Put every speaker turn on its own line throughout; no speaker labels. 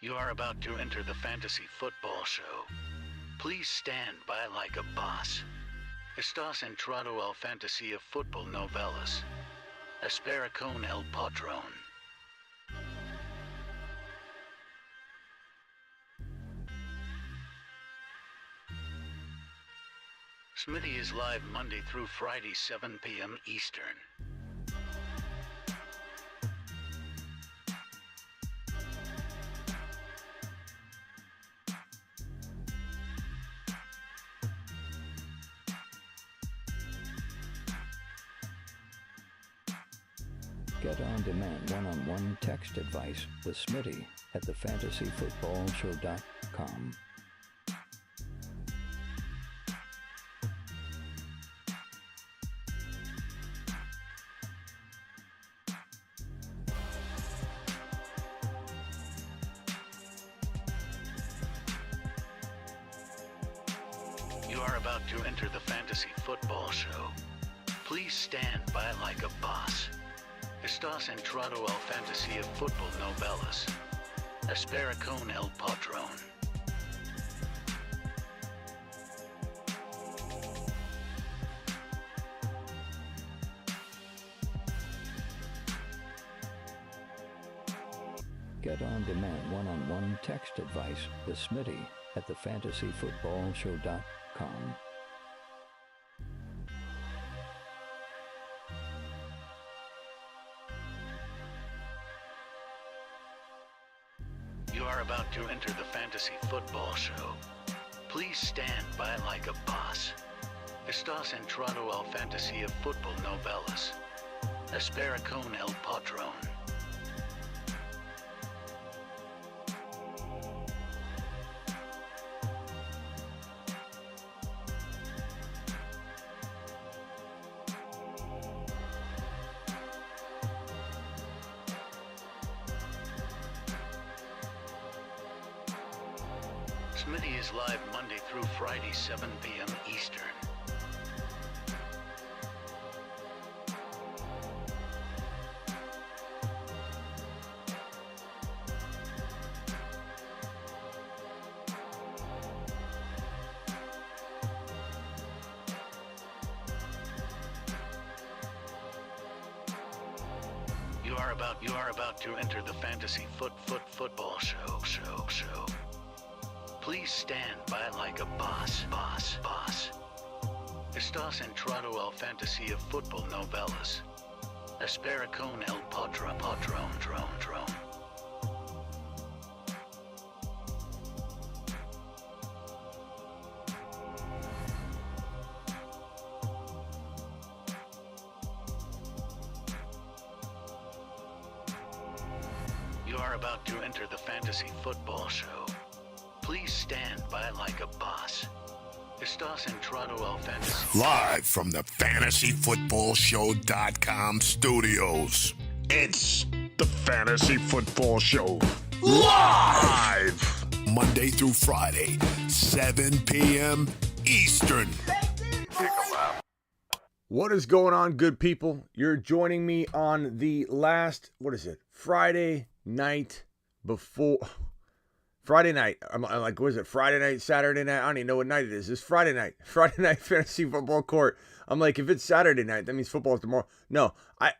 You are about to enter the fantasy football show. Please stand by like a boss. Estás entrado al fantasía fútbol novelas. Espera con el patrón. Smitty is live Monday through Friday, 7 p.m. Eastern.
Get on-demand one-on-one text advice with Smitty at thefantasyfootballshow.com.
You are about to enter the fantasy football show. Please stand by like a boss. Estás entrado al fantasía fútbol novelas. Espera con el patrón.
Get on-demand one-on-one text advice with Smitty at thefantasyfootballshow.com.
You are about to enter the fantasy football show. Please stand by like a boss. Estás entrado al fantasía fútbol novelas. Espera con el patrón. Smitty is live Monday through Friday, 7 p.m. Eastern. You are about to enter the fantasy football show. Please stand by like a boss. Estás entrado al fantasía fútbol novelas. Espera con el patrón. You are about to enter the fantasy football show. Please stand by like a boss. Estás entrado al fantasy.
Live from the fantasyfootballshow.com studios. It's the Fantasy Football Show. Live! Monday through Friday, 7 p.m. Eastern.
What is going on, good people? You're joining me on the last, Friday night before... Friday night. I'm like, what is it? Friday night, Saturday night? I don't even know what night it is. It's Friday night. Friday night fantasy football court. I'm like, if it's Saturday night, that means football is tomorrow. No, I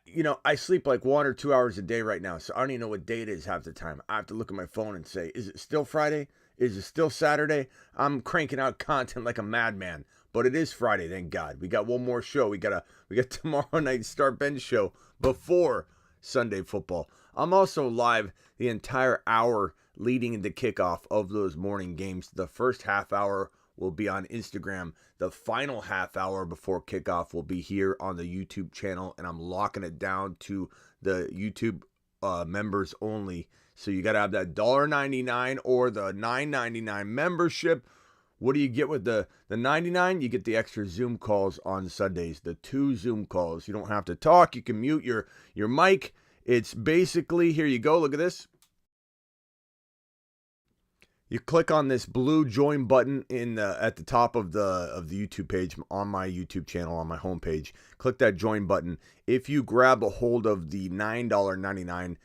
sleep like 1 or 2 hours a day right now, so I don't even know what day it is half the time. I have to look at my phone and say, is it still Friday? Is it still Saturday? I'm cranking out content like a madman, but it is Friday, thank God. We got one more show. We got tomorrow night Start Bench show before Sunday football. I'm also live the entire hour leading into kickoff of those morning games. The first half hour will be on Instagram. The final half hour before kickoff will be here on the YouTube channel, and I'm locking it down to the YouTube members only. So you got to have that $1.99 or the $9.99 membership. What do you get with the $99? You get the extra Zoom calls on Sundays, the 2 Zoom calls. You don't have to talk. You can mute your mic. It's basically, here you go, look at this. You click on this blue join button at the top of the YouTube page on my YouTube channel on my homepage. Click that join button. If you grab a hold of the $9.99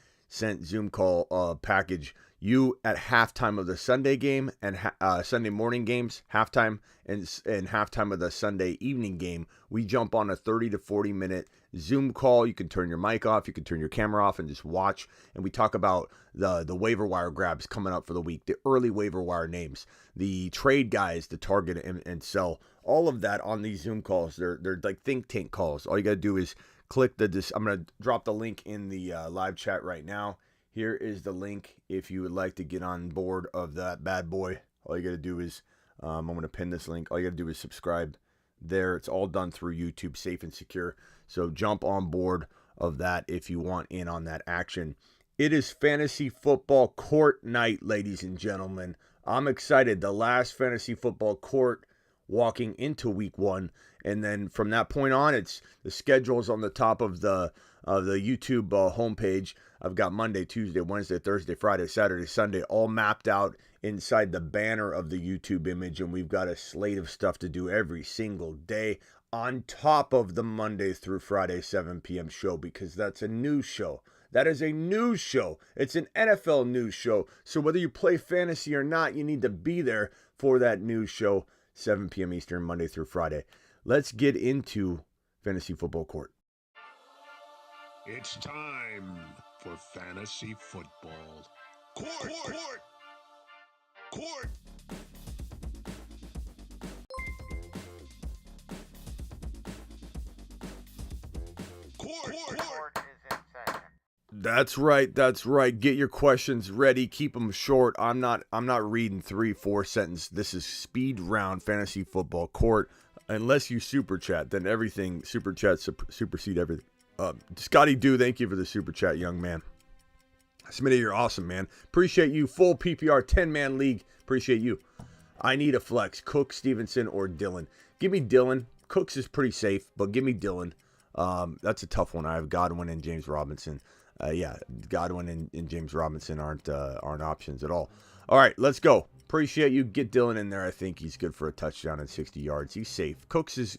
Zoom call package, you at halftime of the Sunday game and Sunday morning games, halftime and halftime of the Sunday evening game, we jump on a 30 to 40 minute Zoom call. You can turn your mic off, you can turn your camera off and just watch. And we talk about the waiver wire grabs coming up for the week, the early waiver wire names, the trade guys to target and sell, all of that on these Zoom calls. They're like think tank calls. All you got to do is click I'm going to drop the link in the live chat right now. Here is the link if you would like to get on board of that bad boy. All you got to do is, I'm going to pin this link. All you got to do is subscribe there. It's all done through YouTube, safe and secure. So jump on board of that if you want in on that action. It is fantasy football court night, ladies and gentlemen. I'm excited. The last fantasy football court walking into week 1. And then from that point on, it's the schedules on the top of the YouTube homepage. I've got Monday, Tuesday, Wednesday, Thursday, Friday, Saturday, Sunday, all mapped out inside the banner of the YouTube image. And we've got a slate of stuff to do every single day on top of the Monday through Friday 7 p.m. show, because that's a news show. That is a news show. It's an NFL news show. So whether you play fantasy or not, you need to be there for that news show, 7 p.m. Eastern, Monday through Friday. Let's get into fantasy football court.
It's time for fantasy football. Court!
That's right. Get your questions ready. Keep them short. I'm not reading 3-4 sentence. This is speed round fantasy football court. Unless you super chat, then everything super chat supersede everything. Scotty Do, thank you for the super chat, young man. Smitty, you're awesome, man. Appreciate you. Full PPR 10-man league. Appreciate you. I need a flex. Cook, Stevenson, or Dillon. Give me Dillon. Cooks is pretty safe, but give me Dillon. That's a tough one. I have Godwin and James Robinson. Godwin and James Robinson aren't options at all. All right, let's go. Appreciate you. Get Dillon in there. I think he's good for a touchdown and 60 yards. He's safe. Cooks is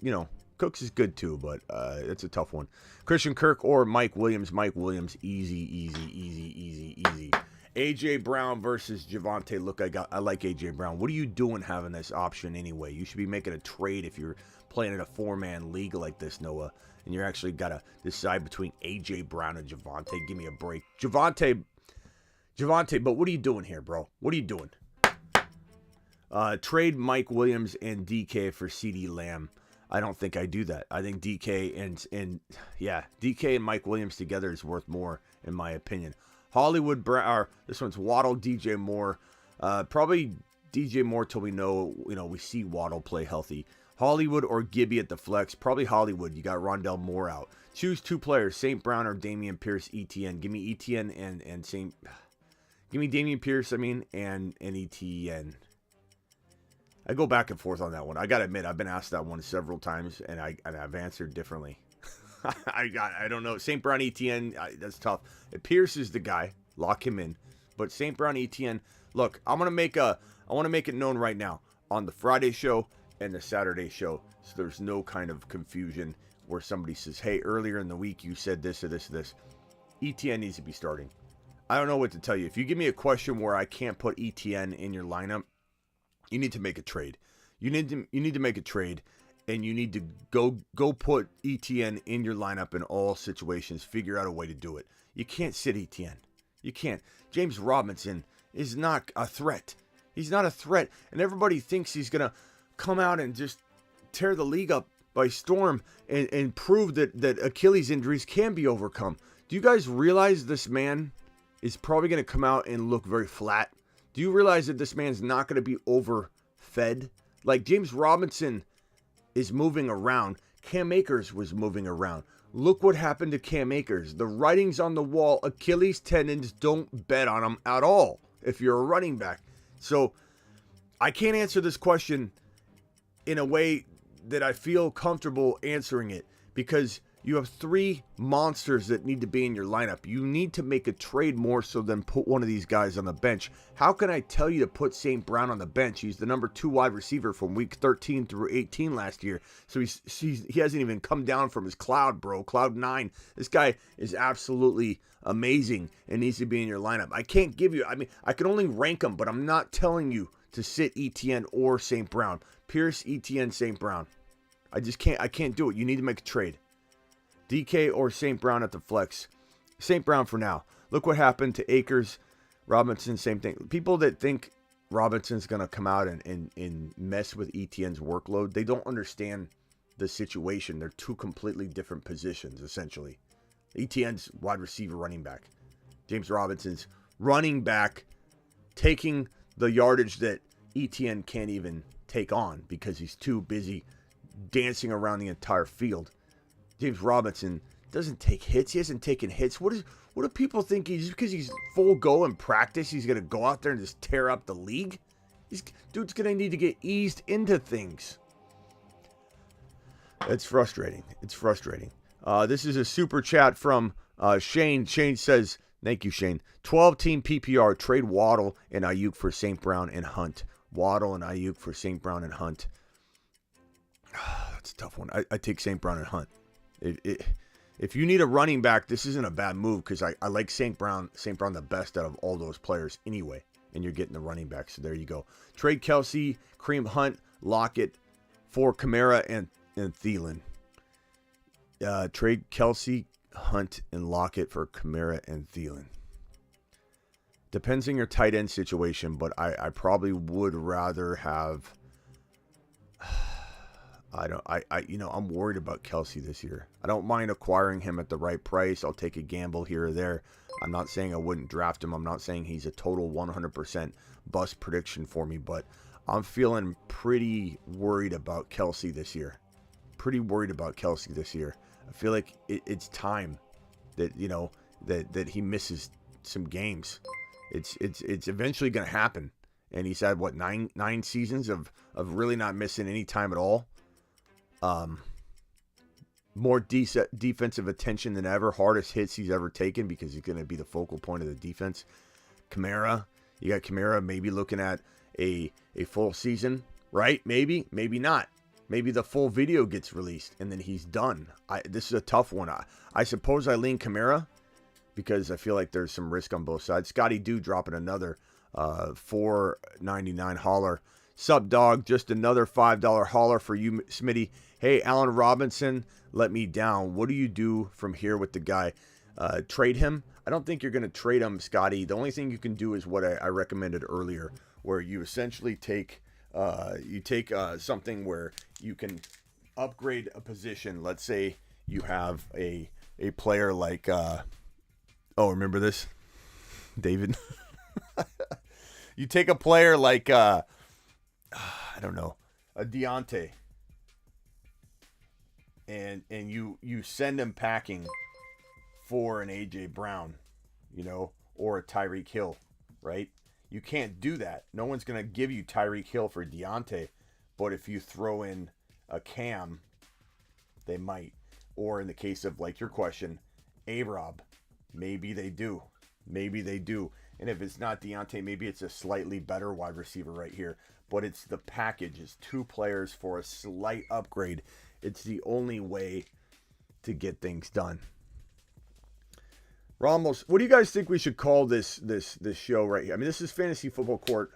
good too, but it's a tough one. Christian Kirk or Mike Williams. Mike Williams, easy. AJ Brown versus Javonte. Look, I like AJ Brown. What are you doing having this option anyway? You should be making a trade if you're playing in a 4-man league like this, Noah. And you're actually got to decide between AJ Brown and Javonte. Give me a break. Javonte, but what are you doing here, bro? What are you doing? Trade Mike Williams and DK for CeeDee Lamb. I don't think I do that. I think DK and Mike Williams together is worth more, in my opinion. Hollywood Brown, this one's Waddle, DJ Moore. Probably DJ Moore till we see Waddle play healthy. Hollywood or Gibby at the flex. Probably Hollywood. You got Rondell Moore out. Choose 2 players, St. Brown or Damian Pierce, ETN. Give me ETN and St. Give me Damian Pierce, and ETN. I go back and forth on that one. I got to admit, I've been asked that one several times, and I've answered differently. I don't know. St. Brown, ETN, that's tough. Pierce is the guy. Lock him in. But St. Brown, ETN, look, I want to make it known right now on the Friday show and the Saturday show, so there's no kind of confusion where somebody says, hey, earlier in the week you said this or this or this. ETN needs to be starting. I don't know what to tell you. If you give me a question where I can't put ETN in your lineup, you need to make a trade. You need to make a trade, and you need to go put ETN in your lineup in all situations. Figure out a way to do it. You can't sit ETN. You can't. James Robinson is not a threat. He's not a threat, and everybody thinks he's gonna come out and just tear the league up by storm and prove that Achilles injuries can be overcome. Do you guys realize this man is probably going to come out and look very flat? Do you realize that this man's not going to be overfed? Like, James Robinson is moving around. Cam Akers was moving around. Look what happened to Cam Akers. The writing's on the wall. Achilles tendons, don't bet on them at all if you're a running back. So I can't answer this question in a way that I feel comfortable answering it, because You have 3 monsters that need to be in your lineup. You need to make a trade more so than put one of these guys on the bench. How can I tell you to put St. Brown on the bench? He's the number 2 wide receiver from week 13 through 18 last year. So he hasn't even come down from his cloud, bro. Cloud 9. This guy is absolutely amazing and needs to be in your lineup. I can't give you, I can only rank them, but I'm not telling you to sit ETN or St. Brown. Pierce, ETN, St. Brown. I can't do it. You need to make a trade. DK or St. Brown at the flex. St. Brown for now. Look what happened to Akers, Robinson, same thing. People that think Robinson's going to come out and mess with ETN's workload, they don't understand the situation. They're 2 completely different positions, essentially. ETN's wide receiver running back. James Robinson's running back taking the yardage that ETN can't even take on because he's too busy dancing around the entire field. James Robinson doesn't take hits. He hasn't taken hits. What do people think? Just because he's full go in practice, he's going to go out there and just tear up the league? Dude's going to need to get eased into things. It's frustrating. It's frustrating. This is a super chat from Shane. Shane says, thank you, Shane. 12-team PPR. Trade Waddle and Ayuk for St. Brown and Hunt. Waddle and Ayuk for St. Brown and Hunt. That's a tough one. I take St. Brown and Hunt. If you need a running back, this isn't a bad move because I like St. Brown the best out of all those players anyway, and you're getting the running back, so there you go. Trade Kelsey, Kareem Hunt, Lockett for Kamara and Thielen. Trade Kelsey, Hunt, and Lockett for Kamara and Thielen. Depends on your tight end situation, but I probably would rather have... I'm worried about Kelsey this year. I don't mind acquiring him at the right price. I'll take a gamble here or there. I'm not saying I wouldn't draft him. I'm not saying he's a total 100% bust prediction for me, but I'm feeling pretty worried about Kelsey this year. I feel like it's time that, that he misses some games. It's eventually going to happen. And he's had, 9 seasons of really not missing any time at all. More defensive attention than ever. Hardest hits he's ever taken because he's going to be the focal point of the defense. Kamara, you got Kamara maybe looking at a full season, right? Maybe not. Maybe the full video gets released and then he's done. This is a tough one. I suppose I lean Kamara because I feel like there's some risk on both sides. Scotty Dew dropping another $4.99 holler. Sup, dog? Just another $5 holler for you, Smitty. Hey, Allen Robinson let me down. What do you do from here with the guy? Trade him? I don't think you're going to trade him, Scotty. The only thing you can do is what I recommended earlier, where you essentially take something where you can upgrade a position. Let's say you have a player like remember this, David? You take a player like I don't know, a Deontay, and you send him packing for an AJ Brown, or a Tyreek Hill, right? You can't do that. No one's going to give you Tyreek Hill for Deontay, but if you throw in a Cam, they might. Or in the case of, like your question, A-Rob, maybe they do. And if it's not Deontay, maybe it's a slightly better wide receiver right here. But it's the package. It's 2 players for a slight upgrade. It's the only way to get things done. Ramos, what do you guys think we should call this show right here? I mean, this is Fantasy Football Court.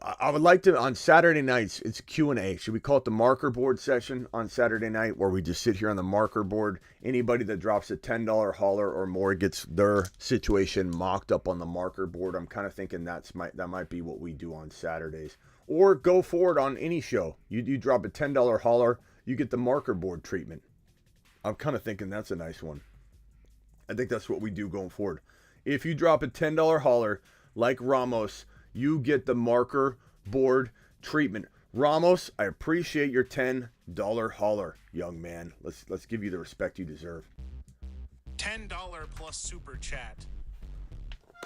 I would like to, on Saturday nights, it's Q&A. Should we call it the marker board session on Saturday night, where we just sit here on the marker board? Anybody that drops a $10 holler or more gets their situation mocked up on the marker board. I'm kind of thinking that might be what we do on Saturdays. Or go forward on any show. You drop a $10 holler, you get the marker board treatment. I'm kind of thinking that's a nice one. I think that's what we do going forward. If you drop a $10 holler, like Ramos, you get the marker board treatment. Ramos, I appreciate your $10 holler, young man. Let's give you the respect you deserve.
$10 plus super chat.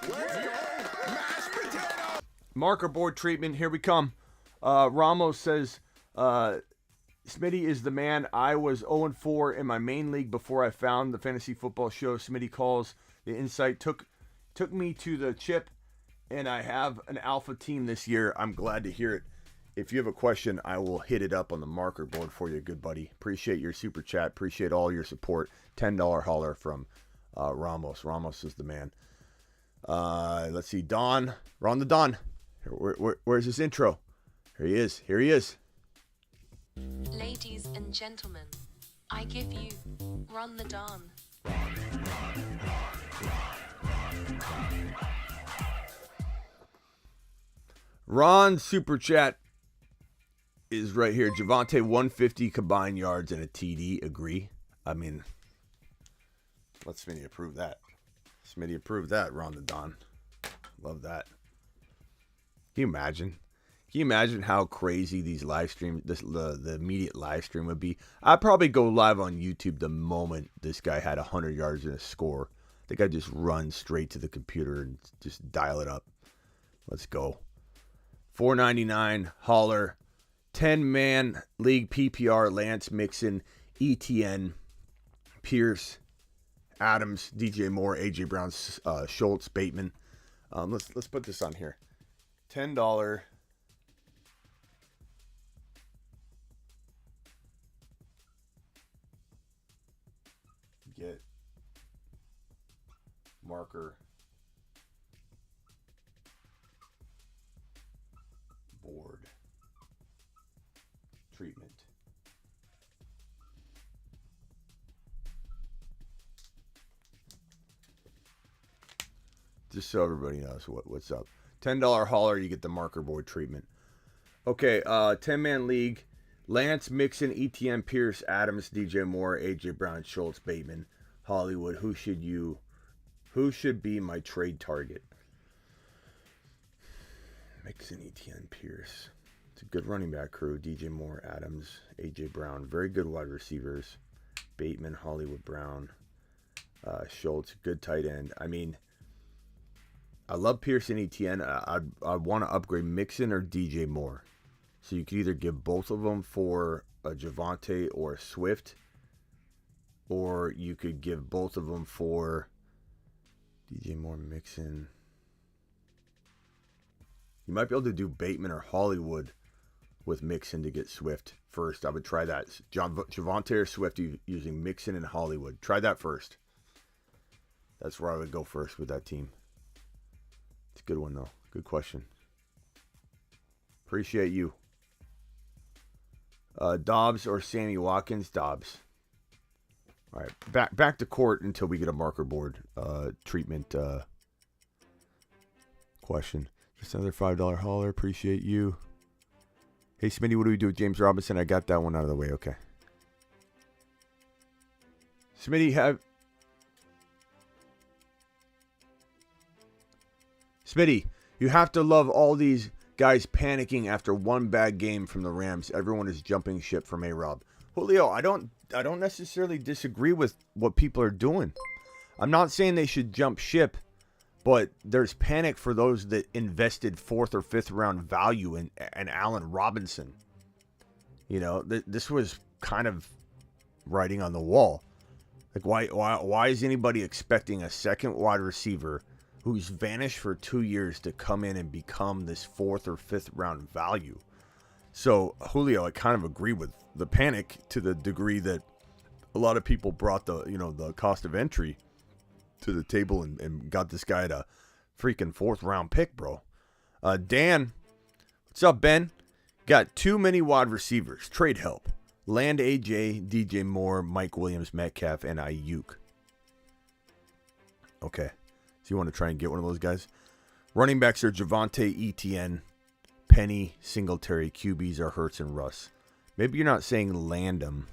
Let's go, mashed potato.
Marker board treatment, here we come. Ramos says, Smitty is the man. I was 0-4 in my main league before I found the Fantasy Football Show. Smitty calls. The insight took me to the chip, and I have an alpha team this year. I'm glad to hear it. If you have a question, I will hit it up on the marker board for you, good buddy. Appreciate your super chat. Appreciate all your support. $10 holler from Ramos. Ramos is the man. Let's see. Don. We're on the Don. Where's his intro? Here he is. Here he is.
Ladies and gentlemen, I give you Run the Don.
Ron super chat is right here. Javonte 150 combined yards and a TD. Agree. I mean, let Smitty approve that. Smitty approved that. Ron the Don. Love that. Can you imagine? Can you imagine how crazy these live streams, the immediate live stream would be? I'd probably go live on YouTube the moment this guy had 100 yards and a score. I think I'd just run straight to the computer and just dial it up. Let's go. $4.99 holler. 10-man league PPR. Lance Mixon, ETN, Pierce, Adams, DJ Moore, AJ Brown, Schultz, Bateman. Let's put this on here. $10. Get marker board treatment. Just so everybody knows what's up. $10 holler, you get the marker board treatment. Okay, 10-man league. Lance, Mixon, ETN, Pierce, Adams, DJ Moore, AJ Brown, Schultz, Bateman, Hollywood. Who should be my trade target? Mixon, ETN, Pierce. It's a good running back crew. DJ Moore, Adams, AJ Brown. Very good wide receivers. Bateman, Hollywood Brown, Schultz. Good tight end. I mean, I love Pierce and ETN. I'd want to upgrade Mixon or DJ Moore. So you could either give both of them for a Javonte or a Swift, or you could give both of them for DJ Moore, Mixon. You might be able to do Bateman or Hollywood with Mixon to get Swift first. I would try that. Javonte or Swift using Mixon and Hollywood. Try that first. That's where I would go first with that team. It's a good one, though. Good question. Appreciate you. Dobbs or Sammy Watkins? Dobbs. All right, back to court until we get a marker board treatment question. Just another $5 holler. Appreciate you. Hey, Smitty, what do we do with James Robinson? I got that one out of the way. Okay. Smitty, you have to love all these guys panicking after one bad game from the Rams. Everyone is jumping ship from A-Rob. Julio, I don't necessarily disagree with what people are doing. I'm not saying they should jump ship, but there's panic for those that invested 4th or 5th round value in Allen Robinson. You know, this was kind of writing on the wall. Like, why is anybody expecting a second wide receiver who's vanished for 2 years to come in and become this 4th or 5th round value? So, Julio, I kind of agree with the panic to the degree that a lot of people brought the cost of entry to the table and got this guy at a freaking 4th round pick, bro. Dan, what's up, Ben? Got too many wide receivers. Trade help. Land AJ, DJ Moore, Mike Williams, Metcalf, and Ayuk. Okay. So you want to try and get one of those guys? Running backs are Javonte, ETN, Penny, Singletary. QBs are Hurts and Russ. Maybe you're not saying land them.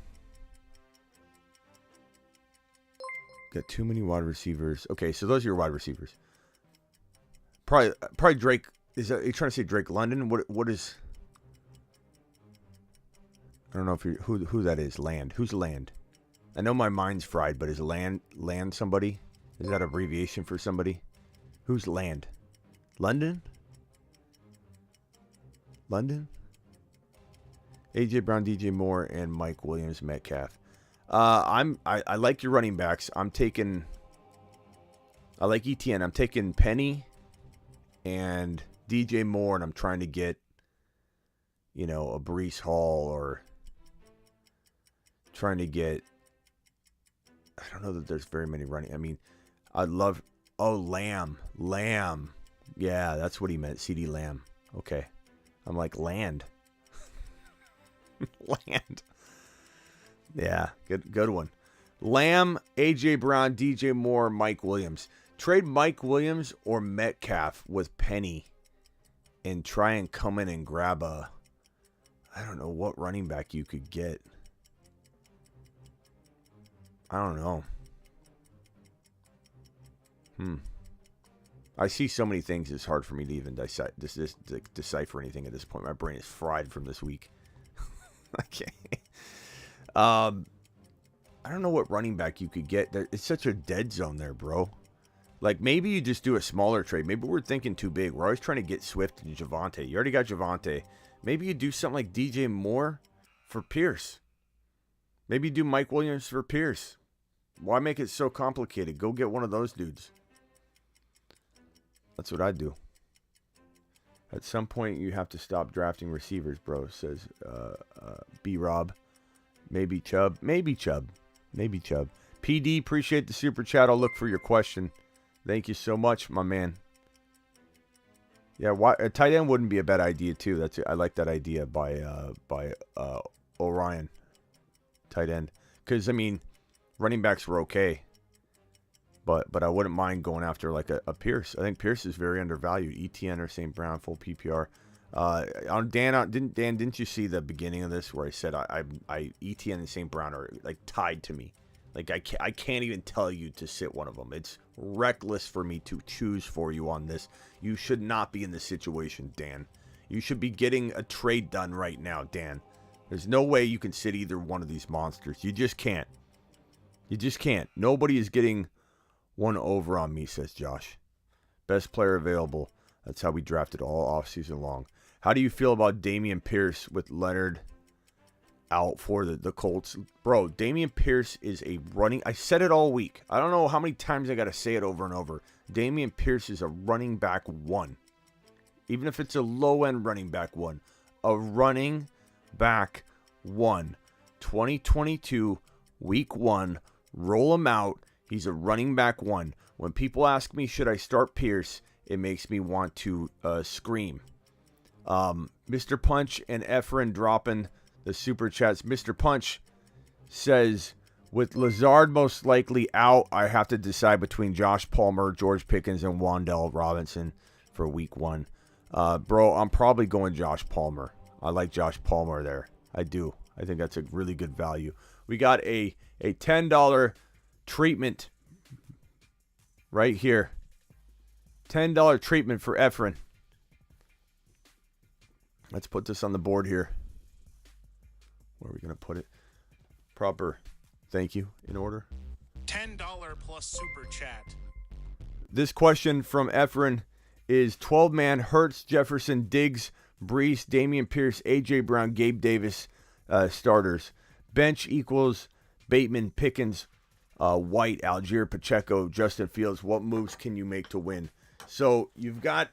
Got too many wide receivers. Okay, so those are your wide receivers. Probably Drake. Are you trying to say Drake London? What is? I don't know if who that is. Land. Who's Land? I know my mind's fried, but is Land somebody? Is that abbreviation for somebody? Who's Land? London? London? A.J. Brown, DJ Moore, and Mike Williams, Metcalf. I like your running backs. I like ETN. I'm taking Penny and DJ Moore, and I'm trying to get, a Breece Hall, or trying to get, I don't know that there's very many running. I mean, Lamb. Yeah, that's what he meant, CD Lamb. Okay. I'm like, land. Land. Yeah, good one. Lamb, A.J. Brown, DJ Moore, Mike Williams. Trade Mike Williams or Metcalf with Penny and try and come in and grab I don't know what running back you could get. I don't know. I see so many things, it's hard for me to even decipher anything at this point. My brain is fried from this week. I can't. I don't know what running back you could get. It's such a dead zone there, bro. Like, maybe you just do a smaller trade. Maybe we're thinking too big. We're always trying to get Swift and Javonte. You already got Javonte. Maybe you do something like DJ Moore for Pierce. Maybe you do Mike Williams for Pierce. Why make it so complicated? Go get one of those dudes. That's what I'd do. At some point, you have to stop drafting receivers, bro, says B-Rob. Maybe Chubb. Maybe Chubb. PD, appreciate the super chat. I'll look for your question. Thank you so much, my man. Yeah, a tight end wouldn't be a bad idea, too. I like that idea by Orion. Tight end. Because, I mean, running backs were okay. But I wouldn't mind going after like a Pierce. I think Pierce is very undervalued. ETN or St. Brown, full PPR. Didn't you see the beginning of this where I said I ETN and St. Brown are like tied to me? Like I can't even tell you to sit one of them. It's reckless for me to choose for you on this. You should not be in this situation, Dan. You should be getting a trade done right now, Dan. There's no way you can sit either one of these monsters. You just can't. Nobody is getting one over on me, says Josh. Best player available. That's how we drafted all offseason long. How do you feel about Dameon Pierce with Leonard out for the Colts? Bro, Dameon Pierce is a running... I said it all week. I don't know how many times I got to say it over and over. Dameon Pierce is a running back one. Even if it's a low-end running back one. A running back one. 2022, week 1. Roll him out. He's a running back one. When people ask me, should I start Pierce, it makes me want to scream. Mr. Punch and Efren dropping the super chats. Mr. Punch says, with Lazard most likely out, I have to decide between Josh Palmer, George Pickens, and Wan'Dale Robinson for week 1. Bro, I'm probably going Josh Palmer. I like Josh Palmer there. I do. I think that's a really good value. We got a $10 treatment right here. $10 treatment for Efren. Let's put this on the board here. Where are we going to put it? Proper thank you in order.
$10 plus super chat.
This question from Efren is 12-man Hurts, Jefferson, Diggs, Brees, Dameon Pierce, A.J. Brown, Gabe Davis starters. Bench equals Bateman, Pickens, White, Algier, Pacheco, Justin Fields. What moves can you make to win? So you've got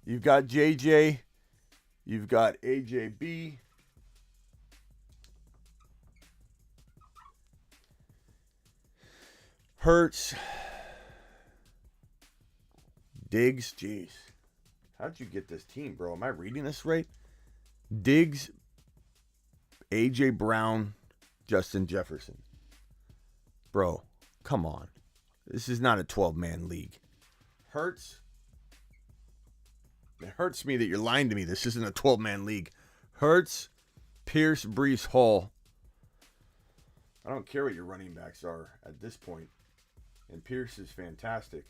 JJ, you've got AJB, Hurts, Diggs. Jeez, how'd you get this team, bro? Am I reading this right? Diggs, AJ Brown, Justin Jefferson. Bro, come on. This is not a 12-man league. Hurts. It hurts me that you're lying to me. This isn't a 12-man league. Hurts, Pierce, Brees, Hall. I don't care what your running backs are at this point. And Pierce is fantastic.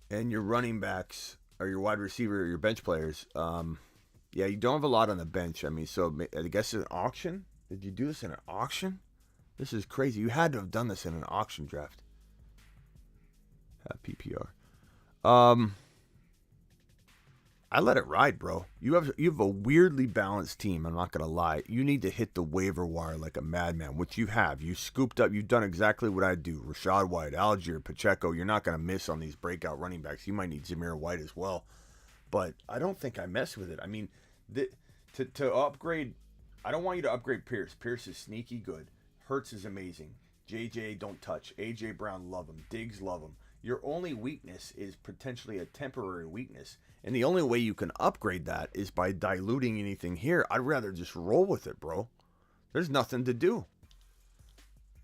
And your running backs, or your wide receiver, or your bench players, yeah, you don't have a lot on the bench. I mean, so I guess an auction? Did you do this in an auction? This is crazy. You had to have done this in an auction draft. PPR. I let it ride, bro. You have a weirdly balanced team. I'm not gonna lie. You need to hit the waiver wire like a madman, which you have. You scooped up. You've done exactly what I do. Rashad White, Algier, Pacheco. You're not gonna miss on these breakout running backs. You might need Zamir White as well, but I don't think I mess with it. I mean, to upgrade, I don't want you to upgrade Pierce. Pierce is sneaky good. Hurts is amazing. JJ, don't touch. AJ Brown, love him. Diggs, love him. Your only weakness is potentially a temporary weakness. And the only way you can upgrade that is by diluting anything here. I'd rather just roll with it, bro. There's nothing to do.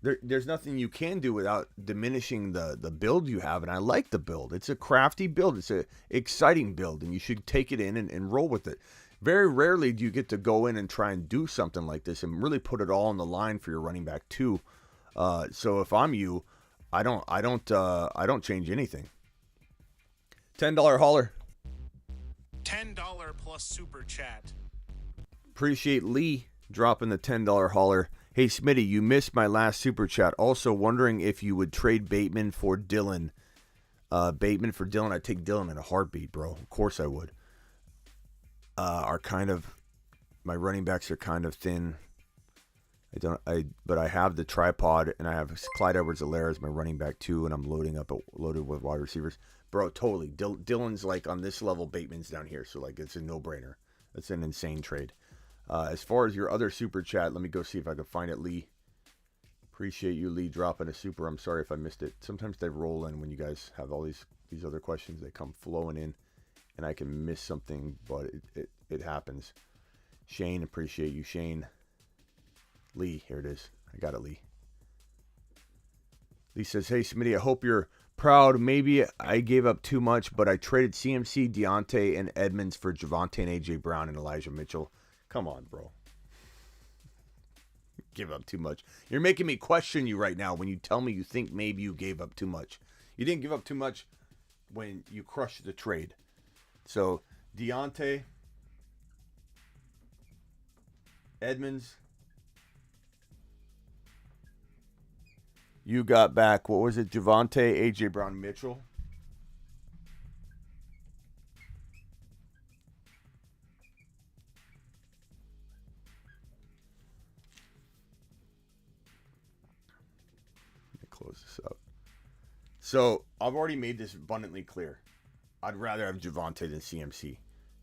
There's nothing you can do without diminishing the build you have. And I like the build. It's a crafty build. It's an exciting build. And you should take it in and roll with it. Very rarely do you get to go in and try and do something like this and really put it all on the line for your running back too. So if I'm you, I don't change anything. $10 holler.
$10 plus super chat.
Appreciate Lee dropping the $10 holler. Hey Smitty, you missed my last super chat. Also wondering if you would trade Bateman for Dylan. Bateman for Dylan. I'd take Dylan in a heartbeat, bro. Of course I would. My running backs are kind of thin. But I have the tripod and I have Clyde Edwards-Helaire as my running back too, and I'm loaded with wide receivers. Bro, totally. Dylan's like on this level, Bateman's down here, so like it's a no-brainer. It's an insane trade. As far as your other super chat, let me go see if I can find it, Lee. Appreciate you, Lee, dropping a super. I'm sorry if I missed it. Sometimes they roll in when you guys have all these other questions. They come flowing in, and I can miss something, but it happens. Shane, appreciate you, Shane. Lee, here it is. I got it, Lee. Lee says, hey, Smitty, I hope you're proud. Maybe I gave up too much, but I traded CMC, Deontay, and Edmonds for Javonte and A.J. Brown and Elijah Mitchell. Come on, bro. Give up too much. You're making me question you right now when you tell me you think maybe you gave up too much. You didn't give up too much when you crushed the trade. So, Deontay, Edmonds, you got back, what was it, Javonte, A.J. Brown, Mitchell. Let me close this up. So, I've already made this abundantly clear. I'd rather have Javonte than CMC.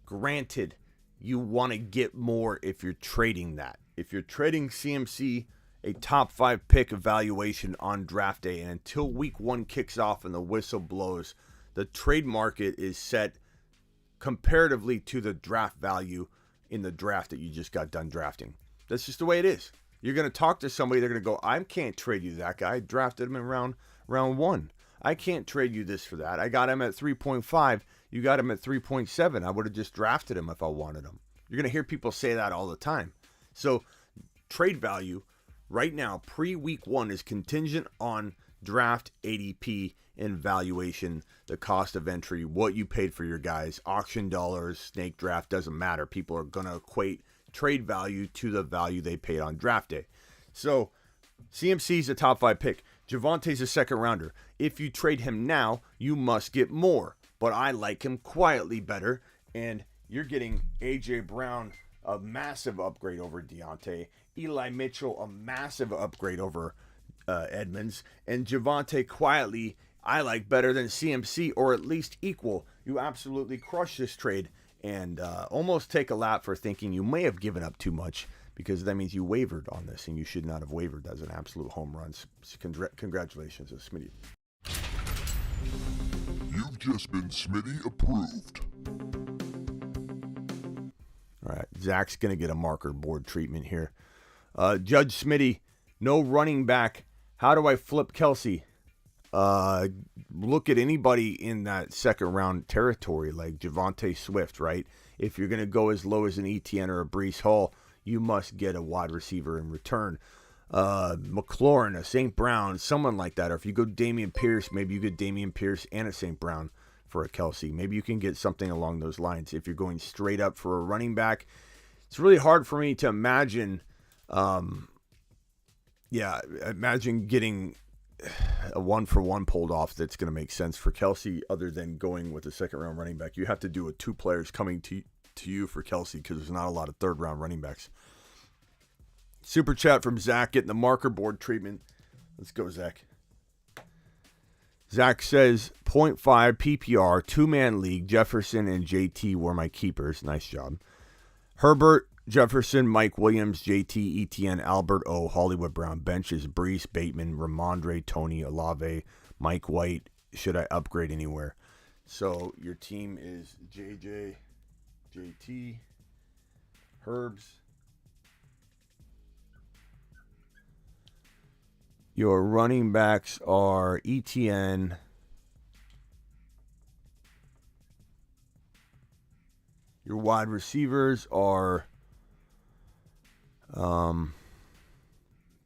Granted, you want to get more if you're trading that. If you're trading CMC, a top 5 pick evaluation on draft day, and until week 1 kicks off and the whistle blows, the trade market is set comparatively to the draft value in the draft that you just got done drafting. That's just the way it is. You're going to talk to somebody, they're going to go, I can't trade you that guy. I drafted him in round 1. I can't trade you this for that. I got him at 3.5. You got him at 3.7. I would have just drafted him if I wanted him. You're going to hear people say that all the time. So trade value right now, pre-week 1, is contingent on draft ADP and valuation, the cost of entry, what you paid for your guys, auction dollars, snake draft, doesn't matter. People are going to equate trade value to the value they paid on draft day. So CMC's a top 5 pick. Javonte's a second rounder. If you trade him now, you must get more. But I like him quietly better. And you're getting A.J. Brown, a massive upgrade over Deontay. Eli Mitchell, a massive upgrade over Edmonds. And Javonte quietly, I like better than CMC, or at least equal. You absolutely crush this trade and almost take a lap for thinking you may have given up too much, because that means you wavered on this, and you should not have wavered. That's an absolute home run. Congratulations to Smitty.
You've just been Smitty approved.
All right, Zach's going to get a marker board treatment here. Judge Smitty, no running back. How do I flip Kelsey? Look at anybody in that second round territory, like Javonte Swift, right? If you're going to go as low as an ETN or a Breece Hall, you must get a wide receiver in return. McLaurin, a St. Brown, someone like that. Or if you go Damian Pierce, maybe you get Damian Pierce and a St. Brown for a Kelsey. Maybe you can get something along those lines. If you're going straight up for a running back, it's really hard for me to imagine. Imagine getting a 1-for-1 pulled off that's going to make sense for Kelsey other than going with a second-round running back. You have to do with 2 players coming to you for Kelsey because there's not a lot of third-round running backs. Super chat from Zach getting the marker board treatment. Let's go, Zach. Zach says, 0.5 PPR, 2-man league, Jefferson and JT were my keepers. Nice job. Herbert, Jefferson, Mike Williams, JT, ETN, Albert O, Hollywood Brown. Benches, Brees, Bateman, Ramondre, Tony, Olave, Mike White. Should I upgrade anywhere? So your team is JJ, JT, Herbs. Your running backs are ETN, your wide receivers are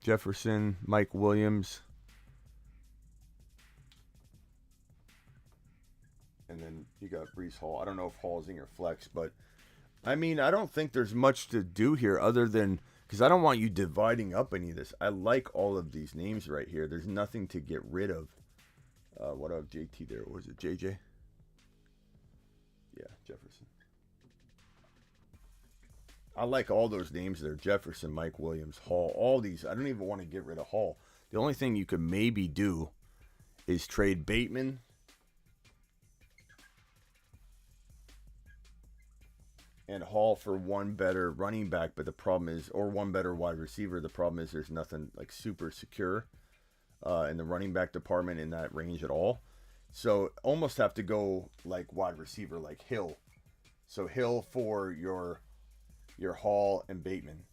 Jefferson, Mike Williams, and then you got Brees Hall. I don't know if Hall's in your flex, but I mean, I don't think there's much to do here other than, because I don't want you dividing up any of this. I like all of these names right here. There's nothing to get rid of. What about JT there? What was it, JJ? Yeah, Jefferson. I like all those names there. Jefferson, Mike Williams, Hall, all these. I don't even want to get rid of Hall. The only thing you could maybe do is trade Bateman and Hall for one better running back, but the problem is, or one better wide receiver. The problem is there's nothing like super secure in the running back department in that range at all. So almost have to go like wide receiver, like Hill. So Hill for your Hall and Bateman.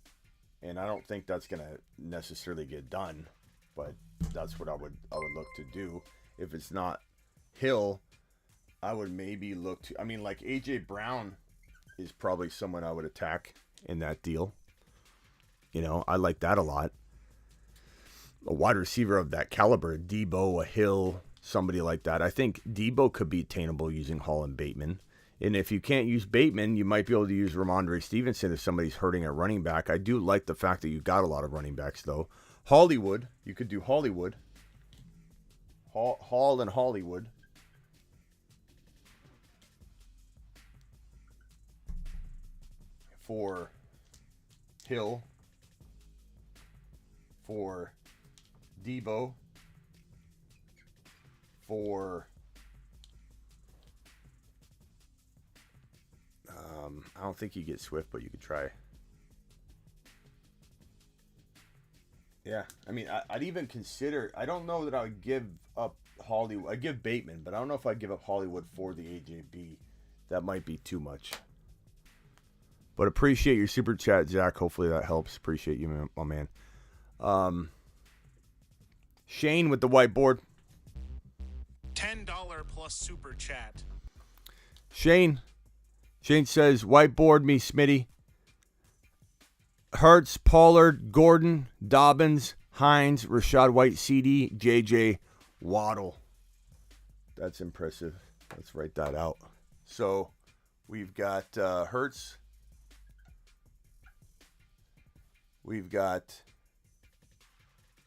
And I don't think that's gonna necessarily get done, but that's what I would look to do. If it's not Hill, I would maybe look to, I mean, like AJ Brown is probably someone I would attack in that deal. You know, I like that a lot. A wide receiver of that caliber, a Debo, a Hill, somebody like that. I think Debo could be attainable using Hall and Bateman. And if you can't use Bateman, you might be able to use Ramondre Stevenson if somebody's hurting at running back. I do like the fact that you've got a lot of running backs, though. Hollywood, you could do Hollywood. Hall and Hollywood. For Hill, for Debo, for I don't think you get Swift, but you could try. Yeah, I mean, I'd even consider, I don't know that I would give up Hollywood. I'd give Bateman, but I don't know if I'd give up Hollywood for the AJB. That might be too much. But appreciate your super chat, Zach. Hopefully that helps. Appreciate you, my man. Shane with the whiteboard.
$10 plus super chat.
Shane says, whiteboard me, Smitty. Hurts, Pollard, Gordon, Dobbins, Hines, Rashad White, CD, JJ, Waddle. That's impressive. Let's write that out. So we've got Hurts. We've got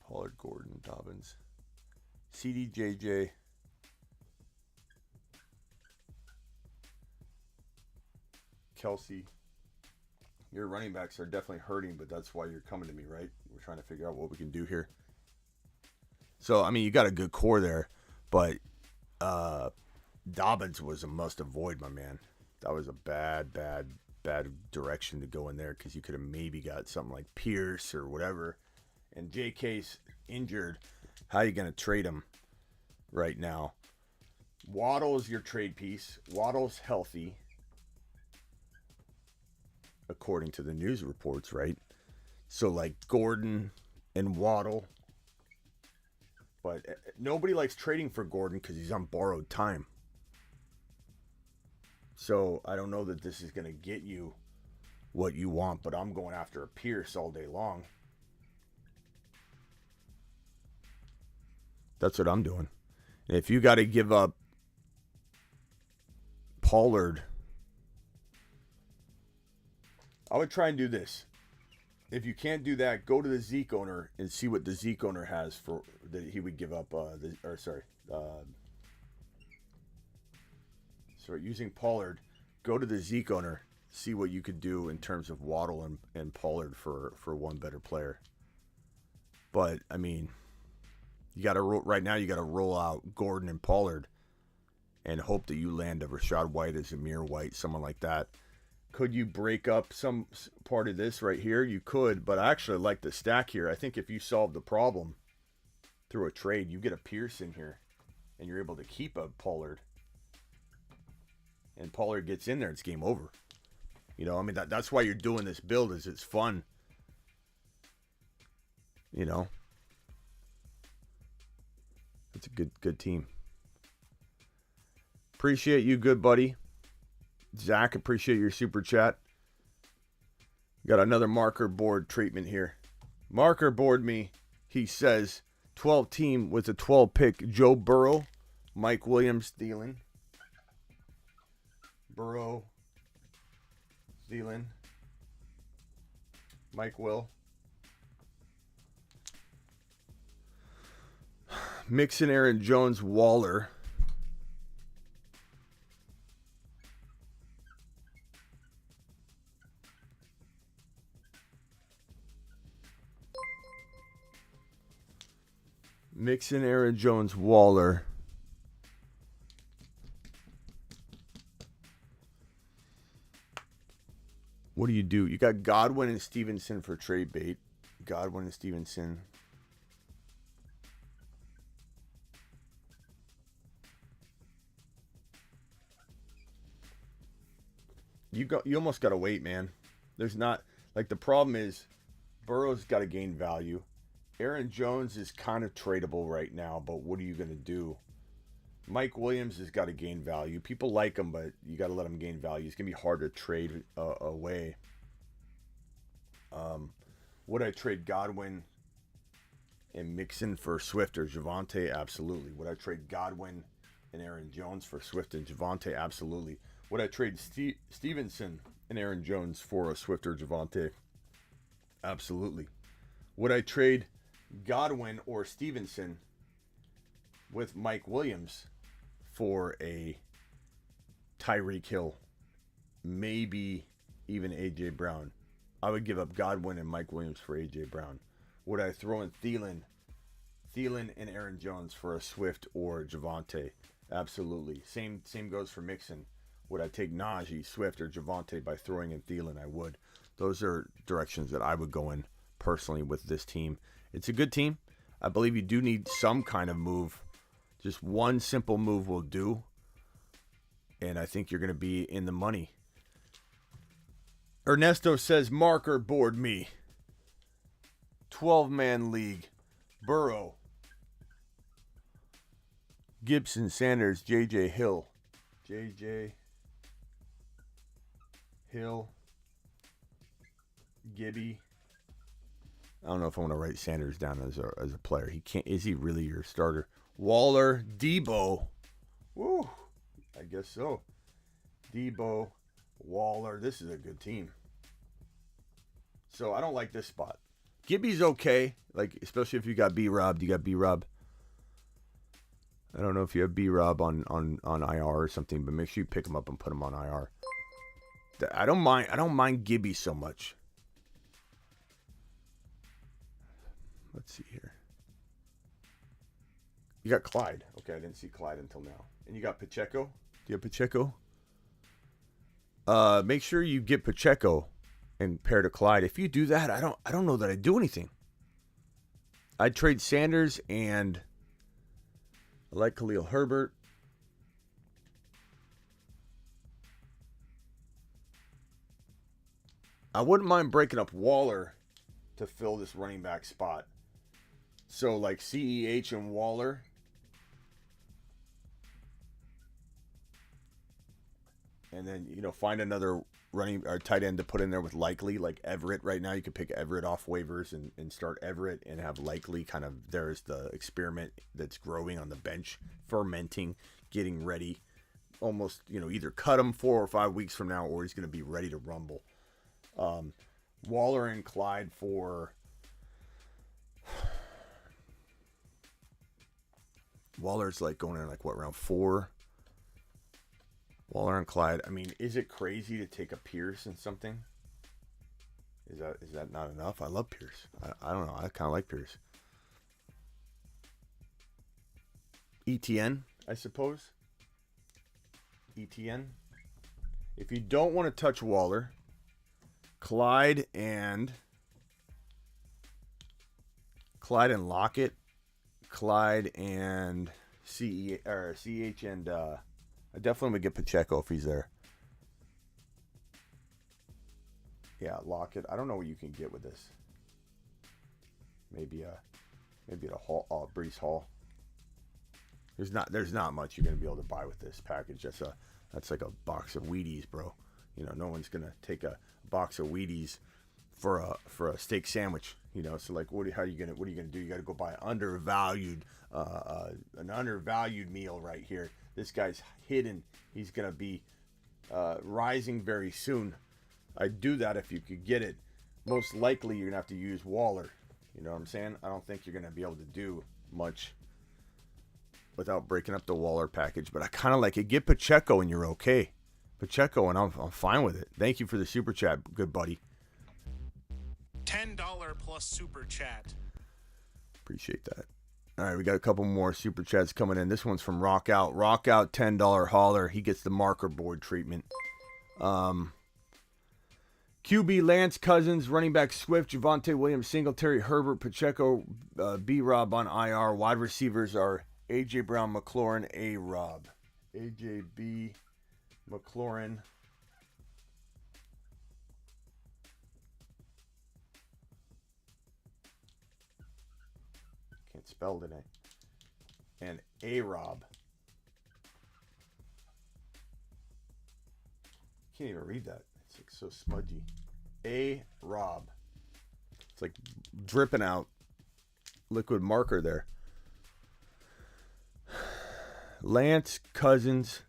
Pollard, Gordon, Dobbins, CD, JJ, Kelsey. Your running backs are definitely hurting, but that's why you're coming to me, right? We're trying to figure out what we can do here. So, I mean, you got a good core there, but Dobbins was a must avoid, my man. That was a bad direction to go in there because you could have maybe got something like Pierce or whatever. And JK's injured. How are you going to trade him right now? Waddle's your trade piece. Waddle's healthy, according to the news reports, right? So, like, Gordon and Waddle. But nobody likes trading for Gordon because he's on borrowed time. So I don't know that this is going to get you what you want, but I'm going after a Pierce all day long. That's what I'm doing. And if you got to give up Pollard, I would try and do this. If you can't do that, go to the Zeke owner and see what the Zeke owner has for that he would give up. Using Pollard, go to the Zeke owner, see what you could do in terms of Waddle and Pollard for one better player. But I mean, you got to right now. You got to roll out Gordon and Pollard, and hope that you land a Rachaad White, a Zamir White, someone like that. Could you break up some part of this right here? You could, but I actually like the stack here. I think if you solve the problem through a trade, you get a Pierce in here, and you're able to keep a Pollard. And Pollard gets in there, it's game over. You know, I mean, that's why you're doing this build, is it's fun. You know, it's a good team. Appreciate you, good buddy. Zach, appreciate your super chat. Got another marker board treatment here. Marker board me, he says, 12 team with a 12 pick. Joe Burrow, Mike Williams, Thielen. Burrow, Thielen, Mike Will. Mixon, Aaron Jones, Waller. Mixon, Aaron Jones, Waller. What do? You got Godwin and Stevenson for trade bait. Godwin and Stevenson. You almost got to wait, man. There's not, like, the problem is Burrow's got to gain value. Aaron Jones is kind of tradable right now, but what are you going to do? Mike Williams has got to gain value. People like him, but you got to let him gain value. It's going to be hard to trade away. Would I trade Godwin and Mixon for Swift or Javonte? Absolutely. Would I trade Godwin and Aaron Jones for Swift and Javonte? Absolutely. Would I trade Stevenson and Aaron Jones for a Swift or Javonte? Absolutely. Would I trade Godwin or Stevenson with Mike Williams for a Tyreek Hill, maybe even A.J. Brown? I would give up Godwin and Mike Williams for A.J. Brown. Would I throw in Thielen and Aaron Jones for a Swift or Javonte? Absolutely. Same goes for Mixon. Would I take Najee, Swift, or Javonte by throwing in Thielen? I would. Those are directions that I would go in personally with this team. It's a good team. I believe you do need some kind of move. Just one simple move will do. And I think you're going to be in the money. Ernesto says, marker board me. 12-man league. Burrow. Gibson, Sanders, J.J. Hill. J.J. Hill. Gibby. I don't know if I want to write Sanders down as a player. He can't. Is he really your starter? Waller, Debo. Woo. I guess so. Debo, Waller. This is a good team. So I don't like this spot. Gibby's okay. Like, especially if you got B-Rob. You got B-Rob. I don't know if you have B-Rob on IR or something, but make sure you pick him up and put him on IR. I don't mind Gibby so much. Let's see here. You got Clyde. Okay, I didn't see Clyde until now. And you got Pacheco. Do you have Pacheco? Make sure you get Pacheco and pair to Clyde. If you do that, I don't know that I'd do anything. I'd trade Sanders, and I like Khalil Herbert. I wouldn't mind breaking up Waller to fill this running back spot. So, like, CEH and Waller. And then, find another running or tight end to put in there with Likely, like Everett. Right now, you could pick Everett off waivers and start Everett and have Likely kind of, there's the experiment that's growing on the bench, fermenting, getting ready. Almost, either cut him 4 or 5 weeks from now, or he's going to be ready to rumble. Waller and Clyde for... Waller's like going in like what, round 4? Waller and Clyde. I mean, is it crazy to take a Pierce and something? Is that not enough? I love Pierce. I don't know. I kind of like Pierce. ETN, I suppose. ETN. If you don't want to touch Waller, Clyde and Lockett, Clyde and CH, and I definitely would get Pacheco if he's there. Yeah, Lockett. I don't know what you can get with this. Maybe a Hall, Brees Hall. There's not much you're gonna be able to buy with this package. That's like a box of Wheaties, bro. You know, no one's gonna take a box of Wheaties for a steak sandwich. You know, so like, what are you gonna do? You got to go buy an undervalued meal right here. This guy's hidden. He's gonna be rising very soon. I'd do that if you could get it. Most likely, you're gonna have to use Waller. You know what I'm saying? I don't think you're gonna be able to do much without breaking up the Waller package, but I kind of like it. Get Pacheco and you're okay. Pacheco, and I'm fine with it. Thank you for the super chat, good buddy.
$10 plus super chat.
Appreciate that. All right, we got a couple more super chats coming in. This one's from Rock Out. Rock Out, $10 hauler. He gets the marker board treatment. QB Lance Cousins, running back Swift, Javonte Williams, Singletary, Herbert, Pacheco, B-Rob on IR. Wide receivers are A.J. Brown, McLaurin, A-Rob. A.J.B. McLaurin. Can't spell today. And A-Rob. Can't even read that. It's like so smudgy. A-Rob. It's like dripping out liquid marker there. Lance Cousins.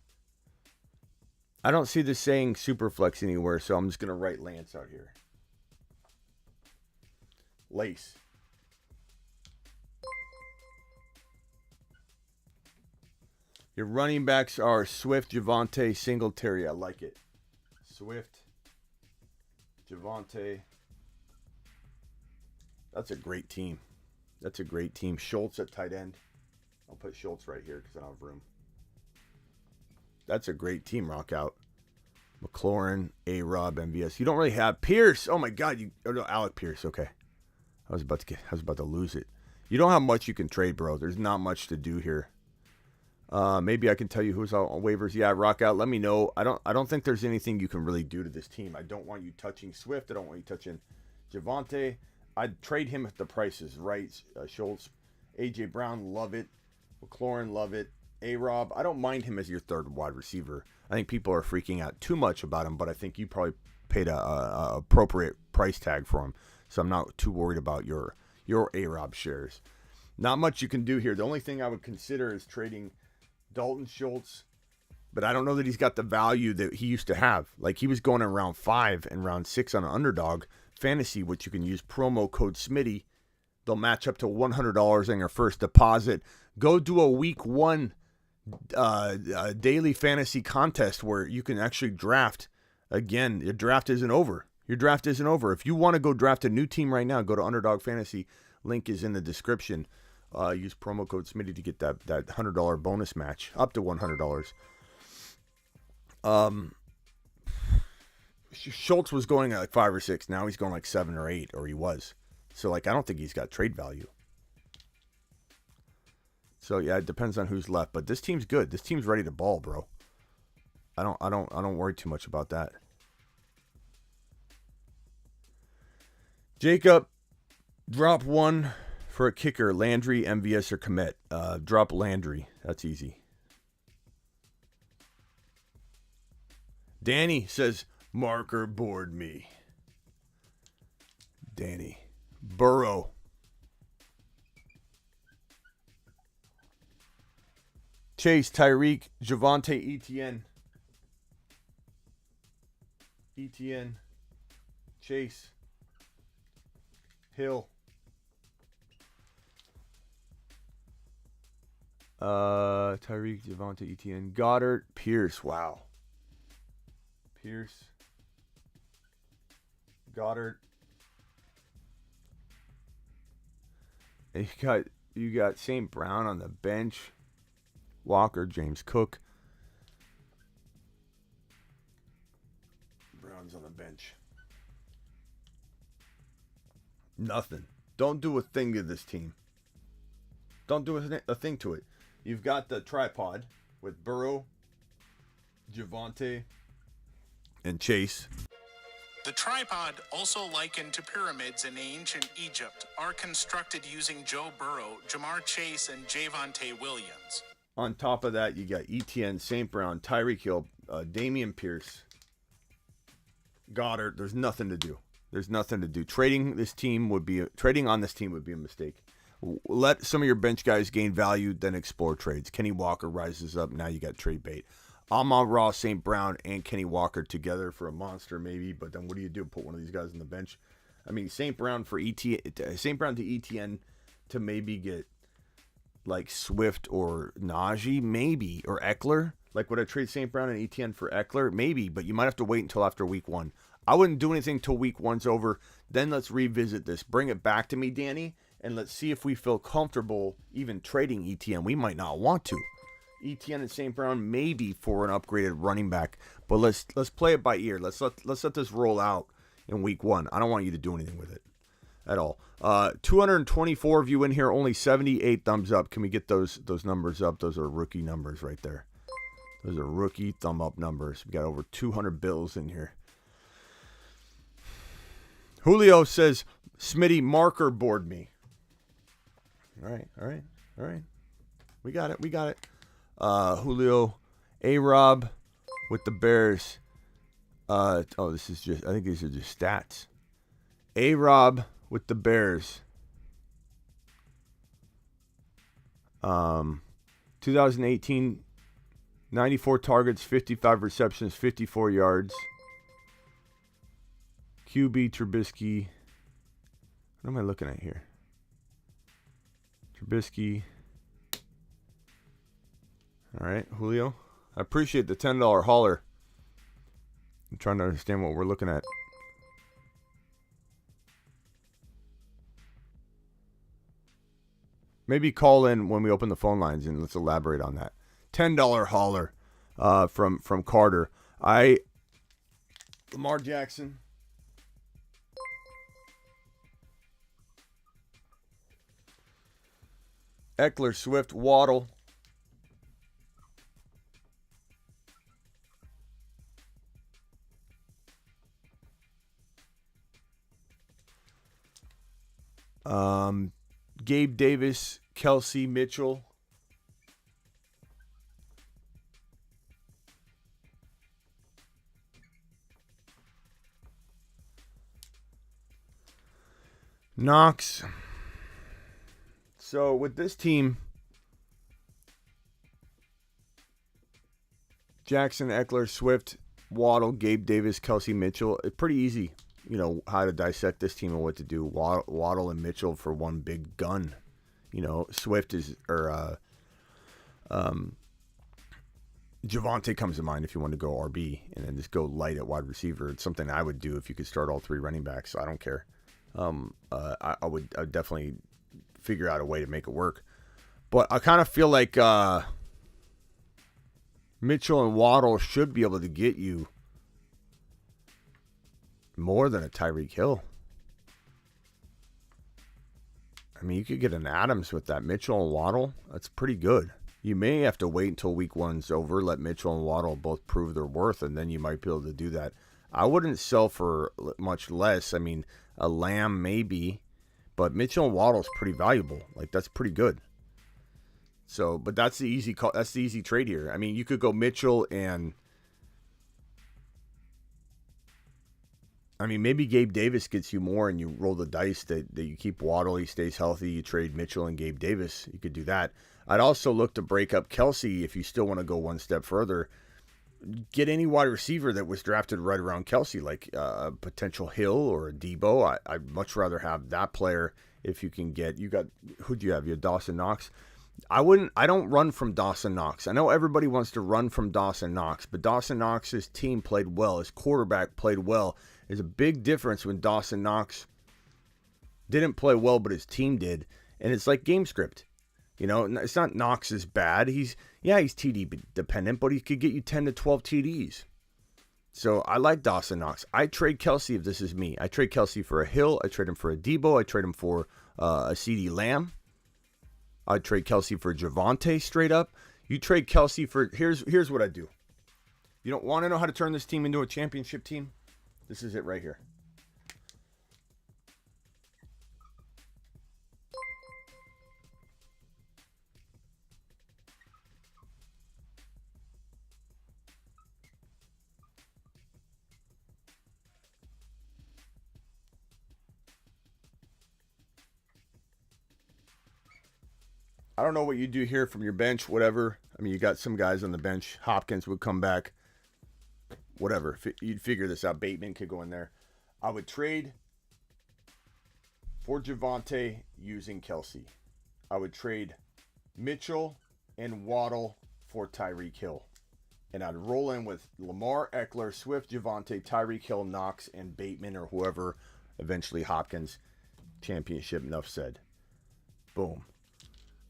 I don't see this saying Superflex anywhere, so I'm just going to write Lance out here. Lace. Your running backs are Swift, Javonte, Singletary. I like it. Swift, Javonte. That's a great team. That's a great team. Schultz at tight end. I'll put Schultz right here because I don't have room. That's a great team, Rock Out. McLaurin, A-Rob, MVS. You don't really have Pierce. Oh my God, no, Alec Pierce. Okay, I was about to lose it. You don't have much you can trade, bro. There's not much to do here. Maybe I can tell you who's on waivers. Yeah, Rock Out. Let me know. I don't think there's anything you can really do to this team. I don't want you touching Swift. I don't want you touching Javonte. I'd trade him if the price is right. Schultz, A.J. Brown, love it. McLaurin, love it. A-Rob, I don't mind him as your third wide receiver. I think people are freaking out too much about him, but I think you probably paid a appropriate price tag for him. So I'm not too worried about your A-Rob shares. Not much you can do here. The only thing I would consider is trading Dalton Schultz, but I don't know that he's got the value that he used to have. Like, he was going in round 5 and round 6 on an underdog fantasy, which you can use promo code Smitty. They'll match up to $100 on your first deposit. Go do a week 1 daily fantasy contest where you can actually draft. Again, your draft isn't over. If you want to go draft a new team right now, go to Underdog Fantasy. Link is in the description. Use promo code Smitty to get that $100 bonus match, up to $100. Schultz was going at like 5 or 6. Now he's going like 7 or 8, or he was. So like, I don't think he's got trade value. So yeah, it depends on who's left. But this team's good. This team's ready to ball, bro. I don't worry too much about that. Jacob, drop 1 for a kicker. Landry, MVS, or Komet. Drop Landry. That's easy. Danny says, marker board me. Danny. Burrow. Chase, Tyreek, Javonte, Etienne. Etienne. Chase. Hill. Tyreek, Javonte, Etienne, Goddard, Pierce. Wow. Pierce, Goddard. And you got St. Brown on the bench. Walker, James Cook. Brown's on the bench. Nothing. Don't do a thing to this team. Don't do a thing to it. You've got the tripod with Burrow, Javonte, and Chase.
The tripod, also likened to pyramids in ancient Egypt, are constructed using Joe Burrow, Jamar Chase, and Javonte Williams.
On top of that, you got Etienne, St. Brown, Tyreek Hill, Damian Pierce, Goddard. There's nothing to do. There's nothing to do. Trading on this team would be a mistake. Let some of your bench guys gain value, then explore trades. Kenny Walker rises up. Now you got trade bait. Amon-Ra, St. Brown, and Kenny Walker together for a monster, maybe. But then what do you do? Put one of these guys on the bench? I mean, St. Brown to Etienne to maybe get like Swift or Najee, maybe, or Eckler. Like, would I trade St. Brown and Etienne for Eckler? Maybe, but you might have to wait until after week 1. I wouldn't do anything till week 1's over. Then let's revisit this. Bring it back to me, Danny, and let's see if we feel comfortable even trading Etienne. We might not want to. Etienne and St. Brown maybe for an upgraded running back, but let's play it by ear. Let's let this roll out in week 1. I don't want you to do anything with it at all. 224 of you in here, only 78 thumbs up. Can we get those numbers up? Those are rookie numbers right there. Those are rookie thumb up numbers. We got over 200 bills in here. Julio says, Smitty, marker board me. All right. We got it. Julio, A-Rob with the Bears. This is just, I think these are just stats. A-Rob with the Bears. 2018, 94 targets, 55 receptions, 54 yards. QB Trubisky. What am I looking at here? Trubisky. All right, Julio. I appreciate the $10 hauler. I'm trying to understand what we're looking at. Maybe call in when we open the phone lines and let's elaborate on that. $10 hauler from Carter. Lamar Jackson. Eckler, Swift, Waddle. Gabe Davis, Kelsey, Mitchell. Knox. So with this team, Jackson, Eckler, Swift, Waddle, Gabe Davis, Kelsey, Mitchell. It's pretty easy, how to dissect this team and what to do. Waddle and Mitchell for one big gun. Swift Javonte comes to mind if you want to go RB and then just go light at wide receiver. It's something I would do if you could start all 3 running backs. I don't care. I would definitely figure out a way to make it work. But I kind of feel like Mitchell and Waddle should be able to get you more than a Tyreek Hill. I mean, you could get an Adams with that. Mitchell and Waddle, that's pretty good. You may have to wait until week 1's over, let Mitchell and Waddle both prove their worth, and then you might be able to do that. I wouldn't sell for much less. I mean, a Lamb maybe, but Mitchell and Waddle's pretty valuable. Like, that's pretty good. So, but that's the easy call. That's the easy trade here. I mean, you could go Mitchell and maybe Gabe Davis gets you more and you roll the dice that you keep Waddle, he stays healthy, you trade Mitchell and Gabe Davis. You could do that. I'd also look to break up Kelsey if you still want to go one step further. get any wide receiver that was drafted right around Kelsey, like a potential Hill or a Debo. I'd much rather have that player if you can get. Who'd you have? You had Dawson Knox. I don't run from Dawson Knox. I know everybody wants to run from Dawson Knox, but Dawson Knox's team played well. His quarterback played well. There's a big difference when Dawson Knox didn't play well, but his team did. And it's like game script. It's not Knox is bad. He's TD dependent, but he could get you 10 to 12 TDs. So I like Dawson Knox. I trade Kelsey if this is me. I trade Kelsey for a Hill. I trade him for a Debo. I trade him for a CeeDee Lamb. I'd trade Kelsey for Javonte straight up. You trade Kelsey for, here's what I do. You don't want to know how to turn this team into a championship team? This is it right here. I don't know what you do here from your bench, whatever. I mean, you got some guys on the bench. Hopkins would come back. Whatever. You'd figure this out. Bateman could go in there. I would trade for Javonte using Kelsey. I would trade Mitchell and Waddle for Tyreek Hill. And I'd roll in with Lamar, Eckler, Swift, Javonte, Tyreek Hill, Knox, and Bateman or whoever. Eventually Hopkins. Championship, enough said. Boom.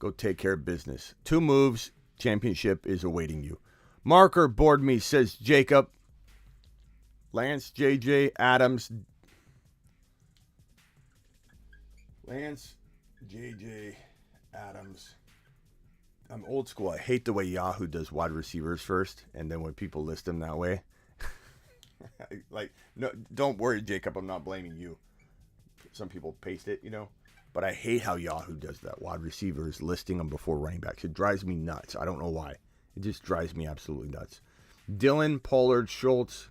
Go take care of business. 2 moves. Championship is awaiting you. Marker board me, says Jacob. Lance, JJ, Adams. Lance, JJ, Adams. I'm old school. I hate the way Yahoo does wide receivers first, and then when people list them that way. No, don't worry, Jacob. I'm not blaming you. Some people paste it, But I hate how Yahoo does that. Wide receivers listing them before running backs. It drives me nuts. I don't know why. It just drives me absolutely nuts. Dillon, Pollard, Schultz.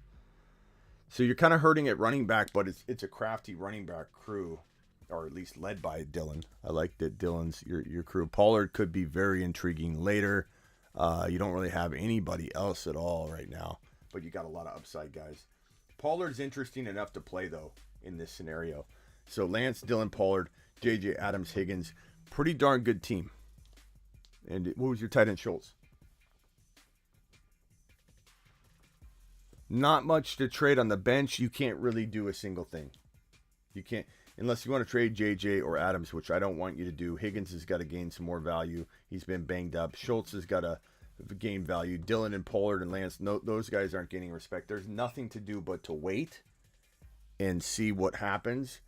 So you're kind of hurting at running back, but it's a crafty running back crew, or at least led by Dillon. I like that Dillon's your crew. Pollard could be very intriguing later. You don't really have anybody else at all right now, but you got a lot of upside guys. Pollard's interesting enough to play, though, in this scenario. So Lance, Dillon, Pollard, JJ, Adams, Higgins. Pretty darn good team. And what was your tight end, Schultz? Not much to trade on the bench. You can't really do a single thing. You can't, unless you want to trade JJ or Adams, which I don't want you to do. Higgins has got to gain some more value. He's been banged up. Schultz has got to gain value. Dillon and Pollard and Lance, no, those guys aren't gaining respect. There's nothing to do but to wait and see what happens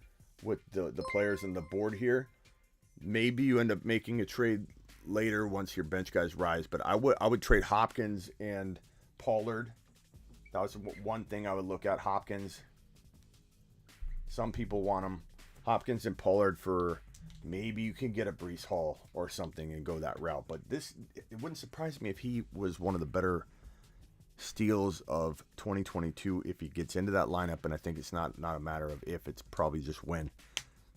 with the players on the board here. Maybe you end up making a trade later once your bench guys rise, but I would trade Hopkins and Pollard. That was one thing I would look at. Hopkins. Some people want him. Hopkins and Pollard for maybe you can get a Breece Hall or something and go that route. But it wouldn't surprise me if he was one of the better steals of 2022 if he gets into that lineup. And I think it's not a matter of if, it's probably just when.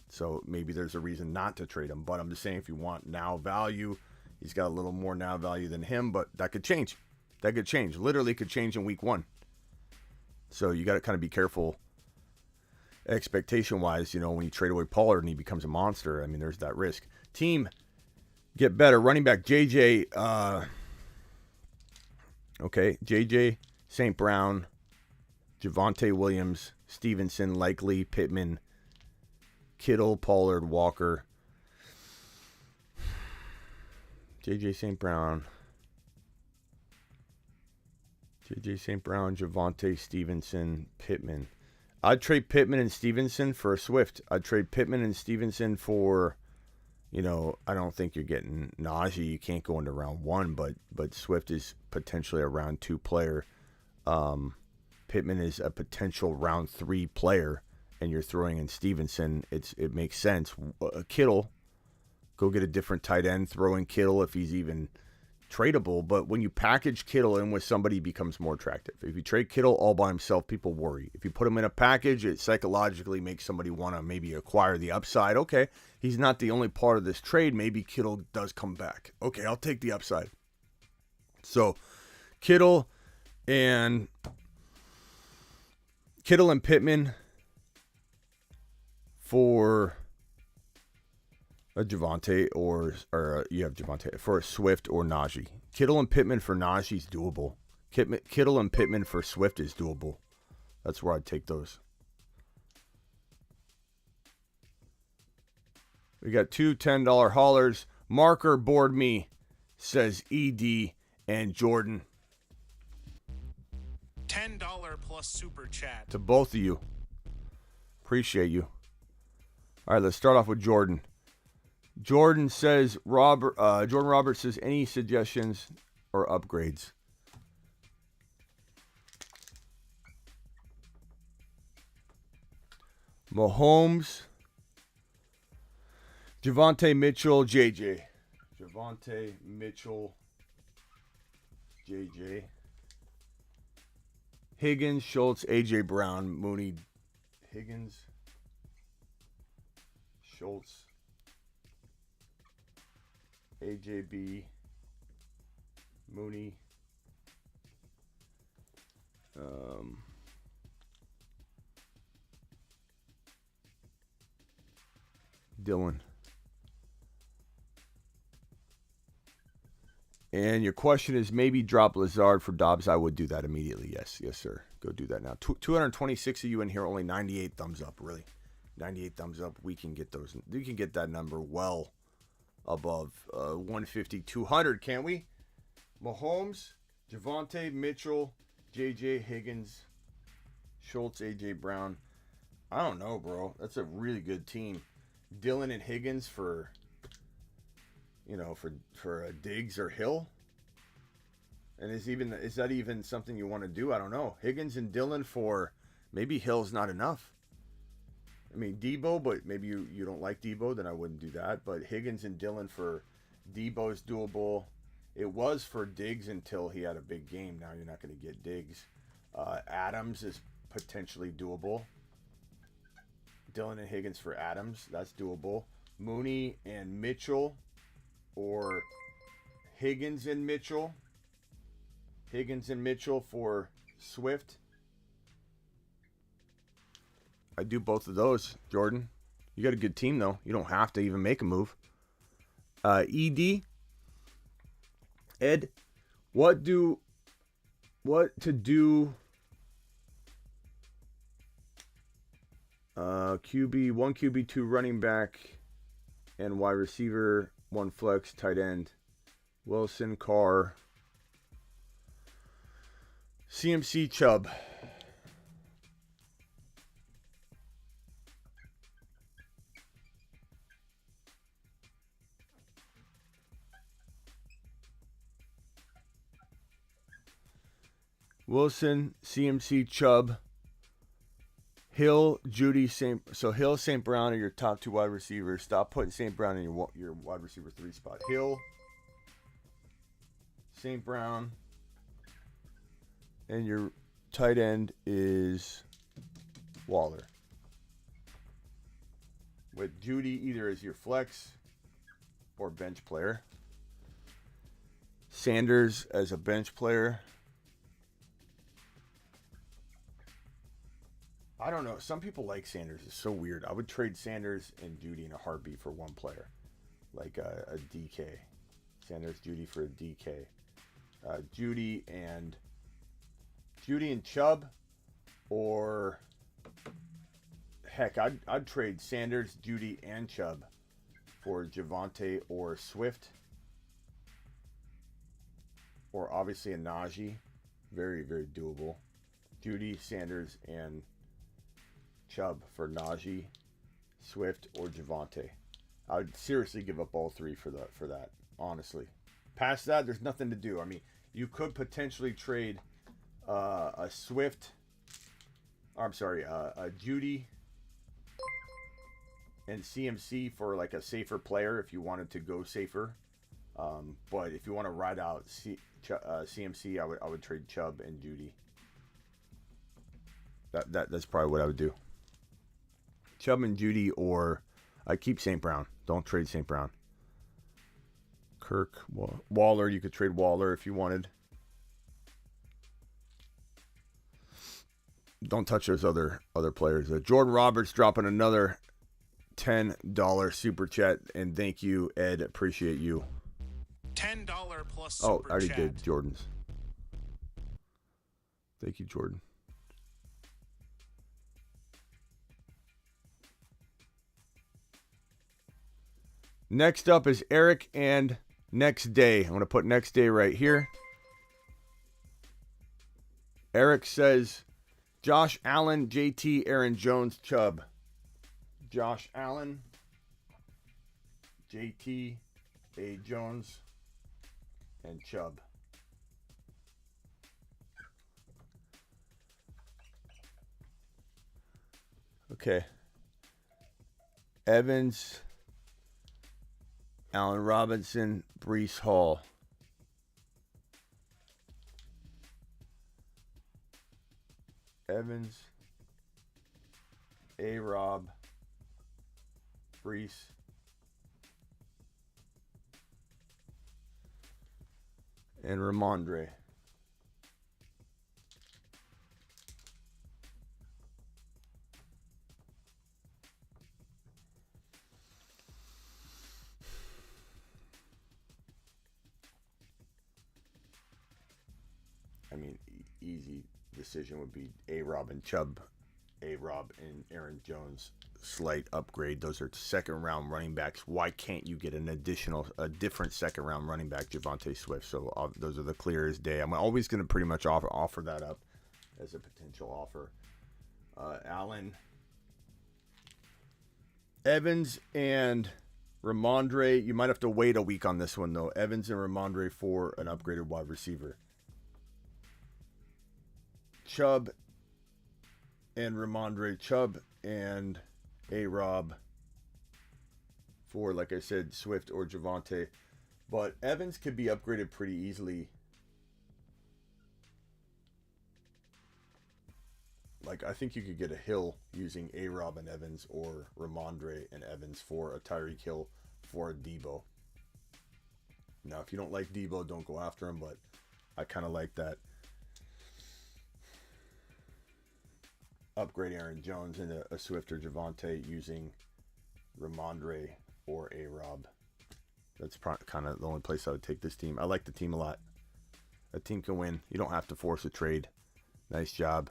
So maybe there's a reason not to trade him. But I'm just saying, if you want now value, he's got a little more now value than him. But that could change. That could change. Literally could change in week 1. So you got to kind of be careful expectation-wise, when you trade away Pollard and he becomes a monster. I mean, there's that risk. Team, get better. Running back, JJ. JJ, St. Brown, Javonte Williams, Stevenson, Likely, Pittman, Kittle, Pollard, Walker. JJ St. Brown, Javonte, Stevenson, Pittman. I'd trade Pittman and Stevenson for a Swift. I'd trade Pittman and Stevenson for, I don't think you're getting Najee. You can't go into round 1, but Swift is potentially a round 2 player. Pittman is a potential round 3 player, and you're throwing in Stevenson. It makes sense. Kittle, go get a different tight end. Throw in Kittle if he's even tradable, but when you package Kittle in with somebody, it becomes more attractive. If you trade Kittle all by himself, people worry. If you put him in a package, it psychologically makes somebody want to maybe acquire the upside. Okay, he's not the only part of this trade. Maybe Kittle does come back. Okay, I'll take the upside. So Kittle And Kittle and Pittman for a Javonte or you have Javonte for a Swift or Najee. Kittle and Pittman for Najee is doable. Kittle and Pittman for Swift is doable. That's where I'd take those. We got two $10 haulers. Marker board me, says ED and Jordan.
$10 plus super chat.
To both of you. Appreciate you. All right, let's start off with Jordan. Jordan says, Jordan Roberts says, any suggestions or upgrades? Mahomes, Javonte Mitchell, JJ. Javonte Mitchell, JJ. Higgins, Schultz, AJ Brown, Mooney. Higgins, Schultz, AJB, Mooney, Dylan. And your question is maybe drop Lazard for Dobbs. I would do that immediately. Yes, sir. Go do that now. 226 of you in here, only 98 thumbs up, really. 98 thumbs up. We can get those. We can get that number well above 150, 200, can't we? Mahomes, Javonte, Mitchell, JJ, Higgins, Schultz, AJ Brown. I don't know, bro. That's a really good team. Dylan and Higgins for Diggs or Hill. And is that even something you want to do? I don't know. Higgins and Dylan for maybe Hill's not enough. I mean, Debo, but maybe you don't like Debo, then I wouldn't do that. But Higgins and Dylan for Debo is doable. It was for Diggs until he had a big game. Now you're not going to get Diggs. Adams is potentially doable. Dylan and Higgins for Adams, that's doable. Mooney and Mitchell, or Higgins and Mitchell. Higgins and Mitchell for Swift. I do both of those, Jordan. You got a good team, though. You don't have to even make a move. Ed, what to do? QB, 1 QB, 2 running back, and wide receiver, 1 flex, tight end. Wilson, Carr, CMC, Chubb. Wilson, CMC, Chubb. Hill, Judy, Hill, St. Brown are your top 2 wide receivers. Stop putting St. Brown in your wide receiver 3 spot. Hill, St. Brown, and your tight end is Waller. With Judy either as your flex or bench player. Sanders as a bench player. I don't know. Some people like Sanders. It's so weird. I would trade Sanders and Judy in a heartbeat for one player. Like a DK. Sanders, Judy for a DK. Judy and Chubb. Or, heck, I'd trade Sanders, Judy, and Chubb for Javonte or Swift. Or obviously a Najee. Very, very doable. Judy, Sanders, and Chubb for Najee, Swift, or Javonte. I would seriously give up all 3 for that, honestly. Past that, there's nothing to do. I mean, you could potentially trade a Judy and CMC for like a safer player if you wanted to go safer. But if you want to ride out CMC, I would trade Chubb and Judy. That's probably what I would do. Chubb and Judy, or I keep St. Brown. Don't trade St. Brown. Kirk, Waller, you could trade Waller if you wanted. don't touch those other players. Jordan Roberts dropping another $10 super chat, and thank you, Ed. Appreciate you.
$10 plus super
I already
chat.
did Jordan's. Thank you, Jordan. Next up is Eric and Next Day. I'm going to put Next Day right here. Eric says, Josh Allen, JT, Aaron Jones, Chubb. Josh Allen, JT, A. Jones, and Chubb. Okay. Evans, Allen Robinson, Breece Hall. Evans, A-Rob, Breece, and Ramondre. I mean, easy decision would be A-Rob and Chubb. A-Rob and Aaron Jones, slight upgrade. Those are second-round running backs. Why can't you get a different second-round running back, Javonte Swift? So those are the clear as day. I'm always going to pretty much offer that up as a potential offer. Allen, Evans, and Ramondre. You might have to wait a week on this one, though. Evans and Ramondre for an upgraded wide receiver. Chubb and Ramondre, Chubb and A-Rob for, like I said, Swift or Javonte. But Evans could be upgraded pretty easily. Like, I think you could get a Hill using A-Rob and Evans, or Ramondre and Evans for a Tyreek Hill for a Debo. Now, if you don't like Debo, don't go after him, but I kind of like that. Upgrade Aaron Jones into a Swift or Javonte using Ramondre or A-Rob. That's kind of the only place I would take this team. I like the team a lot. A team can win. You don't have to force a trade. Nice job.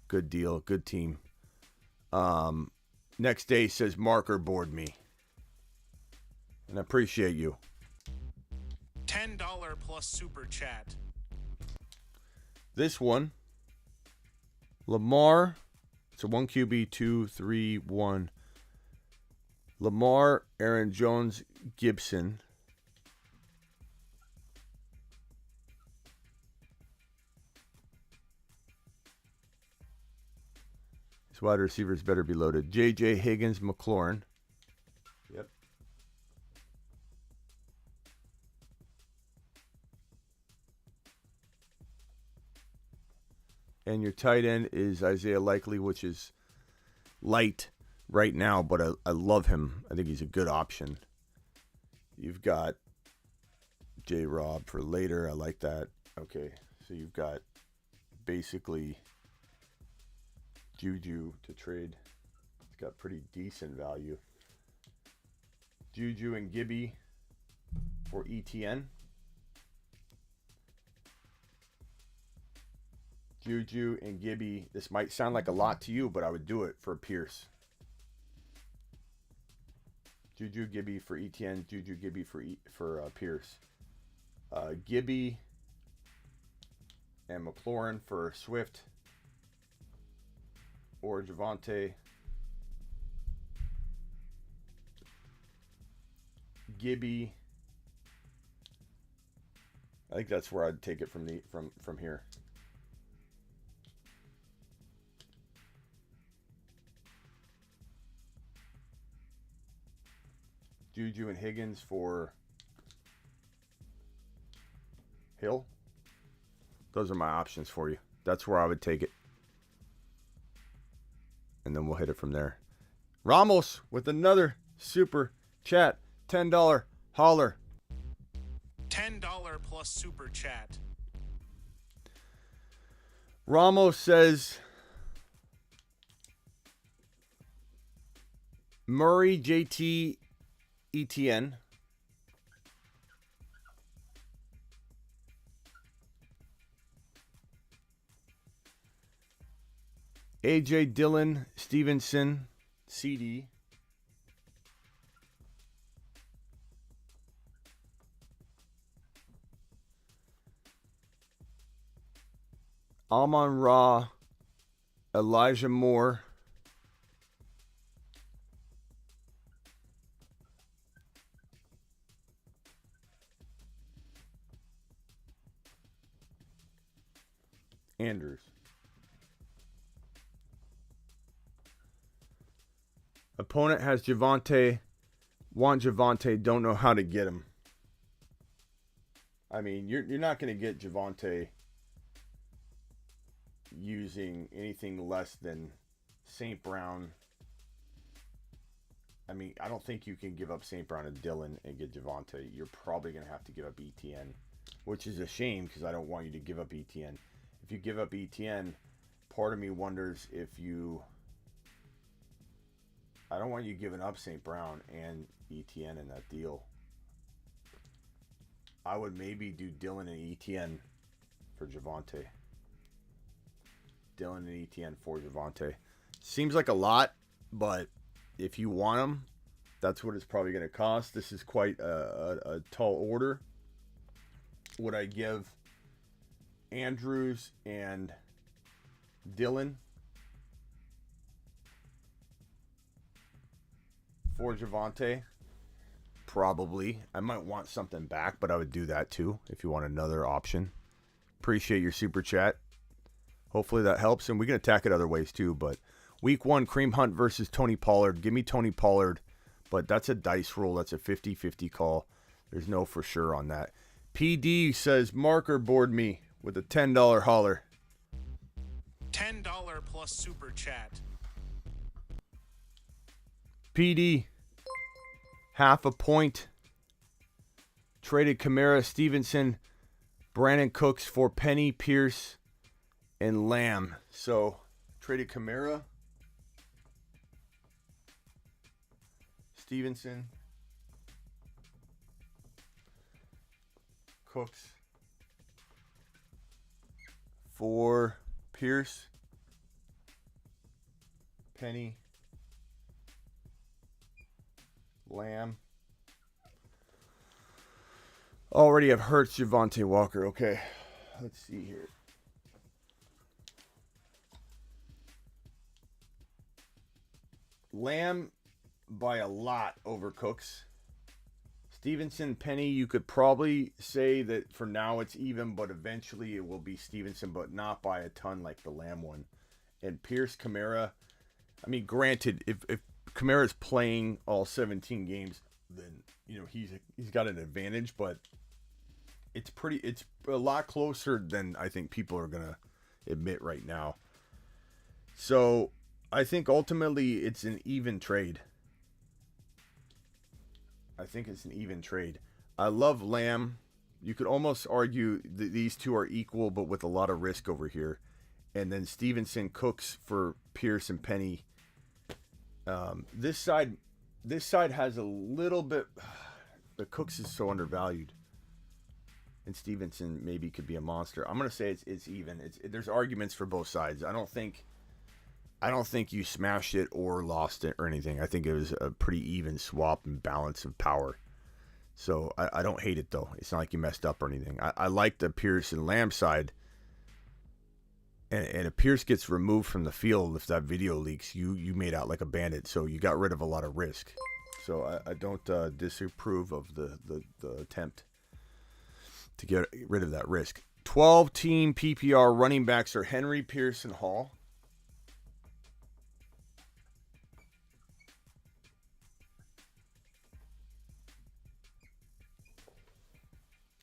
Good deal. Good team. Next Day says, Marker board me. And I appreciate you.
$10 plus super chat.
This one, Lamar, it's a 1 QB, 2, 3, 1. Lamar, Aaron Jones, Gibson. His wide receivers better be loaded. J.J. Higgins, McLaurin. Yep. And your tight end is Isaiah Likely, which is light right now, but I love him. I think he's a good option. You've got J-Rob for later. I like that. Okay, so you've got basically Juju to trade. It's got pretty decent value. Juju and Gibby for ETN. Juju and Gibby. This might sound like a lot to you, but I would do it for Pierce. Juju, Gibby for ETN. Juju, Gibby for Pierce. Gibby and McLaurin for Swift or Javonte. Gibby. I think that's where I'd take it from here. Juju and Higgins for Hill. Those are my options for you. That's where I would take it. And then we'll hit it from there. Ramos with another super chat. $10 holler.
$10 plus super chat.
Ramos says, Murray, JT, ETN. AJ Dillon, Stevenson, CD. Amon Ra, Elijah Moore. Andrews. Opponent has Javonte. Want Javonte, don't know how to get him. I mean, you're not going to get Javonte using anything less than St. Brown. I mean, I don't think you can give up St. Brown and Dillon and get Javonte. You're probably going to have to give up ETN, which is a shame because I don't want you to give up ETN. If you give up ETN, part of me wonders if you... I don't want you giving up St. Brown and ETN in that deal. I would maybe do Dillon and ETN for Javonte. Dillon and ETN for Javonte. Seems like a lot, but if you want them, that's what it's probably going to cost. This is quite a tall order. Would I give Andrews and Dillon for Javonte? Probably. I might want something back, but I would do that too if you want another option. Appreciate your super chat. Hopefully that helps, and we can attack it other ways too. But week 1, Kareem Hunt versus Tony Pollard. Give me Tony Pollard, but that's a dice roll. That's a 50-50 call. There's no for sure on that. PD says, Marker board me with a $10 holler.
$10 plus super chat.
PD, half a point. Traded Kamara, Stevenson, Brandon Cooks for Penny, Pierce, and Lamb. So, traded Kamara, Stevenson, Cooks for Pierce, Penny, Lamb. Already have Hurts, Javonte Walker. Okay, let's see here. Lamb by a lot over Cooks. Stevenson, Penny, you could probably say that for now it's even, but eventually it will be Stevenson, but not by a ton like the Lamb one. And Pierce, Kamara, I mean, granted, if Kamara's playing all 17 games, then, you know, he's got an advantage, but it's a lot closer than I think people are going to admit right now. So I think ultimately it's an even trade. I love Lamb. You could almost argue that these two are equal, but with a lot of risk over here. And then Stevenson, Cooks for Pierce and Penny. This side has a little bit. The Cooks is so undervalued, and Stevenson maybe could be a monster. I'm gonna say it's even. There's arguments for both sides. I don't think you smashed it or lost it or anything. I think it was a pretty even swap and balance of power. So I don't hate it though. It's not like you messed up or anything. I like the Pierce and Lamb side. And if Pierce gets removed from the field, if that video leaks, you made out like a bandit. So you got rid of a lot of risk. So I don't disapprove of the attempt to get rid of that risk. 12-team PPR running backs are Henry, Pierce, and Hall.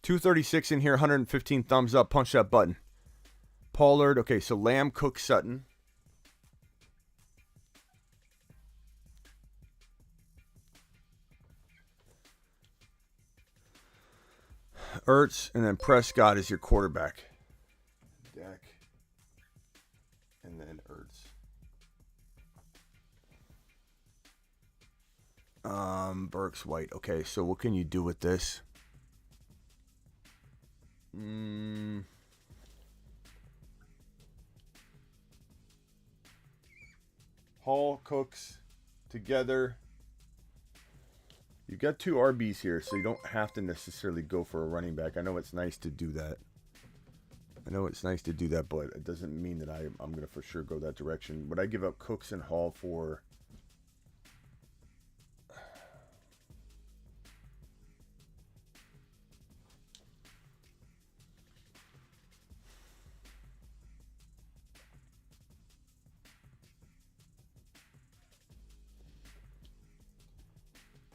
$236 in here, 115 thumbs up. Punch that button. Pollard. Okay, so Lamb, Cook, Sutton. Ertz, and then Prescott is your quarterback. Dak. And then Ertz. Burks White. Okay, so what can you do with this? Hall, Cooks together. You got 2 RBs here, so you don't have to necessarily go for a running back. I know it's nice to do that. But it doesn't mean that I'm going to for sure go that direction. Would I give up Cooks and Hall for...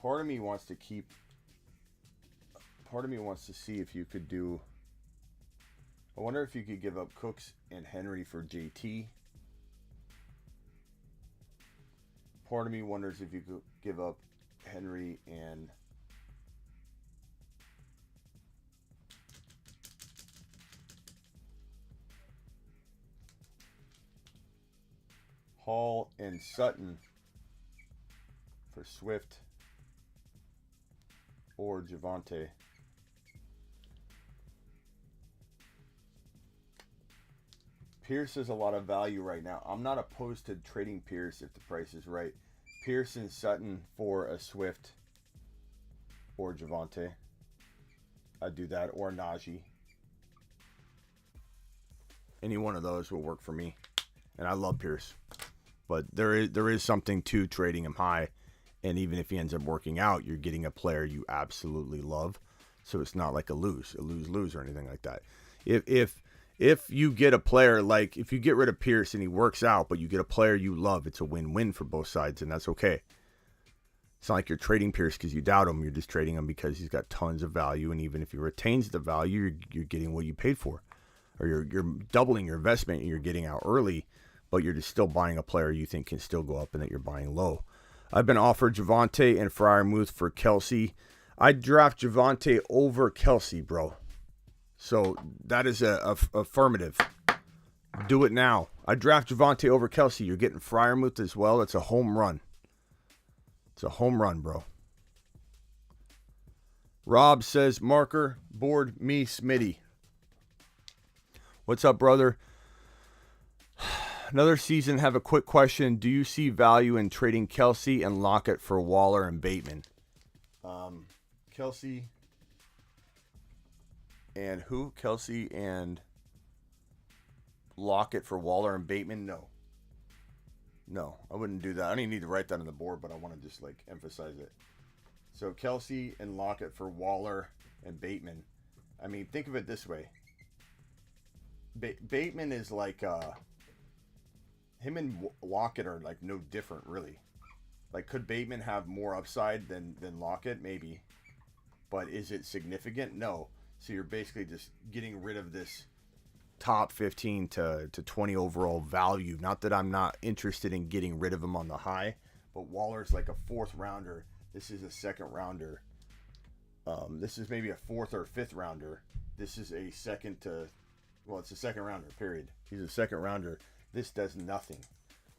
Part of me wants to see if you could do... I wonder if you could give up Cooks and Henry for JT. Part of me wonders if you could give up Henry and... Hall and Sutton for Swift or Javonte. Pierce has a lot of value right now. I'm not opposed to trading Pierce if the price is right. Pierce and Sutton for a Swift or Javonte. I'd do that, or Najee. Any one of those will work for me. And I love Pierce. But there is something to trading him high. And even if he ends up working out, you're getting a player you absolutely love. So it's not like a lose-lose or anything like that. If you get a player, like if you get rid of Pierce and he works out, but you get a player you love, it's a win-win for both sides, and that's okay. It's not like you're trading Pierce because you doubt him. You're just trading him because he's got tons of value, and even if he retains the value, you're getting what you paid for. Or you're doubling your investment and you're getting out early, but you're just still buying a player you think can still go up and that you're buying low. I've been offered Javonte and Freiermuth for Kelsey. I'd draft Javonte over Kelsey, bro. So that is a affirmative. Do it now. I draft Javonte over Kelsey. You're getting Freiermuth as well. It's a home run. It's a home run, bro. Rob says, marker, board me, Smitty. What's up, brother? Another season, have a quick question. Do you see value in trading Kelsey and Lockett for Waller and Bateman? Kelsey and who? Kelsey and Lockett for Waller and Bateman? No, I wouldn't do that. I don't even need to write that on the board, but I want to just like emphasize it. So Kelsey and Lockett for Waller and Bateman. I mean, think of it this way. Bateman is like... him and Lockett are like no different, really. Like, could Bateman have more upside than Lockett? Maybe. But is it significant? No. So you're basically just getting rid of this top 15 to 20 overall value. Not that I'm not interested in getting rid of him on the high, but Waller's like a 4th rounder. This is a 2nd rounder. This is maybe a 4th or 5th rounder. This is a second to... Well, it's a 2nd rounder, period. He's a 2nd rounder. This does nothing.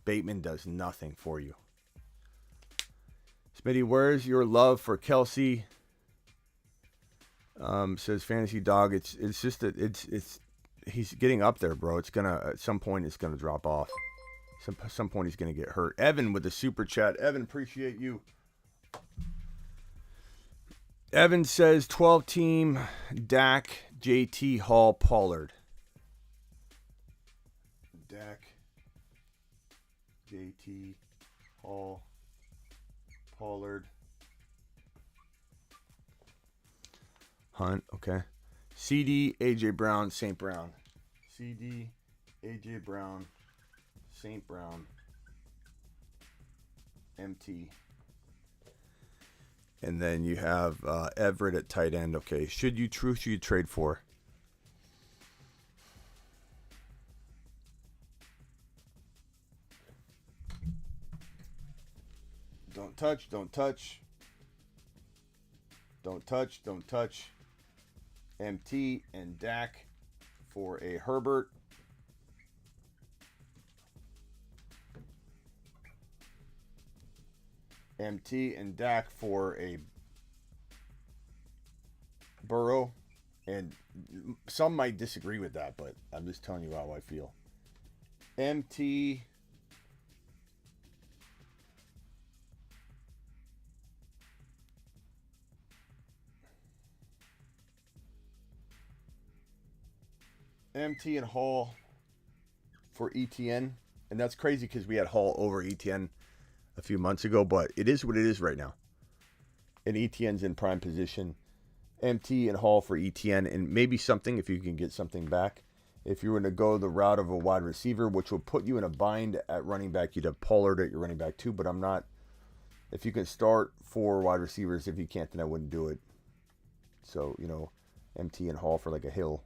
Bateman does nothing for you. Smitty, where's your love for Kelsey? Says Fantasy Dog. It's just that it's he's getting up there, bro. It's gonna at some point it's gonna drop off. Some point he's gonna get hurt. Evan with the super chat. Evan, appreciate you. Evan says 12 team Dak, JT, Hall, Pollard. Dak, JT, Hall, Pollard, Hunt, okay. CD, AJ Brown, St. Brown. CD, AJ Brown, St. Brown, MT. And then you have Everett at tight end. Okay, should you trade for? Don't touch, don't touch. Don't touch, don't touch. MT and Dak for a Herbert. MT and Dak for a Burrow. And some might disagree with that, but I'm just telling you how I feel. MT and Hall for ETN. And that's crazy because we had Hall over ETN a few months ago, but it is what it is right now. And ETN's in prime position. MT and Hall for ETN, and maybe something if you can get something back. If you were to go the route of a wide receiver, which will put you in a bind at running back, you'd have Pollard at your running back too, but I'm not. If you can start 4 wide receivers, if you can't, then I wouldn't do it. So, MT and Hall for like a Hill.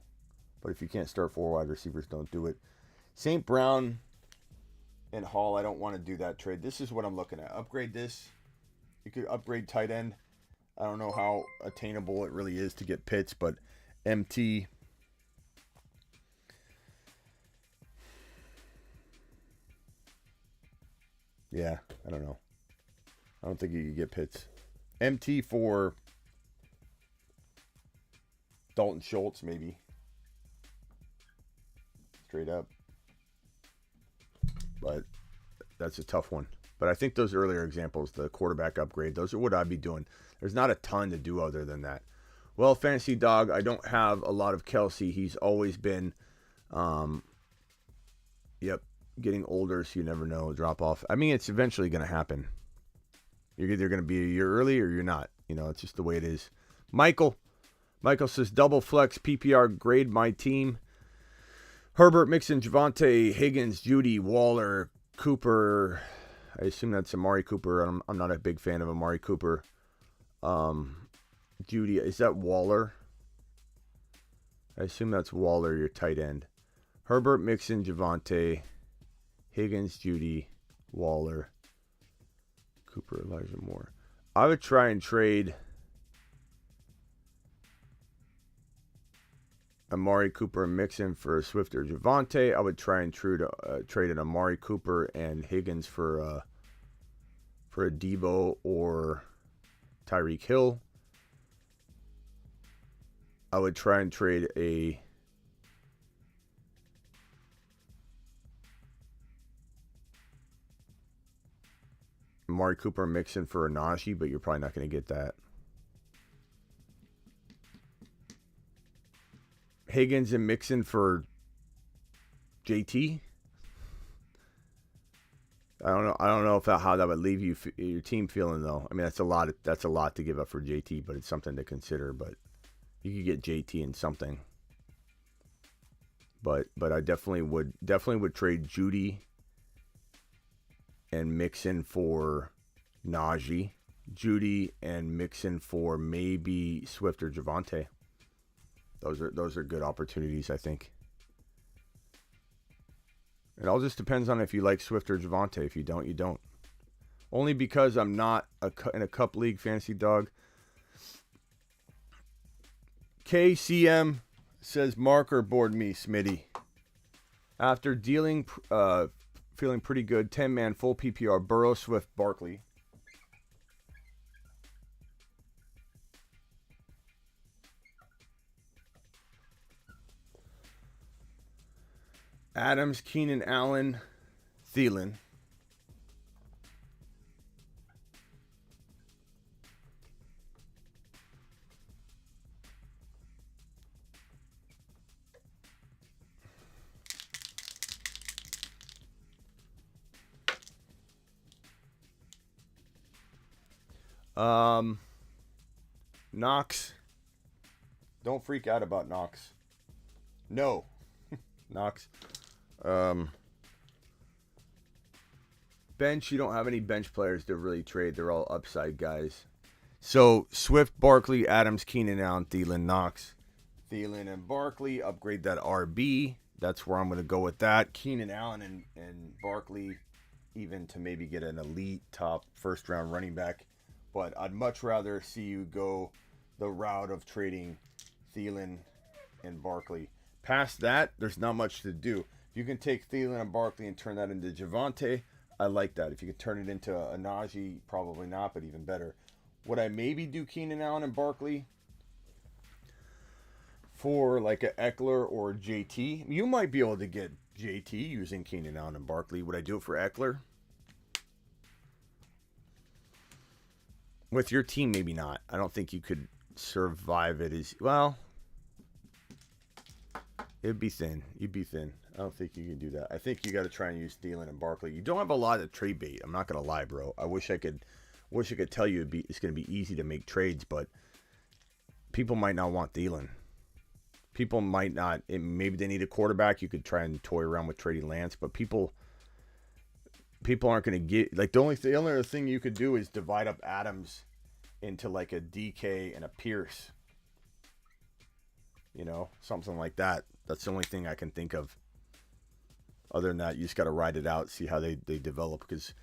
But if you can't start 4 wide receivers, don't do it. St. Brown and Hall, I don't want to do that trade. This is what I'm looking at. Upgrade this. You could upgrade tight end. I don't know how attainable it really is to get Pitts, but MT. Yeah, I don't know. I don't think you could get Pitts. MT for Dalton Schultz, maybe. Straight up. But that's a tough one. But I think those earlier examples, the quarterback upgrade, those are what I'd be doing. There's not a ton to do other than that. Well, Fantasy Dog, I don't have a lot of Kelsey. He's always been, getting older, so you never know, drop off. I mean, it's eventually going to happen. You're either going to be a year early or you're not. It's just the way it is. Michael says, double flex PPR, grade my team. Herbert, Mixon, Javonte, Higgins, Judy, Waller, Cooper. I assume that's Amari Cooper. I'm not a big fan of Amari Cooper. Judy, is that Waller? I assume that's Waller, your tight end. Herbert, Mixon, Javonte, Higgins, Judy, Waller, Cooper, Elijah Moore. I would try and trade Amari Cooper and Mixon for Swift or Javonte. I would try and trade an Amari Cooper and Higgins for a Debo or Tyreek Hill. I would try and trade a Amari Cooper and Mixon for a Najee, but you're probably not going to get that. Higgins and Mixon for JT. I don't know how that would leave your team feeling though. I mean, that's a lot. That's a lot to give up for JT, but it's something to consider. But you could get JT in something. But I definitely would trade Judy and Mixon for Najee. Judy and Mixon for maybe Swift or Javonte. Those are good opportunities, I think. It all just depends on if you like Swift or Javonte. If you don't, you don't. Only because I'm not in a cup league, Fantasy Dog. KCM says, marker board me, Smitty. After feeling pretty good, 10-man full PPR, Burrow, Swift, Barkley. Adams, Keenan Allen, Thielen. Knox. Don't freak out about Knox. No. Knox. Bench, you don't have any bench players to really trade. They're all upside guys. So, Swift, Barkley, Adams, Keenan Allen, Thielen, Knox. Thielen and Barkley, upgrade that RB. That's where I'm going to go with that. Keenan Allen and Barkley, even to maybe get an elite top first-round running back. But I'd much rather see you go the route of trading Thielen and Barkley. Past that, there's not much to do. You can take Thielen and Barkley and turn that into Javonte. I like that. If you could turn it into a Najee, probably not, but even better. Would I maybe do Keenan Allen and Barkley for like a Eckler or JT? You might be able to get JT using Keenan Allen and Barkley. Would I do it for Eckler? With your team, maybe not. I don't think you could survive it as well. It'd be thin. You'd be thin. I don't think you can do that. I think you got to try and use Thielen and Barkley. You don't have a lot of trade bait. I'm not gonna lie, bro. I wish I could tell you it's gonna be easy to make trades, but people might not want Thielen. People might not. Maybe they need a quarterback. You could try and toy around with trading Lance, but people aren't gonna get like the only other thing you could do is divide up Adams into like a DK and a Pierce. You know, something like that. That's the only thing I can think of. Other than that, you just got to ride it out, see how they develop, because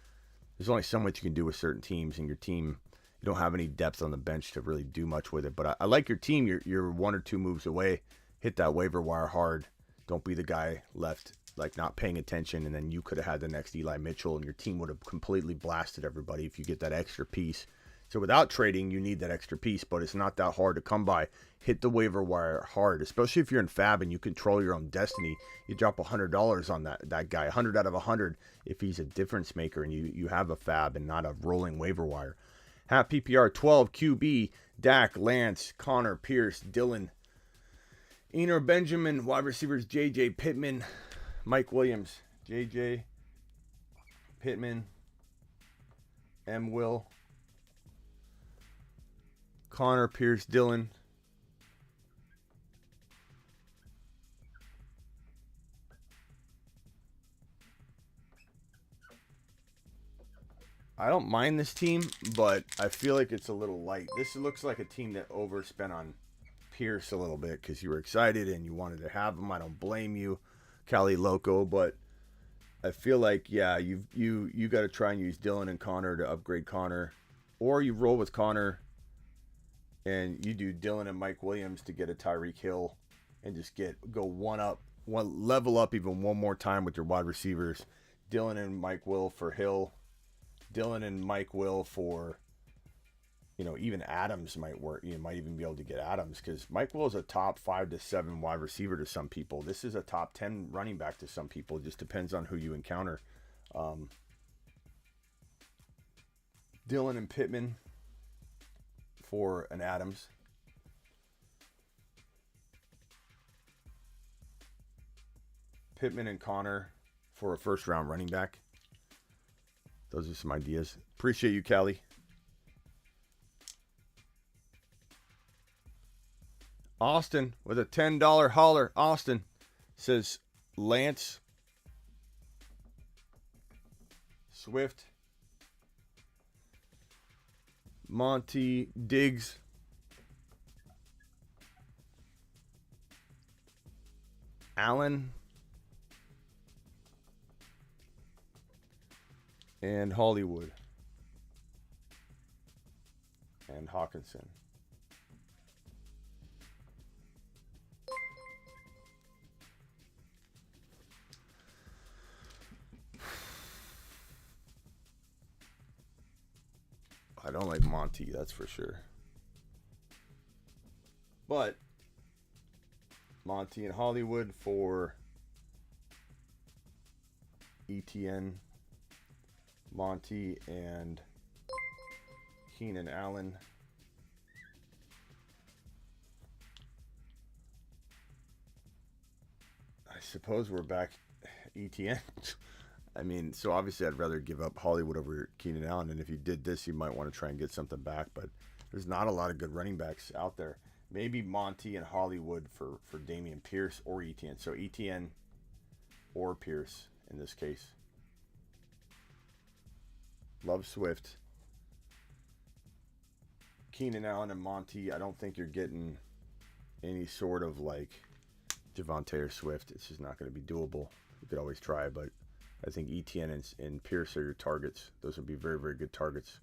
there's only so much you can do with certain teams, and your team, you don't have any depth on the bench to really do much with it. But I like your team. You're one or two moves away. Hit that waiver wire hard. Don't be the guy left like not paying attention, and then you could have had the next Eli Mitchell, and your team would have completely blasted everybody if you get that extra piece. So without trading, you need that extra piece, but it's not that hard to come by. Hit the waiver wire hard, especially if you're in Fab and you control your own destiny. You drop $100 on that guy, 100 out of 100 if he's a difference maker and you have a Fab and not a rolling waiver wire. Half PPR 12, QB, Dak, Lance, Connor, Pierce, Dylan, Eno Benjamin, wide receivers, JJ Pittman, Mike Williams, JJ Pittman, M. Will, Connor, Pierce, Dylan. I don't mind this team, but I feel like it's a little light. This looks like a team that overspent on Pierce a little bit because you were excited and you wanted to have him. I don't blame you, Cali Loco, but I feel like, yeah, you got to try and use Dylan and Connor to upgrade Connor, or you roll with Connor and you do Dylan and Mike Williams to get a Tyreek Hill and just go level up even one more time with your wide receivers. Dylan and Mike Will for Hill. Dylan and Mike Will for, even Adams might work. You might even be able to get Adams because Mike Will is a top 5 to 7 wide receiver to some people. This is a top 10 running back to some people. It just depends on who you encounter. Dylan and Pittman for an Adams. Pittman and Connor for a first round running back. Those are some ideas. Appreciate you, Callie. Austin with a $10 holler. Austin says Lance, Swift, Monty, Diggs, Allen, and Hollywood, and Hawkinson. I don't like Monty, that's for sure. But Monty and Hollywood for ETN, Monty and Keenan Allen. I suppose we're back ETN. I mean, so obviously I'd rather give up Hollywood over Keenan Allen, and if you did this, you might want to try and get something back, but there's not a lot of good running backs out there. Maybe Monty and Hollywood for Damian Pierce or ETN. So ETN or Pierce in this case. Love Swift. Keenan Allen and Monty, I don't think you're getting any sort of like Javonte or Swift. It's just not going to be doable. You could always try, but I think ETN and Pierce are your targets. Those would be very, very good targets.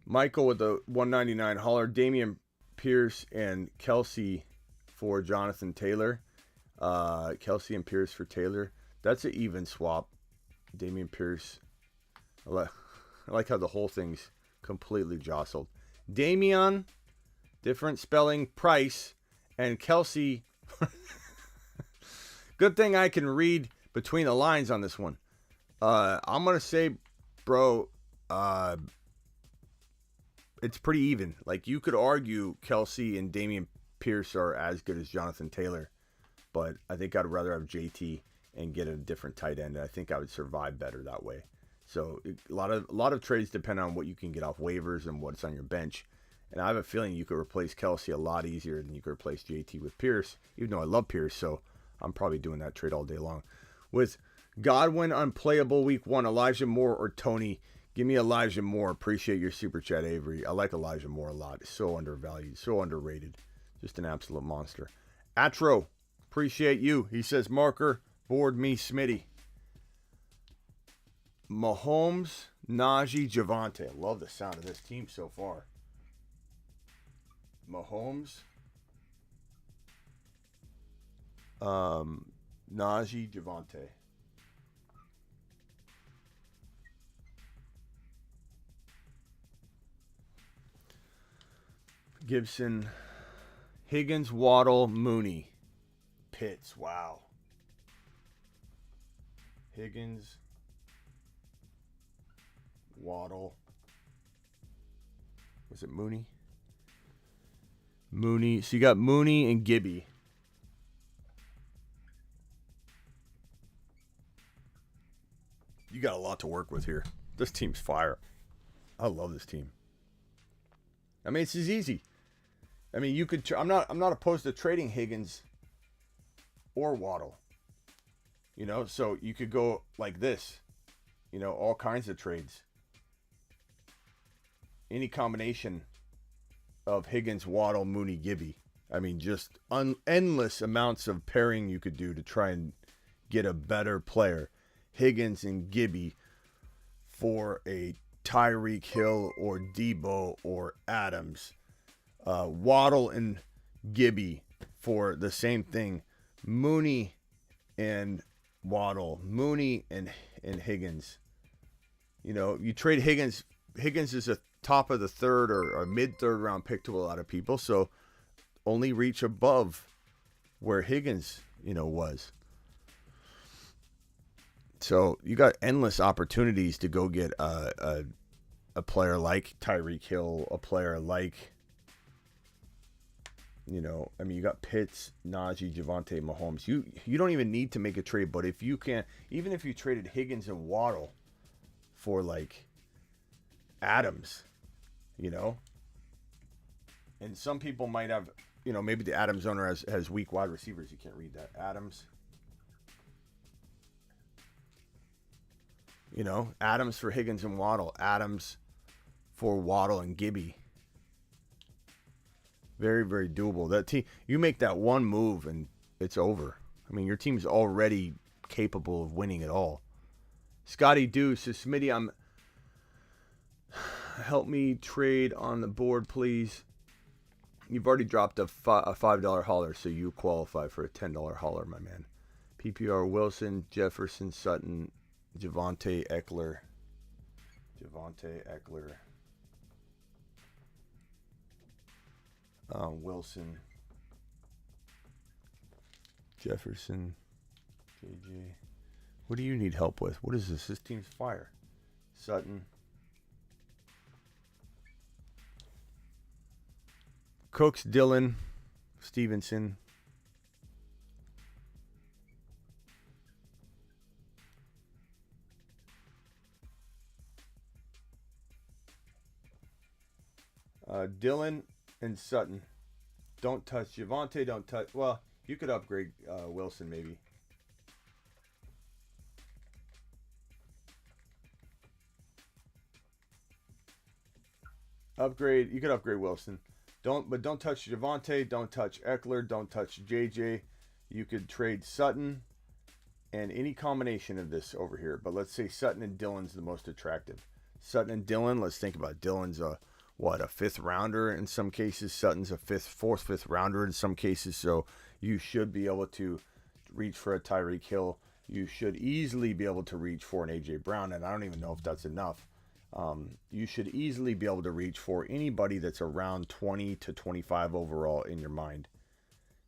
Michael with the 199 holler. Damian Pierce and Kelsey for Jonathan Taylor. Kelsey and Pierce for Taylor. That's an even swap. Damian Pierce. I like how the whole thing's completely jostled. Damian, different spelling, Price, and Kelsey. Good thing I can read between the lines on this one. I'm going to say, bro, it's pretty even. Like, you could argue Kelsey and Damian Pierce are as good as Jonathan Taylor, but I think I'd rather have JT and get a different tight end. I think I would survive better that way. So a lot of trades depend on what you can get off waivers and what's on your bench. And I have a feeling you could replace Kelsey a lot easier than you could replace JT with Pierce, even though I love Pierce, so I'm probably doing that trade all day long. With Godwin unplayable week 1, Elijah Moore or Tony? Give me Elijah Moore. Appreciate your super chat, Avery. I like Elijah Moore a lot. So undervalued, so underrated. Just an absolute monster. Atro, appreciate you. He says, marker, board me, Smitty. Mahomes, Najee, Javonte. I love the sound of this team so far. Mahomes, Najee, Javonte. Gibson, Higgins, Waddle, Mooney. Pitts, wow. Higgins, Waddle. Was it Mooney? Mooney. So you got Mooney and Gibby. You got a lot to work with here. This team's fire. I love this team. I mean, it's as easy. I mean, you could. I'm not opposed to trading Higgins or Waddle. You know, so you could go like this. You know, all kinds of trades. Any combination of Higgins, Waddle, Mooney, Gibby. I mean, just endless amounts of pairing you could do to try and get a better player. Higgins and Gibby for a Tyreek Hill or Debo or Adams. Waddle and Gibby for the same thing. Mooney and Waddle. Mooney and Higgins. You know, you trade Higgins. Higgins is a top of the third or mid-third round pick to a lot of people, so only reach above where Higgins, you know, was. So you got endless opportunities to go get a player like Tyreek Hill, a player like, you know, I mean, you got Pitts, Najee, Javonte, Mahomes. You don't even need to make a trade, but if you can, even if you traded Higgins and Waddle for like Adams, you know, and some people might have, you know, maybe the Adams owner has weak wide receivers. You can't read that. Adams. You know, Adams for Higgins and Waddle. Adams for Waddle and Gibby. Very, very doable. That team, you make that one move and it's over. I mean, your team's already capable of winning it all. Scotty Deuce says, Smitty, help me trade on the board, please. You've already dropped a $5 hauler, so you qualify for a $10 hauler, my man. PPR Wilson, Jefferson, Sutton, Javonte Eckler. Wilson. Jefferson. JJ. What do you need help with? What is this? This team's fire. Sutton. Cooks, Dillon, Stevenson. Dillon and Sutton. Don't touch Javonte. Don't touch. Well, you could upgrade Wilson maybe. Upgrade. You could upgrade Wilson. Don't touch Javonte. Don't touch Eckler. Don't touch JJ. You could trade Sutton and any combination of this over here. But let's say Sutton and Dillon's the most attractive. Sutton and Dillon. Let's think about it. Dillon's a fifth rounder in some cases. Sutton's a fourth, fifth rounder in some cases. So you should be able to reach for a Tyreek Hill. You should easily be able to reach for an A.J. Brown, and I don't even know if that's enough. You should easily be able to reach for anybody that's around 20 to 25 overall in your mind.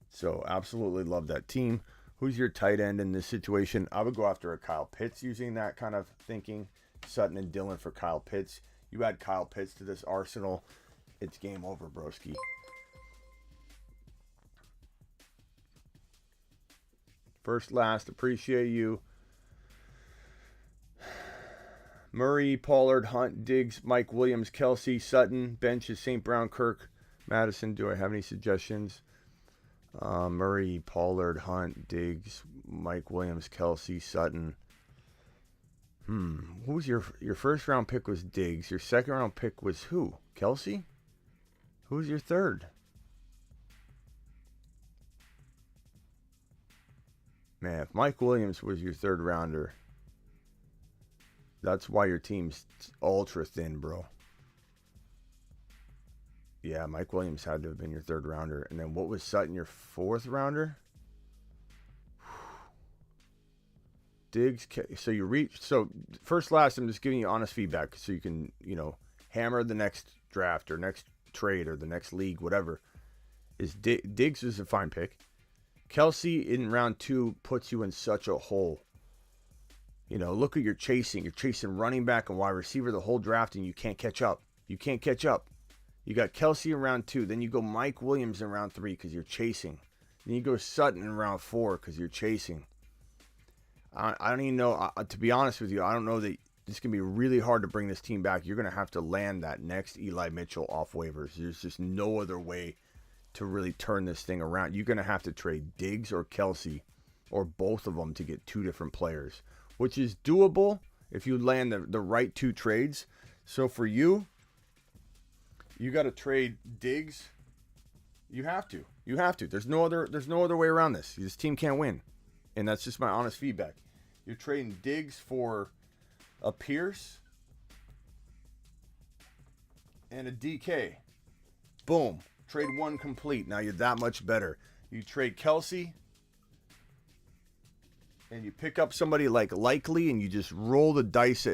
So absolutely love that team. Who's your tight end in this situation? I would go after a Kyle Pitts using that kind of thinking. Sutton and Dillon for Kyle Pitts. You add Kyle Pitts to this arsenal, it's game over, broski. First, last, appreciate you. Murray, Pollard, Hunt, Diggs, Mike Williams, Kelsey, Sutton. Bench is St. Brown, Kirk, Madison. Do I have any suggestions? Murray, Pollard, Hunt, Diggs, Mike Williams, Kelsey, Sutton. Who was your first round pick was Diggs. Your second round pick was who? Kelsey? Who's your third? Man, if Mike Williams was your third rounder, that's why your team's ultra thin, bro. Yeah, Mike Williams had to have been your third rounder. And then what was Sutton, your fourth rounder? Diggs. So you reach. So first, last, I'm just giving you honest feedback so you can, hammer the next draft or next trade or the next league, whatever. Diggs is a fine pick. Kelsey in round 2 puts you in such a hole. Look what you're chasing. You're chasing running back and wide receiver the whole draft, and you can't catch up. You got Kelsey in round 2. Then you go Mike Williams in round 3 because you're chasing. Then you go Sutton in round 4 because you're chasing. I don't even know. To be honest with you, I don't know that it's going to be really hard to bring this team back. You're going to have to land that next Eli Mitchell off waivers. There's just no other way to really turn this thing around. You're going to have to trade Diggs or Kelsey or both of them to get 2 different players, which is doable if you land the right 2 trades. So for you got to trade Diggs. You have to. There's no other way around this. This team can't win. And that's just my honest feedback. You're trading Diggs for a Pierce and a DK. Boom. Trade 1 complete. Now you're that much better. You trade Kelsey and you pick up somebody like Likely and you just roll the dice.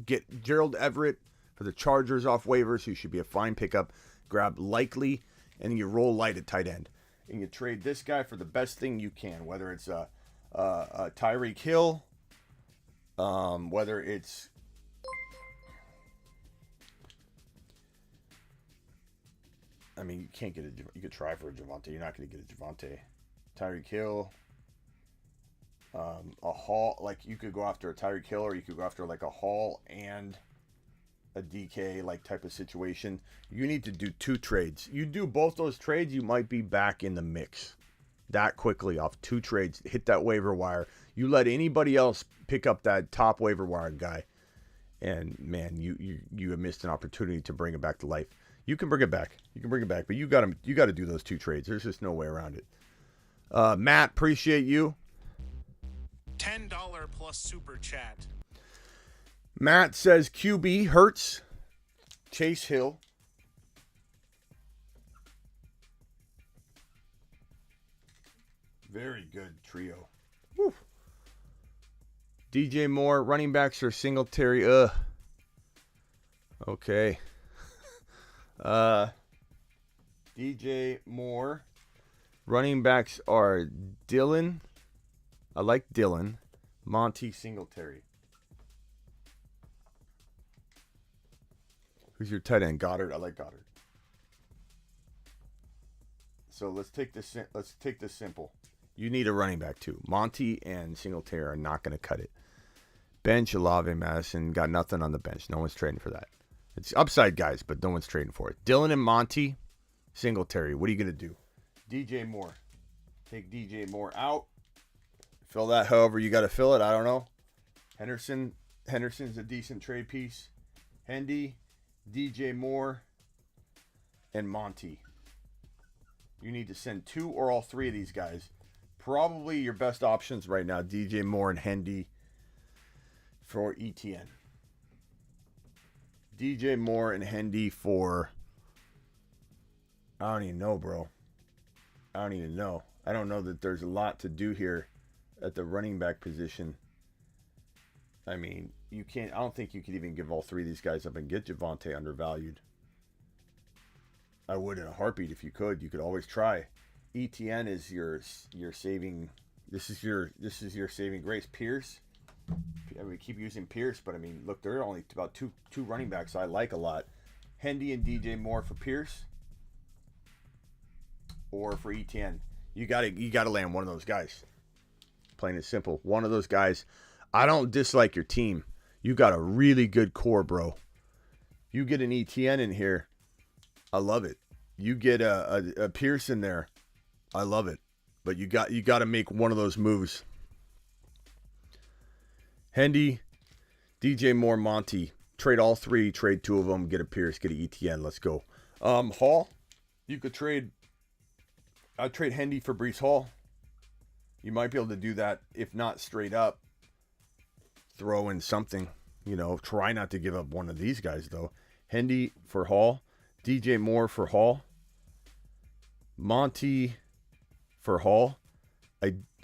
Get Gerald Everett for the Chargers off waivers, who should be a fine pickup. Grab Likely and you roll light at tight end. And you trade this guy for the best thing you can, whether it's a Tyreek Hill, whether it's you can't get you could try for a Javonte. You're not going to get a Javonte. Tyreek Hill, a Hall. Like you could go after a Tyreek Hill, or you could go after like a Hall and a DK like type of situation. You need to do 2 trades. You do both those trades, you might be back in the mix that quickly off 2 trades. Hit that waiver wire. You let anybody else pick up that top waiver wire guy, and man, you have missed an opportunity to bring it back to life. You can bring it back, but you got to do those 2 trades. There's just no way around it. Matt, appreciate you.
$10 plus super chat.
Matt says QB Hurts, Chase Hill. Very good trio. Woo. DJ Moore, running backs are Singletary. Okay. DJ Moore. Running backs are Dillon. I like Dillon. Monty, Singletary. Who's your tight end? Goddard. I like Goddard. So let's take this simple. You need a running back too. Monty and Singletary are not going to cut it. Bench, Olave, Madison, got nothing on the bench. No one's trading for that. It's upside guys, but no one's trading for it. Dillon and Monty, Singletary. What are you going to do? DJ Moore. Take DJ Moore out. Fill that however you got to fill it. I don't know. Henderson's a decent trade piece. Hendy, DJ Moore, and Monty. You need to send 2 or all 3 of these guys. Probably your best options right now, DJ Moore and Hendy for ETN. DJ Moore and Hendy for, I don't even know, bro. I don't even know. I don't know that there's a lot to do here at the running back position. I mean, you can't. I don't think you could even give all three of these guys up and get Javonte undervalued. I would in a heartbeat if you could. You could always try. ETN is your saving. This is your saving grace. Pierce. I mean, we keep using Pierce, but I mean, look, there are only about two running backs I like a lot. Hendy and DJ Moore for Pierce, or for ETN. You gotta land one of those guys. Plain and simple. One of those guys. I don't dislike your team. You got a really good core, bro. You get an ETN in here, I love it. You get a Pierce in there, I love it. But you got to make one of those moves. Hendy, DJ Moore, Monty. Trade all three. Trade two of them. Get a Pierce. Get an ETN. Let's go. Hall. You could trade. I'd trade Hendy for Brees Hall. You might be able to do that. If not straight up, throw in something. You know, try not to give up one of these guys though. Hendy for Hall. DJ Moore for Hall. Monty for Hall.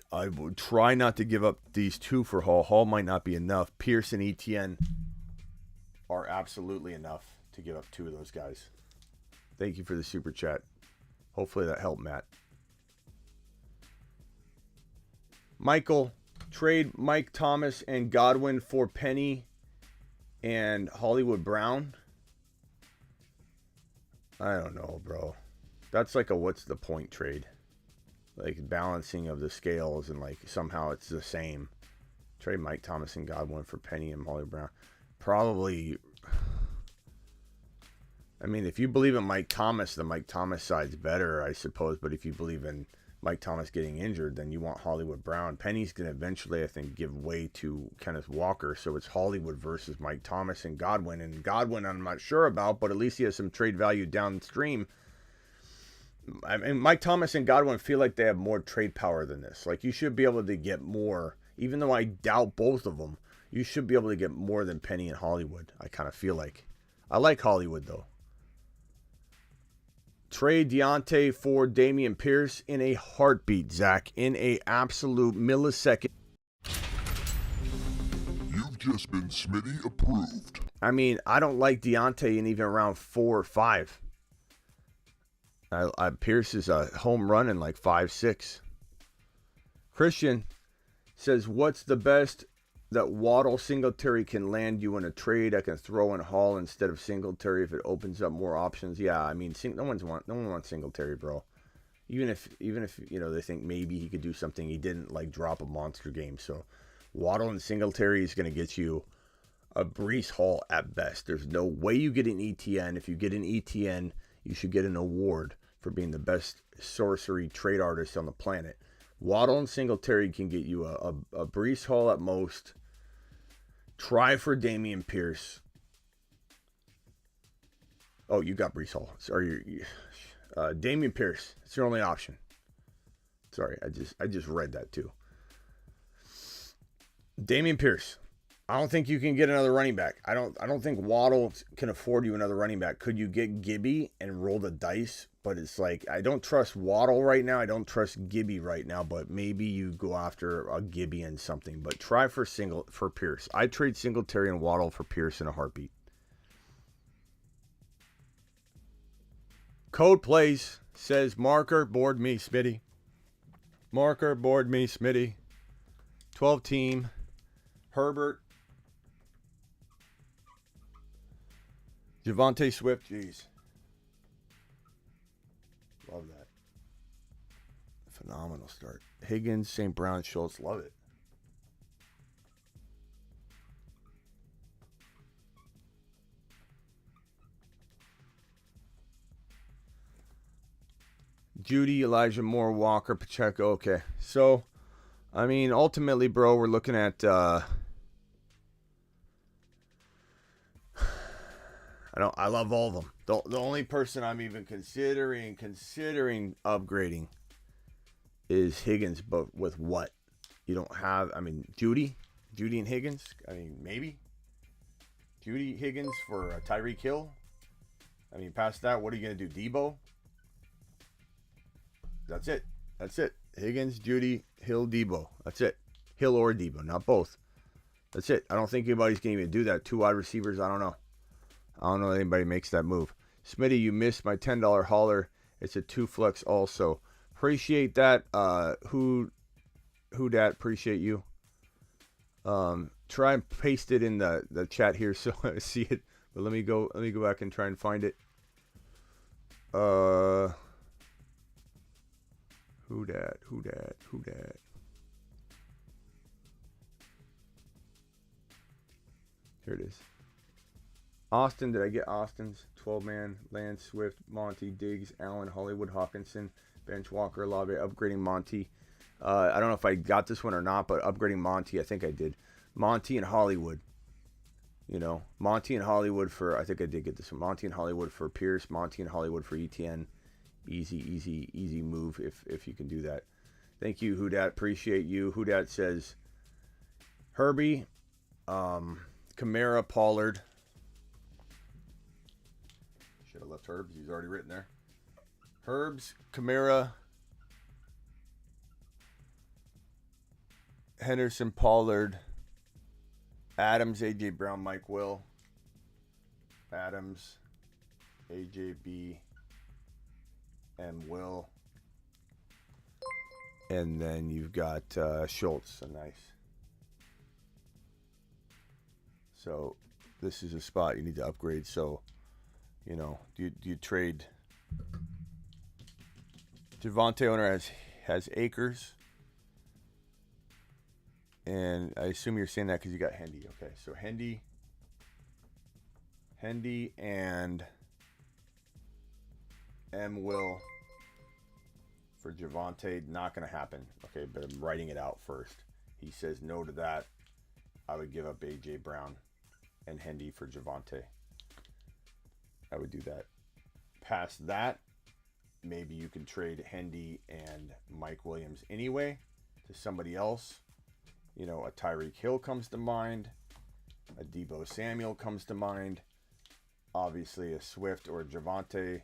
I would try not to give up these two for Hall. Hall might not be enough. Pierce and ETN are absolutely enough to give up two of those guys. Thank you for the super chat. Hopefully that helped, Matt. Michael, trade Mike Thomas and Godwin for Penny and Hollywood Brown. I don't know, bro. That's like a what's the point trade. Like balancing of the scales and like somehow it's the same. Trade Mike Thomas and Godwin for Penny and Hollywood Brown. Probably. I mean, if you believe in Mike Thomas, the Mike Thomas side's better, I suppose. But if you believe in Mike Thomas getting injured, then you want Hollywood Brown. Penny's going to eventually, I think, give way to Kenneth Walker. So it's Hollywood versus Mike Thomas and Godwin. And Godwin, I'm not sure about, but at least he has some trade value downstream. I mean, Mike Thomas and Godwin feel like they have more trade power than this. Like, you should be able to get more. Even though I doubt both of them, you should be able to get more than Penny and Hollywood. I kind of feel like. I like Hollywood, though. Trade Deontay for Damian Pierce in a heartbeat, Zach. In a absolute millisecond.
You've just been Smitty approved.
I mean, I don't like Deontay in even round 4 or 5. Pierce is a home run in like 5-6. Christian says, what's the best that Waddle Singletary can land you in a trade? I can throw in Hall instead of Singletary if it opens up more options. Yeah, I mean, no one wants Singletary, bro. Even if you know they think maybe he could do something, he didn't like drop a monster game. So Waddle and Singletary is going to get you a Brees Hall at best. There's no way you get an ETN. If you get an ETN, you should get an award for being the best sorcery trade artist on the planet. Waddle and Singletary can get you a Brees Hall at most. Try for Damian Pierce. Oh, you got Brees Hall. Sorry, Damian Pierce. It's your only option. Sorry, I just read that too. Damian Pierce. I don't think you can get another running back. I don't think Waddle can afford you another running back. Could you get Gibby and roll the dice? But it's like, I don't trust Waddle right now. I don't trust Gibby right now. But maybe you go after a Gibby and something. But try for Pierce. I'd trade Singletary and Waddle for Pierce in a heartbeat. Code Plays says, marker, board me, Smitty. Marker, board me, Smitty. 12 team. Herbert. Javonte Swift, jeez. Love that. Phenomenal start. Higgins, St. Brown, Schultz, love it. Judy, Elijah Moore, Walker, Pacheco. Okay. So, I mean, ultimately, bro, we're looking at I love all of them. The only person I'm even considering upgrading is Higgins, but with what? You don't have, I mean, Judy and Higgins. I mean, maybe Judy, Higgins for Tyreek Hill. I mean, past that, what are you going to do? Debo? That's it. Higgins, Judy, Hill, Debo. That's it. Hill or Debo, not both. That's it. I don't think anybody's going to even do that. 2 wide receivers, I don't know. I don't know if anybody makes that move. Smitty, you missed my $10 hauler. It's a 2 flex also. Appreciate that. Who dat? Appreciate you. Try and paste it in the chat here so I see it. But let me go back and try and find it. Who dat? Here it is. Austin, did I get Austin's 12-man? Lance, Swift, Monty, Diggs, Allen, Hollywood, Hawkinson, Bench, Walker, Lave, upgrading Monty. I don't know if I got this one or not, but upgrading Monty, I think I did. Monty and Hollywood. You know, Monty and Hollywood for, I think I did get this one. Monty and Hollywood for Pierce, Monty and Hollywood for ETN. Easy move if you can do that. Thank you, Hudat. Appreciate you. Hudat says, Herbie, Kamara, Pollard. Should have left Herbs. He's already written there. Herbs, Kamara, Henderson, Pollard, Adams, A.J. Brown, Mike Will, Adams, A.J.B., and Will. And then you've got Schultz. So nice. So this is a spot you need to upgrade. So, you know, do you trade? Javonte owner has Akers. And I assume you're saying that because you got Hendy. Okay, so Hendy and M. Will for Javonte. Not going to happen. Okay, but I'm writing it out first. He says no to that. I would give up A.J. Brown and Hendy for Javonte. I would do that. Past that, maybe you can trade Hendy and Mike Williams anyway to somebody else. You know, a Tyreek Hill comes to mind. A Deebo Samuel comes to mind. Obviously, a Swift or a Javonte.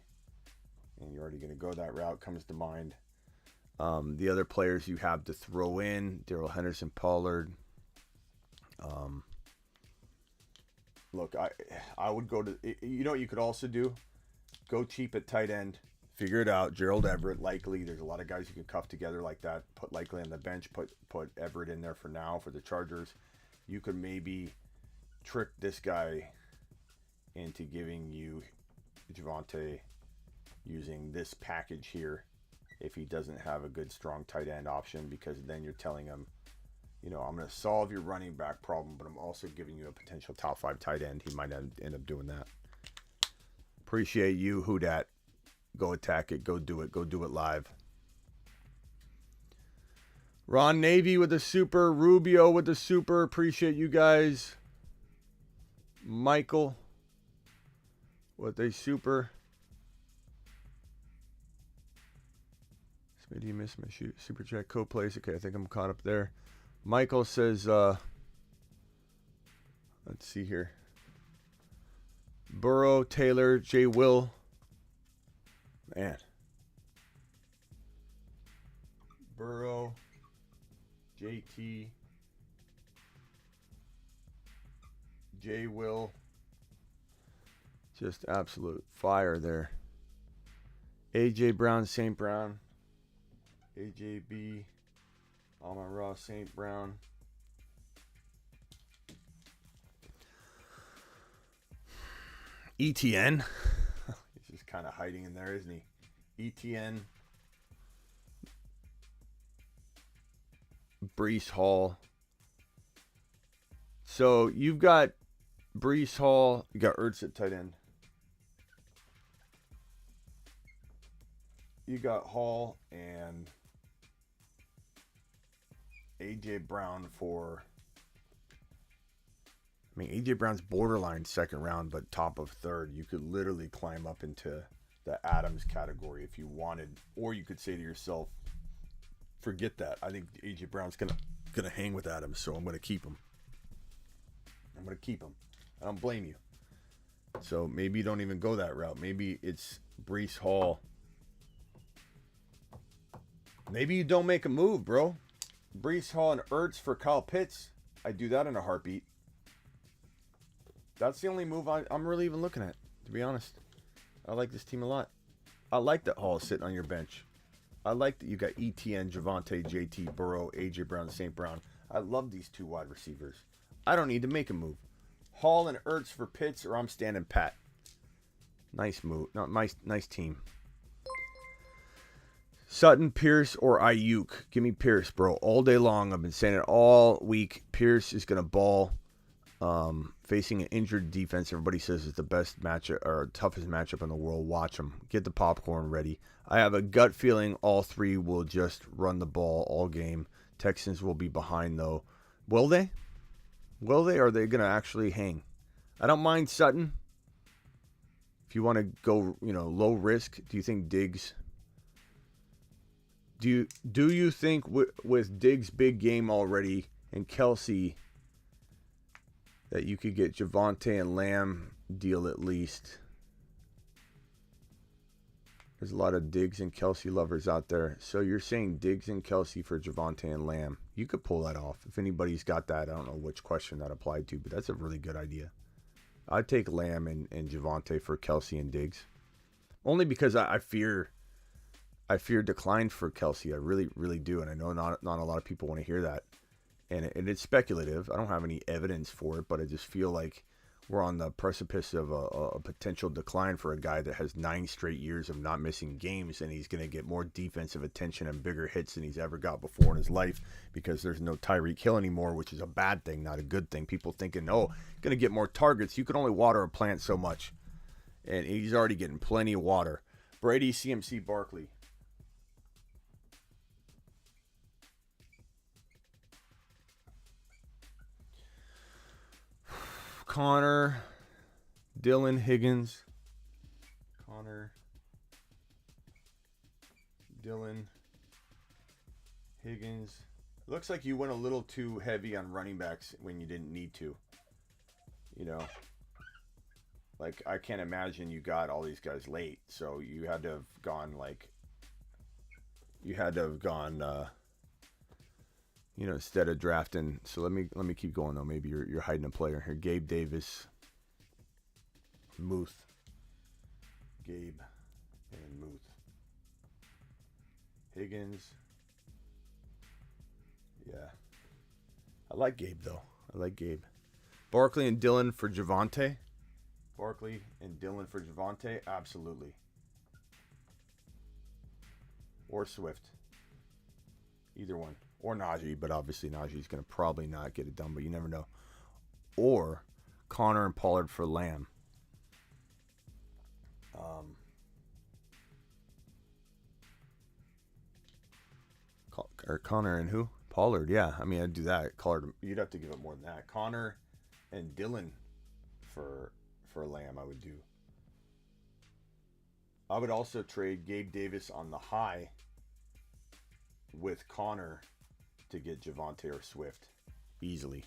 And you're already going to go that route, comes to mind. The other players you have to throw in, Darrell Henderson, Pollard. Look, I would go to, you know what you could also do? Go cheap at tight end. Figure it out. Gerald Everett, likely. There's a lot of guys you can cuff together like that. Put likely on the bench. Put Everett in there for now for the Chargers. You could maybe trick this guy into giving you Javonte using this package here if he doesn't have a good, strong tight end option, because then you're telling him, you know, I'm going to solve your running back problem, but I'm also giving you a potential top 5 tight end. He might end up doing that. Appreciate you, who dat. Go attack it. Go do it. Go do it live. Ron Navy with the super. Rubio with the super. Appreciate you guys. Michael with a super. Smitty, you missed my shoot. Super chat co-plays. Okay, I think I'm caught up there. Michael says, let's see here. Burrow, Taylor, J. Will. Man. Burrow, JT, J. Will. Just absolute fire there. AJ Brown, St. Brown. AJB, Alma Ross, St. Brown. ETN. He's just kind of hiding in there, isn't he? ETN. Breece Hall. So you've got Breece Hall. You got Ertz at tight end. You got Hall and AJ Brown for, I mean, AJ Brown's borderline second round, but top of third. You could literally climb up into the Adams category if you wanted, or you could say to yourself, forget that. I think AJ Brown's gonna hang with Adams, so I'm gonna keep him. I don't blame you. So maybe you don't even go that route. Maybe it's Breece Hall Maybe you don't make a move, bro. Brees Hall and Ertz for Kyle Pitts. I'd do that in a heartbeat. That's the only move I'm really even looking at, to be honest. I like this team a lot. I like that Hall is sitting on your bench. I like that you got ETN, Javonte, JT, Burrow, AJ Brown, St. Brown. I love these 2 wide receivers. I don't need to make a move. Hall and Ertz for Pitts, or I'm standing pat. Nice move. No, nice team. Sutton, Pierce, or Ayuk. Give me Pierce, bro. All day long. I've been saying it all week. Pierce is going to ball. Facing an injured defense, everybody says it's the best matchup or toughest matchup in the world. Watch them. Get the popcorn ready. I have a gut feeling all 3 will just run the ball all game. Texans will be behind, though. Will they? Will they? Or are they going to actually hang? I don't mind Sutton. If you want to go, low risk, do you think Diggs... Do you think with Diggs' big game already and Kelsey that you could get Javonte and Lamb deal at least? There's a lot of Diggs and Kelsey lovers out there. So you're saying Diggs and Kelsey for Javonte and Lamb. You could pull that off. If anybody's got that, I don't know which question that applied to, but that's a really good idea. I'd take Lamb and Javonte for Kelsey and Diggs. Only because I fear decline for Kelsey. I really, really do. And I know not a lot of people want to hear that. And it's speculative. I don't have any evidence for it, but I just feel like we're on the precipice of a potential decline for a guy that has 9 straight years of not missing games, and he's going to get more defensive attention and bigger hits than he's ever got before in his life because there's no Tyreek Hill anymore, which is a bad thing, not a good thing. People thinking, oh, going to get more targets. You can only water a plant so much, and he's already getting plenty of water. Brady, CMC, Barkley. Connor, Dylan, Higgins. Connor, Dylan, Higgins. Looks like you went a little too heavy on running backs when you didn't need to. Like, I can't imagine you got all these guys late, so you had to have gone instead of drafting. So let me keep going though. Maybe you're hiding a player here. Gabe Davis, Muth, Gabe, and Muth, Higgins. Yeah, I like Gabe though. I like Gabe. Barkley and Dylan for Javonte. Barkley and Dylan for Javonte. Absolutely. Or Swift. Either one. Or Najee, but obviously Najee's going to probably not get it done, but you never know. Or Connor and Pollard for Lamb. Or Connor and who? Pollard, yeah. I mean, I'd do that. Pollard, you'd have to give up more than that. Connor and Dylan for Lamb, I would do. I would also trade Gabe Davis on the high with Connor to get Javonte or Swift. Easily.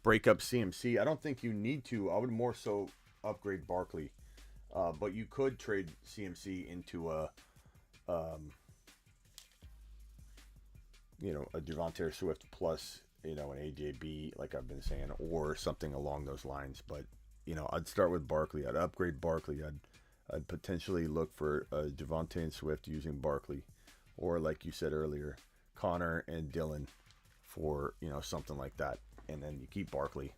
Break up CMC. I don't think you need to. I would more so upgrade Barkley. But you could trade CMC into a Javonte or Swift plus, an AJB, like I've been saying, or something along those lines. But, I'd start with Barkley. I'd upgrade Barkley. I'd potentially look for Javonte and Swift using Barkley. Or, like you said earlier, Connor and Dylan for, something like that. And then you keep Barkley.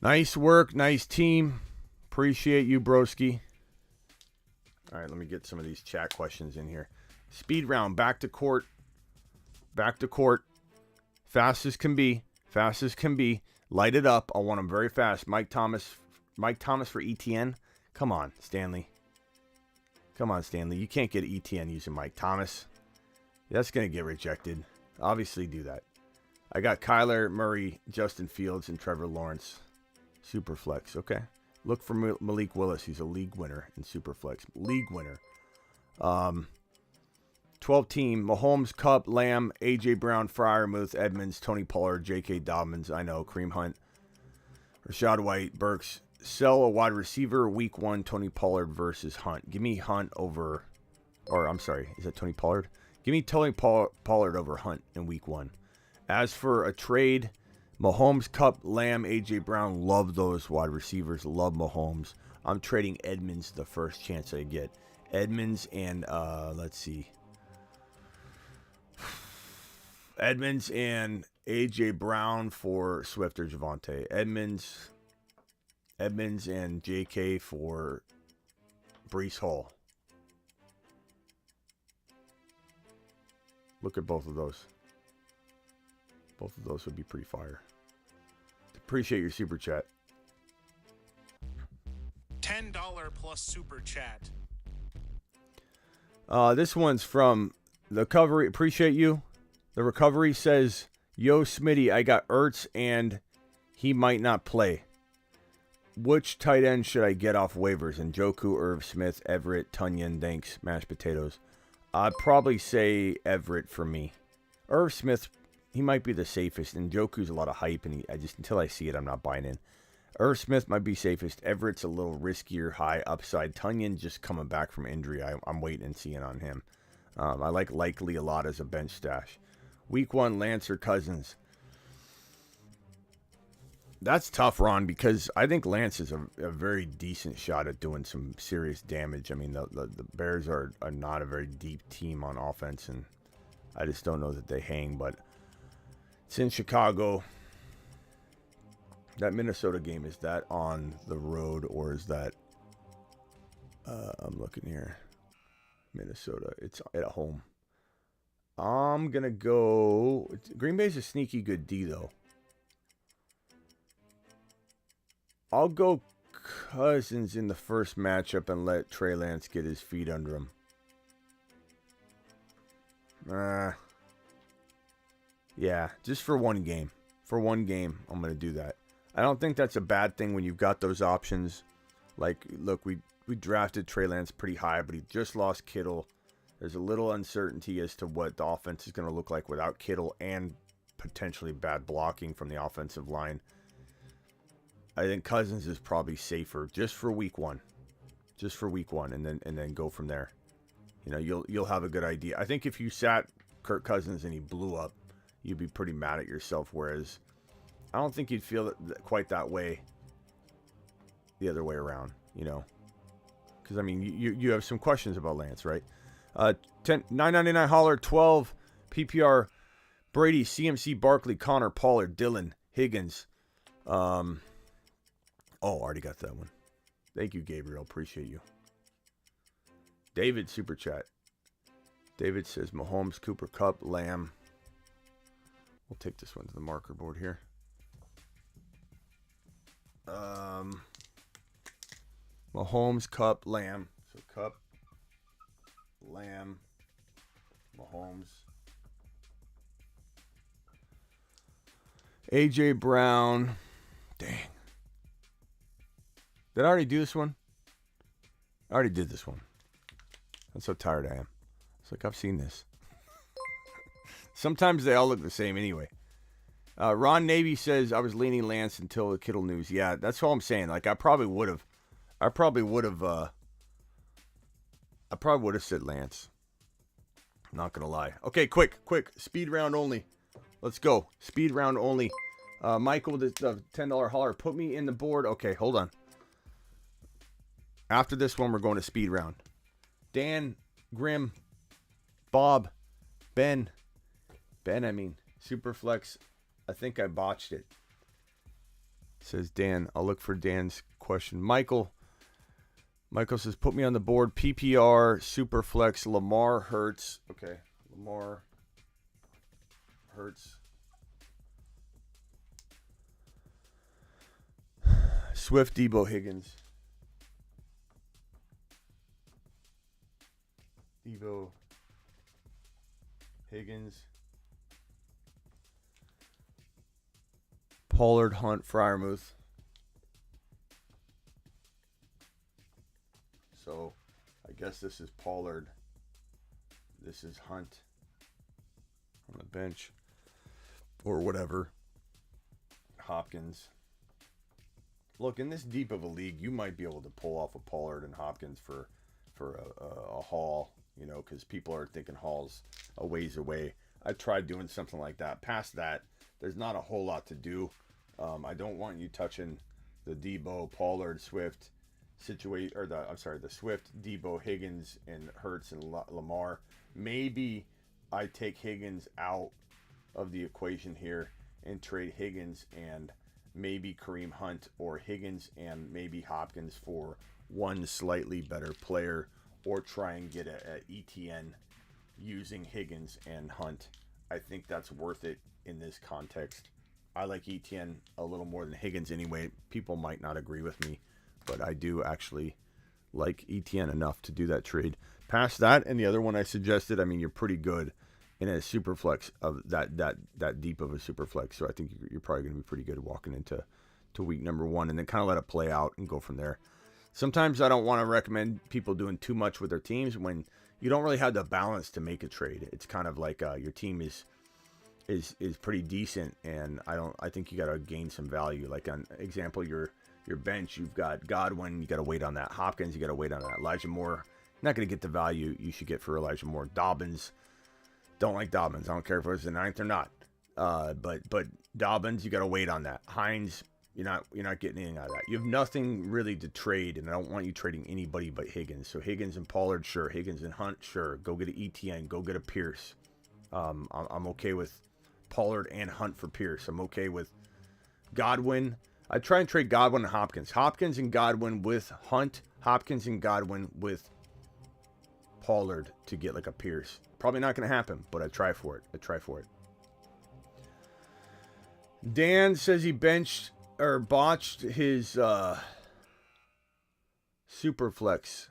Nice work. Nice team. Appreciate you, broski. All right, let me get some of these chat questions in here. Speed round. Back to court. Fast as can be. Light it up. I want them very fast. Mike Thomas for ETN. Come on, Stanley. You can't get ETN using Mike Thomas. That's going to get rejected. Obviously do that. I got Kyler Murray, Justin Fields, and Trevor Lawrence. Superflex, okay. Look for Malik Willis. He's a league winner in Superflex. 12-team, Mahomes, Cup, Lamb, A.J. Brown, Freiermuth, Edmonds, Tony Pollard, J.K. Dobbins, I know, Kareem Hunt, Rashad White, Burks. Sell a wide receiver, week 1, Tony Pollard versus Hunt. Give me Hunt over Or, I'm sorry, is that Tony Pollard? Give me Tony Pollard over Hunt in week 1. As for a trade, Mahomes, Cup, Lamb, A.J. Brown, love those wide receivers. Love Mahomes. I'm trading Edmonds the first chance I get. Edmonds and, let's see. Edmonds and A.J. Brown for Swift or Javonte. Edmonds and J.K. for Breece Hall. Look at both of those. Both of those would be pretty fire. Appreciate your super chat.
$10 plus super chat.
This one's from the recovery. Appreciate you. The recovery says, "Yo, Smitty, I got Ertz and he might not play. Which tight end should I get off waivers? Njoku, Irv Smith, Everett, Tunyon, thanks, mashed potatoes." I'd probably say Everett for me. Irv Smith, he might be the safest. Njoku's a lot of hype, and until I see it, I'm not buying in. Irv Smith might be safest. Everett's a little riskier, high upside. Tunyon just coming back from injury. I'm waiting and seeing on him. I like Likely a lot as a bench stash. Week 1, Lance or Cousins. That's tough, Ron, because I think Lance is a very decent shot at doing some serious damage. I mean, the Bears are not a very deep team on offense, and I just don't know that they hang. But it's in Chicago. That Minnesota game, is that on the road or is that... I'm looking here. Minnesota. It's at home. I'm going to go... Green Bay's a sneaky good D, though. I'll go Cousins in the first matchup and let Trey Lance get his feet under him. Yeah, just for one game. For one game, I'm going to do that. I don't think that's a bad thing when you've got those options. Like, look, we drafted Trey Lance pretty high, but he just lost Kittle. There's a little uncertainty as to what the offense is going to look like without Kittle and potentially bad blocking from the offensive line. I think Cousins is probably safer just for week 1. Just for week 1 and then go from there. You know, you'll have a good idea. I think if you sat Kirk Cousins and he blew up, you'd be pretty mad at yourself, whereas I don't think you'd feel quite that way the other way around, you know. Because, I mean, you have some questions about Lance, right? 999 Holler, 12 PPR, Brady, CMC, Barkley, Connor, Pollard, Dylan, Higgins. Already got that one. Thank you, Gabriel. Appreciate you. David, super chat. David says Mahomes, Cooper, Kupp, Lamb. We'll take this one to the marker board here. Mahomes, Kupp, Lamb. So Kupp, Lamb, Mahomes. A.J. Brown. Dang. Did I already do this one? I already did this one. I'm so tired I am. It's like, I've seen this. Sometimes they all look the same anyway. Ron Navy says, I was leaning Lance until the Kittle news. Yeah, that's all I'm saying. Like, I probably would have said Lance. I'm not going to lie. Okay, quick. Speed round only. Let's go. Speed round only. Michael, the $10 holler. Put me in the board. Okay, hold on. After this one, we're going to speed round. Dan, Grim, Bob, Ben, Superflex. I think I botched it. Says Dan. I'll look for Dan's question. Michael says, put me on the board. PPR, Superflex, Lamar, Hurts. Okay, Lamar, Hurts. Swift, Debo, Higgins. Debo, Higgins, Pollard, Hunt, Freiermuth. So, I guess this is Pollard. This is Hunt on the bench. Or whatever. Hopkins. Look, in this deep of a league, you might be able to pull off a Pollard and Hopkins for a haul. because people are thinking Hall's a ways away. I tried doing something like that. Past that, there's not a whole lot to do. I don't want you touching the Debo, Pollard, Swift situation, or the Swift, Debo, Higgins, and Hurts and Lamar. Maybe I take Higgins out of the equation here and trade Higgins and maybe Kareem Hunt, or Higgins and maybe Hopkins for one slightly better player, or try and get a ETN using Higgins and Hunt. I think that's worth it in this context. I like ETN a little more than Higgins anyway. People might not agree with me, but I do actually like ETN enough to do that trade. Past that, and the other one I suggested, I mean, you're pretty good in a super flex of that deep of a super flex. So I think you're probably going to be pretty good walking into week number 1, and then kind of let it play out and go from there. Sometimes I don't want to recommend people doing too much with their teams when you don't really have the balance to make a trade. It's kind of like your team is pretty decent, and I think you got to gain some value. Like on example, your bench, you've got Godwin, you got to wait on that. Hopkins, you got to wait on that. Elijah Moore, not going to get the value you should get for Elijah Moore. Dobbins, don't like Dobbins. I don't care if it was the 9th or not. But Dobbins, you got to wait on that. Hines, you're not getting anything out of that. You have nothing really to trade, and I don't want you trading anybody but Higgins. So Higgins and Pollard, sure. Higgins and Hunt, sure. Go get an ETN. Go get a Pierce. I'm okay with Pollard and Hunt for Pierce. I'm okay with Godwin. I try and trade Godwin and Hopkins. Hopkins and Godwin with Hunt. Hopkins and Godwin with Pollard to get like a Pierce. Probably not going to happen, but I try for it. Dan says he botched his super flex.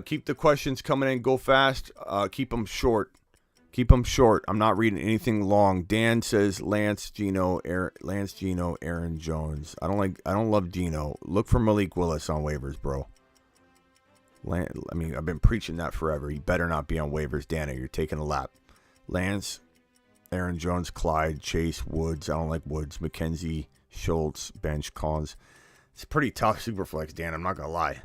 Keep the questions coming in. Go fast. Keep them short. I'm not reading anything long. Dan says Lance, Geno, Aaron Jones. I don't love Geno. Look for Malik Willis on waivers, bro. I've been preaching that forever. He better not be on waivers, Dana. You're taking a lap. Lance, Aaron Jones, Clyde, Chase, Woods. I don't like Woods. McKenzie, Schultz, bench, Collins. It's a pretty tough super flex, Dan. I'm not gonna lie.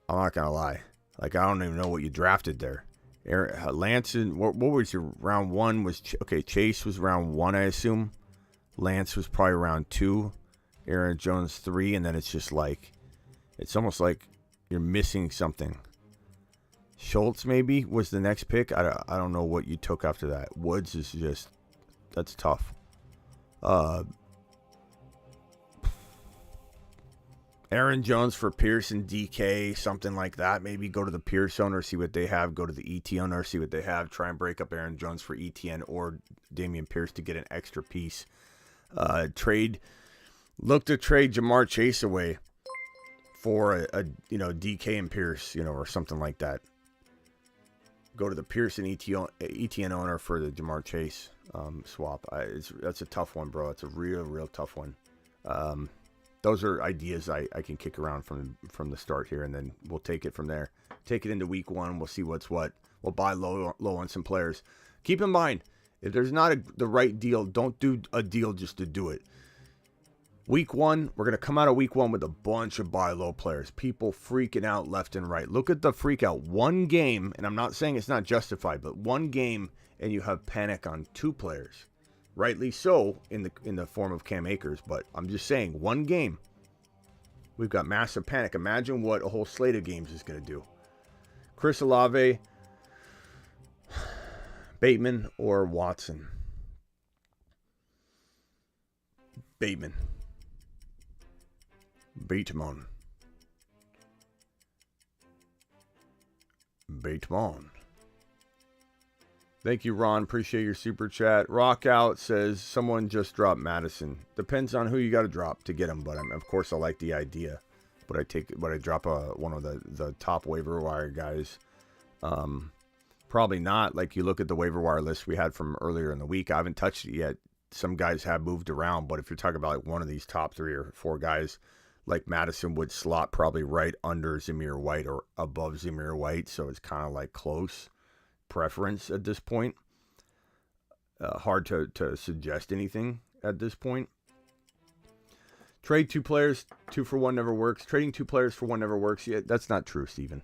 Like, I don't even know what you drafted there. Lance, what was your round 1? Chase was round 1, I assume. Lance was probably round 2. Aaron Jones 3, and then it's just like, it's almost like you're missing something. Schultz maybe was the next pick. I don't know what you took after that. Woods is just, that's tough. Aaron Jones for Pierce and DK, something like that. Maybe go to the Pierce owner, see what they have. Go to the ET owner, see what they have. Try and break up Aaron Jones for ETN or Damian Pierce to get an extra piece. Look to trade Jamar Chase away for a DK and Pierce, or something like that. Go to the Pierce and ETN owner for the Jamar Chase swap. That's a tough one, bro. It's a real tough one. Those are ideas I can kick around from the start here, and then we'll take it from there. Take it into week 1. We'll see what's what. We'll buy low on some players. Keep in mind, if there's not the right deal, don't do a deal just to do it. Week 1, we're going to come out of week 1 with a bunch of buy low players. People freaking out left and right. Look at the freak out. One game, and I'm not saying it's not justified, but one game, and you have panic on 2 players. Rightly so in the form of Cam Akers, but I'm just saying, one game, we've got massive panic. Imagine what a whole slate of games is going to do. Chris Olave, Bateman, or Watson? Bateman. Thank you, Ron. Appreciate your super chat. Rock Out says, someone just dropped Madison. Depends on who you got to drop to get him, but of course I like the idea. But I drop one of the top waiver wire guys. Probably not. Like, you look at the waiver wire list we had from earlier in the week. I haven't touched it yet. Some guys have moved around, but if you're talking about like one of these top 3 or 4 guys, like Madison would slot probably right under Zamir White or above Zamir White, so it's kind of like close preference at this point. Hard to suggest anything at this point. Trade 2 players, 2 for 1 never works. Trading 2 players for 1 never works. Yeah, that's not true, Steven.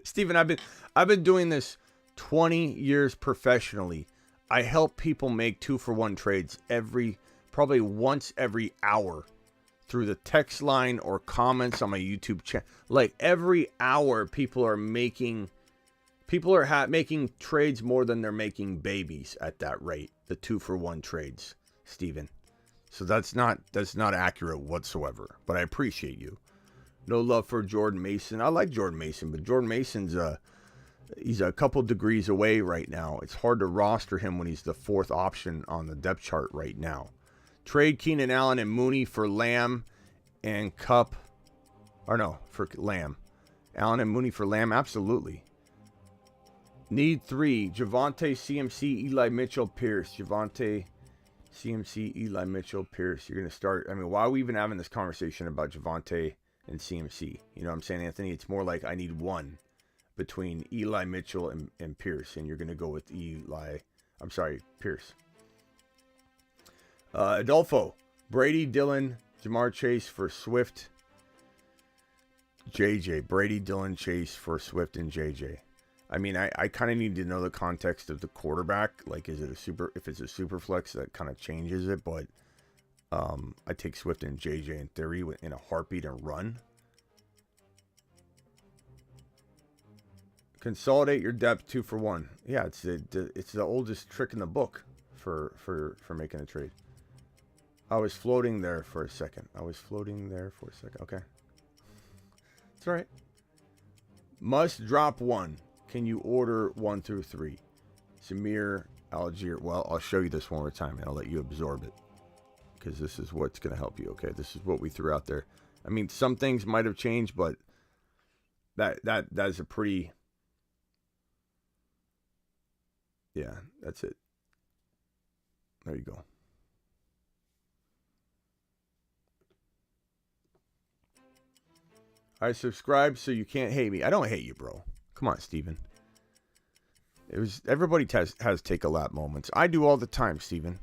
Steven, I've been doing this 20 years professionally. I help people make 2-for-1 trades probably once every hour through the text line or comments on my YouTube channel. Like every hour, people are making trades more than they're making babies at that rate. The 2-for-1 trades, Steven. So that's not accurate whatsoever. But I appreciate you. No love for Jordan Mason. I like Jordan Mason, but Jordan Mason's he's a couple degrees away right now. It's hard to roster him when he's the 4th option on the depth chart right now. Trade Keenan Allen and Mooney for Lamb and Cup. Or no, for Lamb. Allen and Mooney for Lamb, absolutely. Need 3. Javonte, CMC, Eli Mitchell, Pierce. Javonte, CMC, Eli Mitchell, Pierce. You're going to start. I mean, why are we even having this conversation about Javonte and CMC? You know what I'm saying, Anthony? It's more like I need one between Eli Mitchell and Pierce, and you're going to go with Pierce. Adolfo, Brady, Dillon, Jamar Chase for Swift, JJ. Brady, Dillon, Chase for Swift and JJ. I mean, I kind of need to know the context of the quarterback. Like, if it's a super flex, that kind of changes it. But I take Swift and JJ in theory in a heartbeat and run. Consolidate your depth 2-for-1. Yeah, it's the oldest trick in the book for making a trade. I was floating there for a second. Okay. It's all right. Must drop 1. Can you order 1 through 3? Samir Algier. Well, I'll show you this one more time and I'll let you absorb it. Because this is what's going to help you, okay? This is what we threw out there. I mean, some things might have changed, but that is a pretty... Yeah, that's it. There you go. I subscribe so you can't hate me. I don't hate you, bro. Come on, Steven. Everybody has take a lap moments. I do all the time, Steven.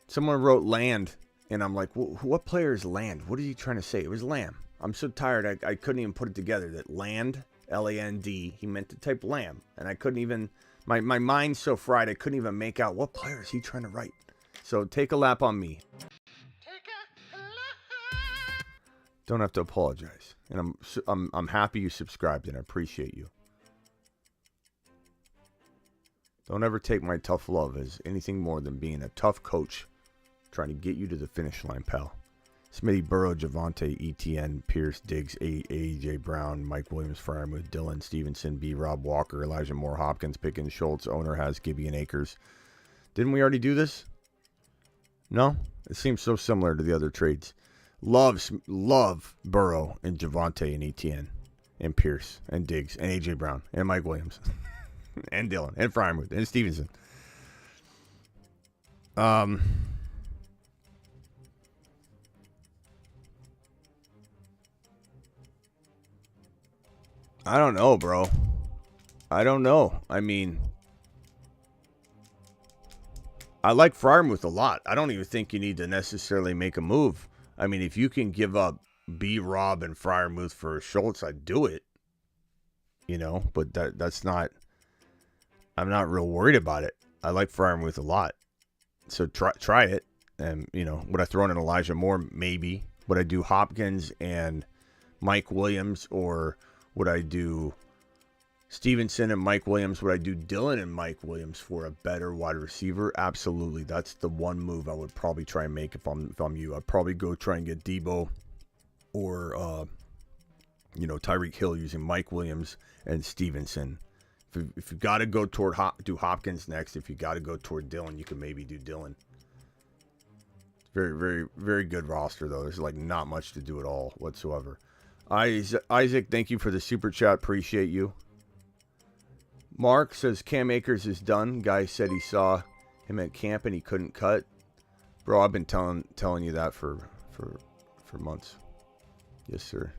Someone wrote land, and I'm like, what player is land? What are you trying to say? It was Lamb. I'm so tired, I couldn't even put it together. That land, Land, he meant to type lamb. And I couldn't even, my mind's so fried, I couldn't even make out what player is he trying to write. So take a lap on me. Don't have to apologize. And I'm happy you subscribed, and I appreciate you. Don't ever take my tough love as anything more than being a tough coach trying to get you to the finish line, pal. Smitty, Burrow, Javonte, ETN, Pierce, Diggs, A.J. Brown, Mike Williams, Freiermuth, Dylan, Stevenson, B. Rob Walker, Elijah Moore, Hopkins, Pickens, Schultz, owner has Gibby and Akers. Didn't we already do this? No? It seems so similar to the other trades. Love Burrow and Javonte and ETN and Pierce and Diggs and A.J. Brown and Mike Williams and Dylan and Freiermuth and Stevenson. I don't know, bro. I don't know. I mean, I like Freiermuth a lot. I don't even think you need to necessarily make a move. I mean, if you can give up B. Rob and Freiermuth for Schultz, I'd do it. You know, but that's not... I'm not real worried about it. I like Freiermuth a lot. So try it. And, you know, would I throw in an Elijah Moore? Maybe. Would I do Hopkins and Mike Williams? Or would I do Stevenson and Mike Williams? Would I do Dylan and Mike Williams for a better wide receiver? Absolutely. That's the one move I would probably try and make if I'm you. I'd probably go try and get Debo or, Tyreek Hill using Mike Williams and Stevenson. If you got to go toward do Hopkins next, if you got to go toward Dylan, you can maybe do Dylan. Very, very, very good roster, though. There's like not much to do at all whatsoever. Isaac, thank you for the super chat. Appreciate you. Mark says Cam Akers is done. Guy said he saw him at camp and he couldn't cut. Bro, I've been telling you that for months. Yes, sir.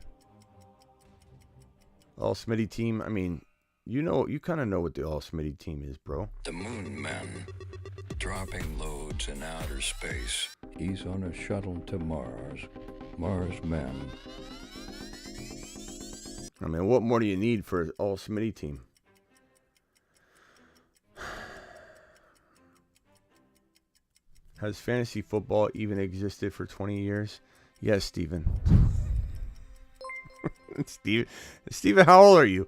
All Smitty team. I mean, you kind of know what the All Smitty team is, bro.
The Moon Men, dropping loads in outer space. He's on a shuttle to Mars. Mars Men.
I mean, what more do you need for an all Smitty team? Has fantasy football even existed for 20 years? Yes, Steven. Steven, how old are you?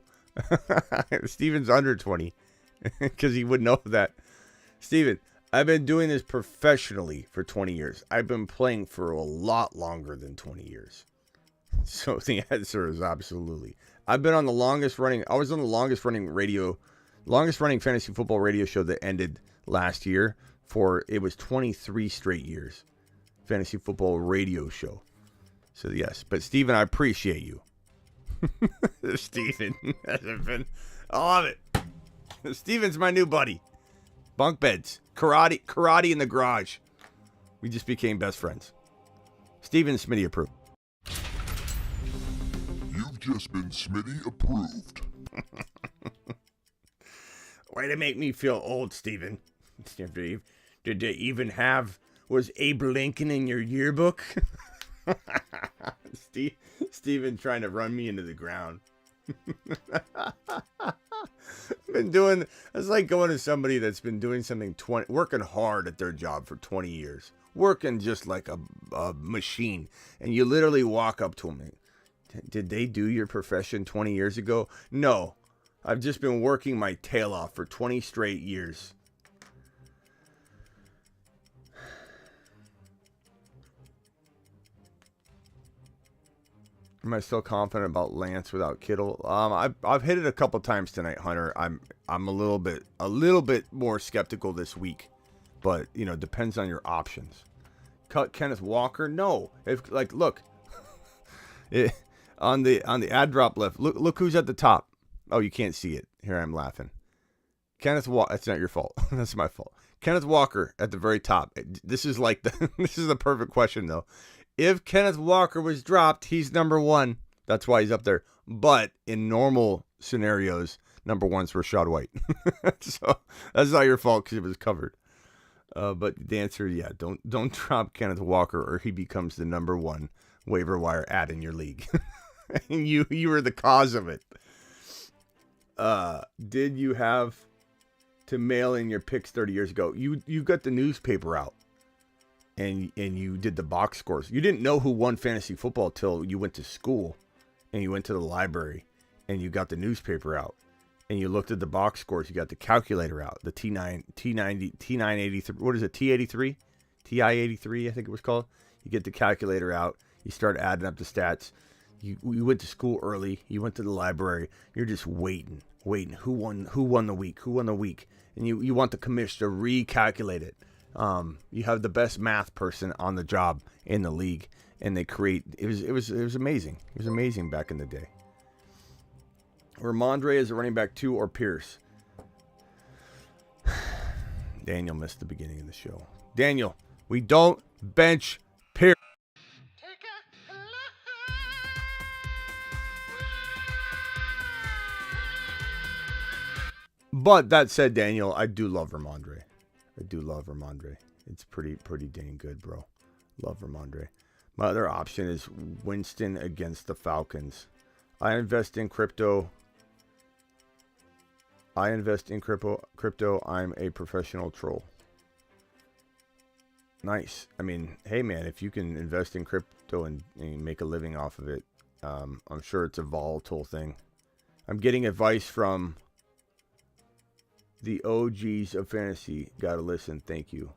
Steven's under 20 because he would know that. Steven, I've been doing this professionally for 20 years. I've been playing for a lot longer than 20 years. So the answer is absolutely. I've been on the longest running. I was on the longest running fantasy football radio show that ended last year. It was 23 straight years. Fantasy football radio show. So yes, but Steven, I appreciate you. Steven hasn't been. I love it. Steven's my new buddy. Bunk beds, karate in the garage. We just became best friends. Steven Smitty approved.
You've just been Smitty approved.
Way to make me feel old, Steven. Did they even was Abe Lincoln in your yearbook? Steven trying to run me into the ground. It's like going to somebody that's been doing something, working hard at their job for 20 years. Working just like a machine. And you literally walk up to them. Did they do your profession 20 years ago? No. I've just been working my tail off for 20 straight years. Am I still confident about Lance without Kittle? I've hit it a couple times tonight, Hunter. I'm a little bit more skeptical this week, but depends on your options. Cut Kenneth Walker? No. Look, on the ad drop left. Look who's at the top. Oh, you can't see it. Here I'm laughing. Kenneth Walker. That's not your fault. That's my fault. Kenneth Walker at the very top. This is this is the perfect question though. If Kenneth Walker was dropped, he's number one. That's why he's up there. But in normal scenarios, number one's Rashad White. So that's not your fault because it was covered. But the answer, yeah, don't drop Kenneth Walker or he becomes the number one waiver wire ad in your league. And you were the cause of it. Did you have to mail in your picks 30 years ago? You got the newspaper out. And you did the box scores. You didn't know who won fantasy football till you went to school and you went to the library and you got the newspaper out and you looked at the box scores. You got the calculator out, the T983. What is it? T83, TI83, I think it was called. You get the calculator out. You start adding up the stats. You went to school early. You went to the library. You're just waiting. Who won the week? And you want the commissioner to recalculate it. You have the best math person on the job in the league, and they create. It was amazing. It was amazing back in the day. Ramondre is a running back 2 or Pierce. Daniel missed the beginning of the show. Daniel, we don't bench Pierce. But that said, Daniel, I do love Ramondre. It's pretty dang good, bro. Love Ramondre. My other option is Winston against the Falcons. I invest in crypto. I'm a professional troll. Nice. I mean, hey, man, if you can invest in crypto and make a living off of it, I'm sure it's a volatile thing. I'm getting advice from the OGs of fantasy. Gotta listen. Thank you.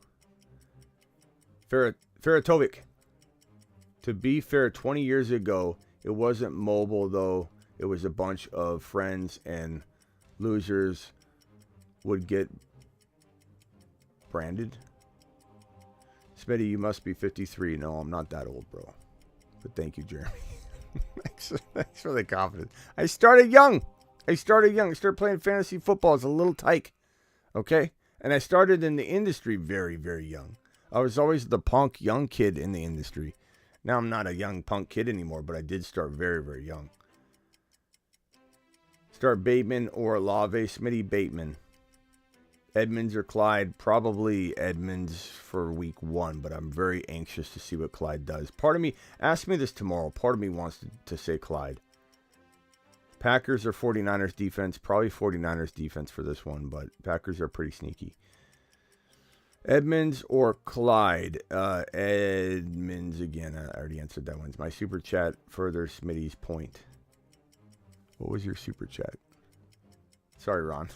Feratovic. To be fair, 20 years ago, it wasn't mobile, though. It was a bunch of friends and losers would get branded. Smitty, you must be 53. No, I'm not that old, bro. But thank you, Jeremy. Thanks for the confidence. I started young. I started playing fantasy football as a little tyke. Okay? And I started in the industry very, very young. I was always the punk young kid in the industry. Now I'm not a young punk kid anymore, but I did start very, very young. Start Bateman or Olave. Smitty, Bateman. Edmonds or Clyde? Probably Edmonds for week 1, but I'm very anxious to see what Clyde does. Part of me, ask me this tomorrow, part of me wants to say Clyde. Packers or 49ers defense. Probably 49ers defense for this one, but Packers are pretty sneaky. Edmonds or Clyde? Edmonds again. I already answered that one. My super chat further Smitty's point. What was your super chat? Sorry, Ron.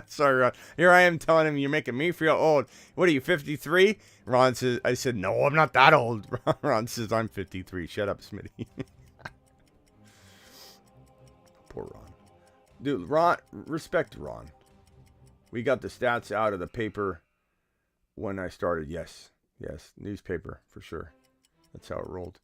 Sorry, Ron. Here I am telling him you're making me feel old. What are you, 53? Ron says, I said, no, I'm not that old. Ron says, I'm 53. Shut up, Smitty. Poor Ron. Dude, Ron, respect Ron. We got the stats out of the paper when I started. Yes, newspaper for sure. That's how it rolled.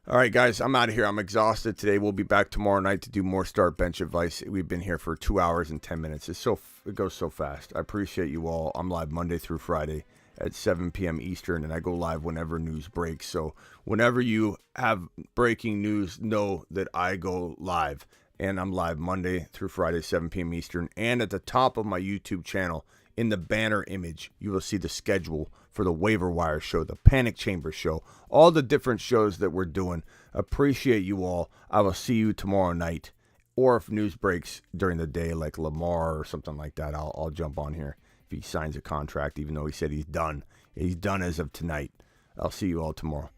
All right, guys, I'm out of here. I'm exhausted today. We'll be back tomorrow night to do more start bench advice. We've been here for 2 hours and 10 minutes. It goes so fast. I appreciate you all. I'm live Monday through Friday at 7 p.m. Eastern, and I go live whenever news breaks. So whenever you have breaking news, know that I go live. And I'm live Monday through Friday, 7 p.m. Eastern. And at the top of my YouTube channel, in the banner image, you will see the schedule for the Waiver Wire show, the Panic Chamber show, all the different shows that we're doing. Appreciate you all. I will see you tomorrow night. Or if news breaks during the day, like Lamar or something like that, I'll jump on here. If he signs a contract, even though he said he's done. He's done as of tonight. I'll see you all tomorrow.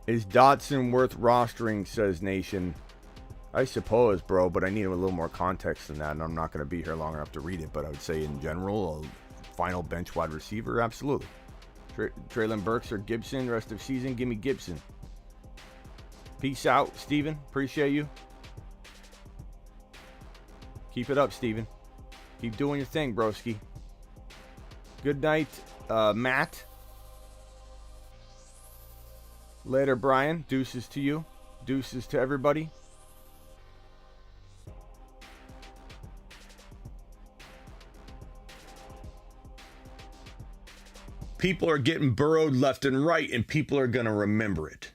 Is Dotson worth rostering, says Nation. I suppose, bro, but I need a little more context than that, and I'm not going to be here long enough to read it, but I would say in general, a final bench wide receiver, absolutely. Traylon Burks or Gibson, rest of season, give me Gibson. Peace out, Steven. Appreciate you. Keep it up, Steven. Keep doing your thing, broski. Good night, Matt. Later, Brian. Deuces to you. Deuces to everybody.
People are getting burrowed left and right, and people are going to remember it.